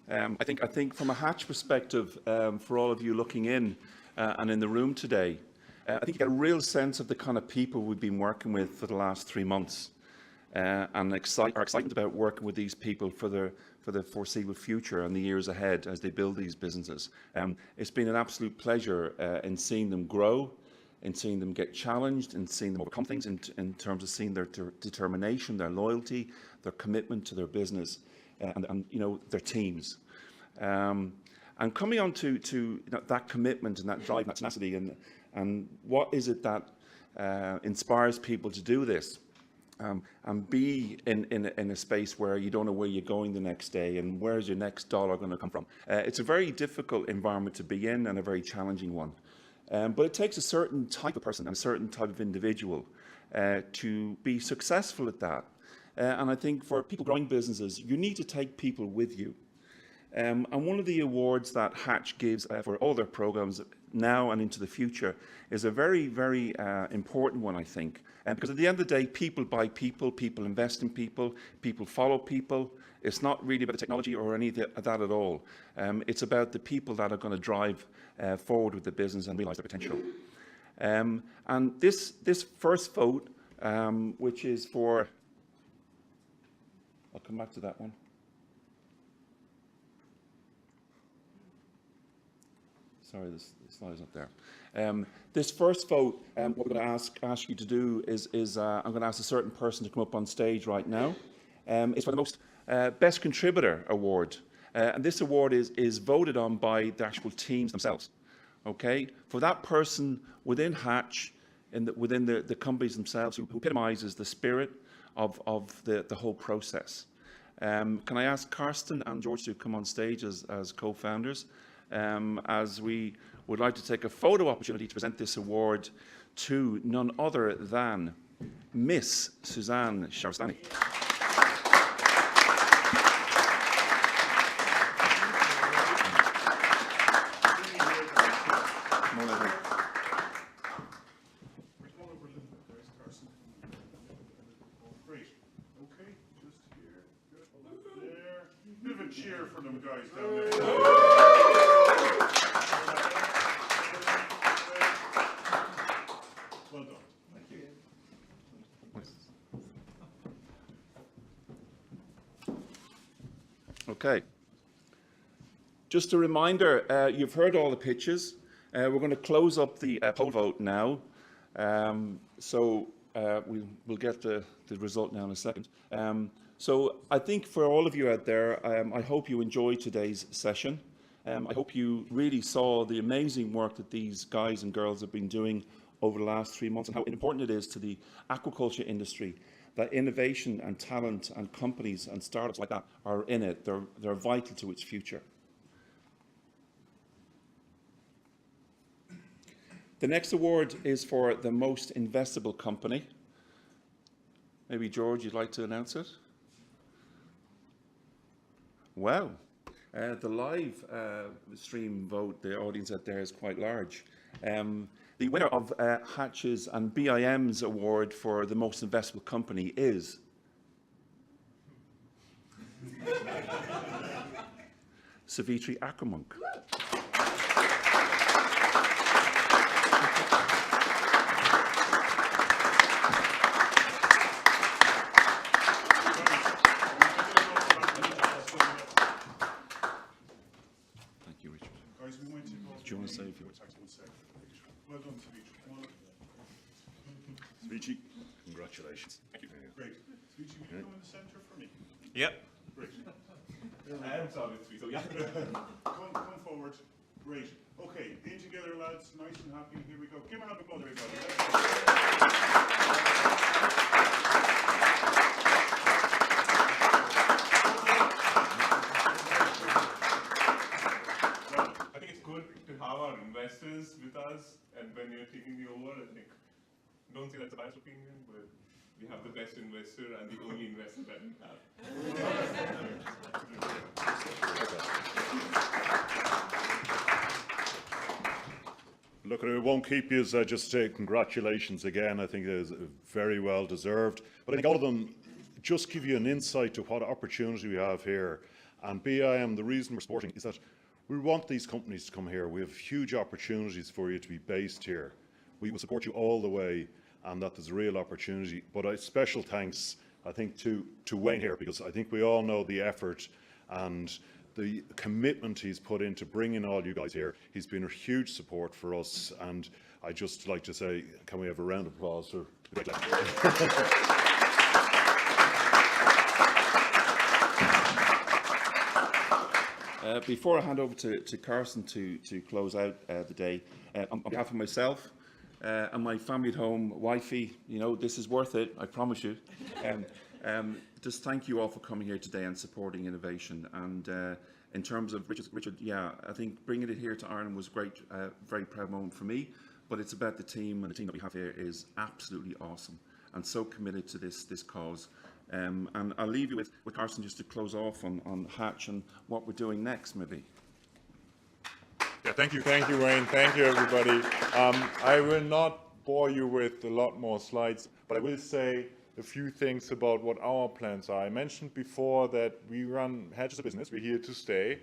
I think from a Hatch perspective, for all of you looking in and in the room today, I think you get a real sense of the kind of people we've been working with for the last 3 months, and our excitement about working with these people for the foreseeable future and the years ahead as they build these businesses. It's been an absolute pleasure in seeing them grow, in seeing them get challenged, and seeing them overcome things in terms of seeing their determination, their loyalty, their commitment to their business, and you know, their teams. And coming on to you know, that commitment and that drive, and that tenacity, and what is it that inspires people to do this, and be in a space where you don't know where you're going the next day and where's your next dollar going to come from. It's a very difficult environment to be in and a very challenging one. But it takes a certain type of person and a certain type of individual to be successful at that. And I think for people growing businesses, you need to take people with you. And one of the awards that Hatch gives for all their programs now and into the future is a very, very important one, I think. Because at the end of the day, people buy people, people invest in people, people follow people. It's not really about the technology or any of that at all. It's about the people that are going to drive forward with the business and realize their potential. And this first vote, which is for, I'll come back to that one. Sorry, this slide is not there. This first vote, what we're going to ask you to do is I'm going to ask a certain person to come up on stage right now. It's for the most Best Contributor award. And this award is voted on by the actual teams themselves. Okay? For that person within Hatch, within the companies themselves, who epitomizes the spirit of the whole process. Can I ask Carsten and George to come on stage as co-founders? As we would like to take a photo opportunity to present this award to none other than Miss Susanne Sharestani. Great. Okay, just here. Good. There. Bit of a cheer for them guys down there. Well done. Thank you. Okay. Just a reminder, you've heard all the pitches. We're going to close up the poll vote now. We'll get the result now in a second. So I think for all of you out there, I hope you enjoyed today's session. I hope you really saw the amazing work that these guys and girls have been doing over the last 3 months and how important it is to the aquaculture industry that innovation and talent and companies and startups like that are in it. They're vital to its future. The next award is for the most investable company. Maybe George, you'd like to announce it? Wow. The live stream vote, the audience out there is quite large. The winner of Hatch's and BIM's award for the most investable company is Savitri Aquamonk. Do you want to say a few words? Well done, Savitri. Savitri, congratulations. Thank you. Great. Savitri, will you come in the centre for me? Yep. Great. I am Savitri, so yeah. Come forward. Great. Okay, in together, lads. Nice and happy. Here we go. Give her another applause, everybody. Have our investors with us, and when you're taking the over, I think, don't say that's a biased opinion, but we have the best investor and the only investor that we have. Look, it won't keep you, just say congratulations again. I think it is very well deserved. But I think all of them just give you an insight to what opportunity we have here. And BIM, the reason we're supporting is that we want these companies to come here. We have huge opportunities for you to be based here. We will support you all the way, and that there's a real opportunity. But a special thanks, I think, to Wayne here, because I think we all know the effort and the commitment he's put into bringing all you guys here. He's been a huge support for us, and I'd just like to say, can we have a round of applause for the great Before I hand over to Carsten to close out the day, on behalf of myself and my family at home, wifey, you know, this is worth it, I promise you. Just thank you all for coming here today and supporting innovation. And in terms of Richard, yeah, I think bringing it here to Ireland was great, very proud moment for me. But it's about the team, and the team that we have here is absolutely awesome and so committed to this cause. And I'll leave you with Carsten just to close off on Hatch and what we're doing next, maybe. Yeah, thank you, Wayne. Thank you, everybody. I will not bore you with a lot more slides, but I will say a few things about what our plans are. I mentioned before that we run Hatch as a business. We're here to stay,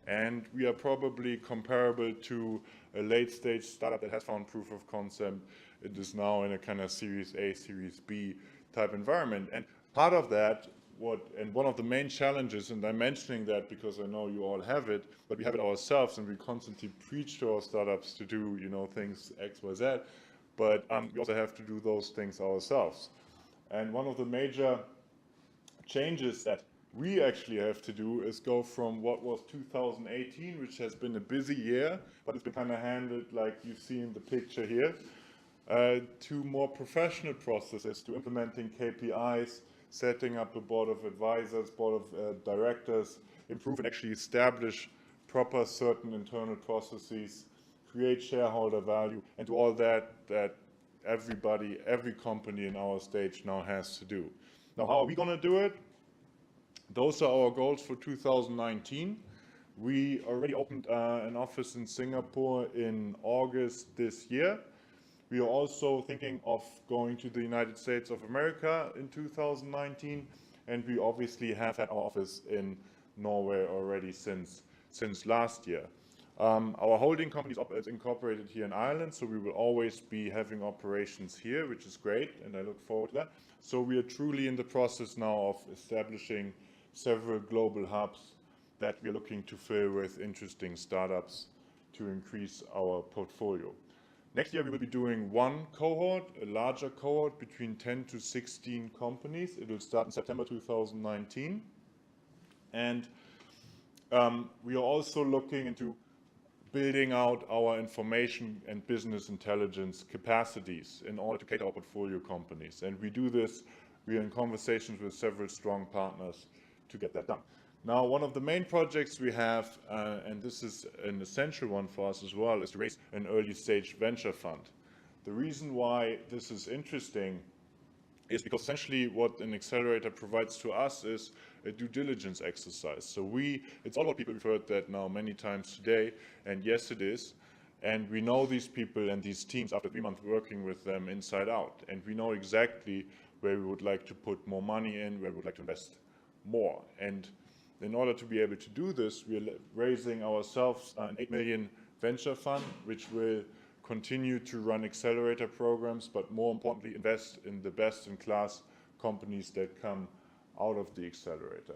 and we are probably comparable to a late-stage startup that has found proof of concept. It is now in a kind of Series A, Series B type environment. And part of that, one of the main challenges, and I'm mentioning that because I know you all have it, but we have it ourselves, and we constantly preach to our startups to do, things X, Y, Z, but we also have to do those things ourselves. And one of the major changes that we actually have to do is go from what was 2018, which has been a busy year, but it's been kind of handled like you see in the picture here, to more professional processes, to implementing KPIs, setting up a board of advisors, board of directors, improve and actually establish proper certain internal processes, create shareholder value, and do all that everybody, every company in our stage now has to do. Now, how are we going to do it? Those are our goals for 2019. We already opened an office in Singapore in August this year. We are also thinking of going to the United States of America in 2019, and we obviously have had our office in Norway already since last year. Our holding company is incorporated here in Ireland, so we will always be having operations here, which is great, and I look forward to that. So we are truly in the process now of establishing several global hubs that we are looking to fill with interesting startups to increase our portfolio. Next year, we will be doing one cohort, a larger cohort between 10 to 16 companies. It will start in September 2019. And we are also looking into building out our information and business intelligence capacities in order to cater our portfolio companies. And we do this, we are in conversations with several strong partners to get that done. Now, one of the main projects we have, and this is an essential one for us as well, is to raise an early stage venture fund. The reason why this is interesting is because essentially what an accelerator provides to us is a due diligence exercise. So it's all about people. We've heard that now many times today, and yes, it is. And we know these people and these teams after 3 months working with them inside out. And we know exactly where we would like to put more money in, where we would like to invest more. And in order to be able to do this, we are raising ourselves an 8 million venture fund, which will continue to run accelerator programs, but more importantly, invest in the best-in-class companies that come out of the accelerator.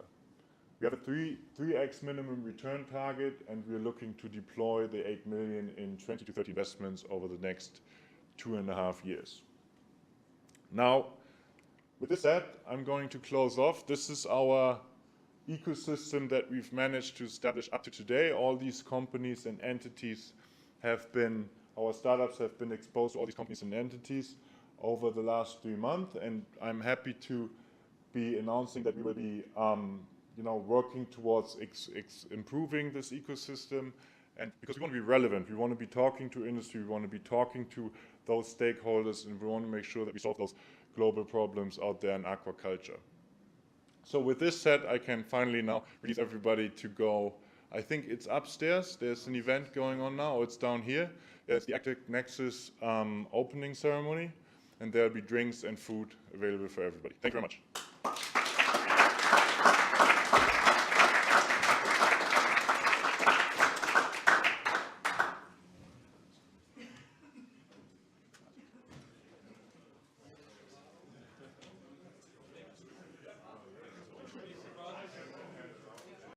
We have a 3x minimum return target, and we're looking to deploy the 8 million in 20 to 30 investments over the next 2.5 years. Now, with this said, I'm going to close off. This is our ecosystem that we've managed to establish up to today. All these companies and entities have been, our startups have been exposed to all these companies and entities over the last 3 months, and I'm happy to be announcing that we will be working towards improving this ecosystem, and because we want to be relevant, we want to be talking to industry, we want to be talking to those stakeholders, and we want to make sure that we solve those global problems out there in aquaculture. So with this said, I can finally now release everybody to go. I think it's upstairs. There's an event going on now. It's down here. There's the Active Nexus opening ceremony, and there'll be drinks and food available for everybody. Thank you very much.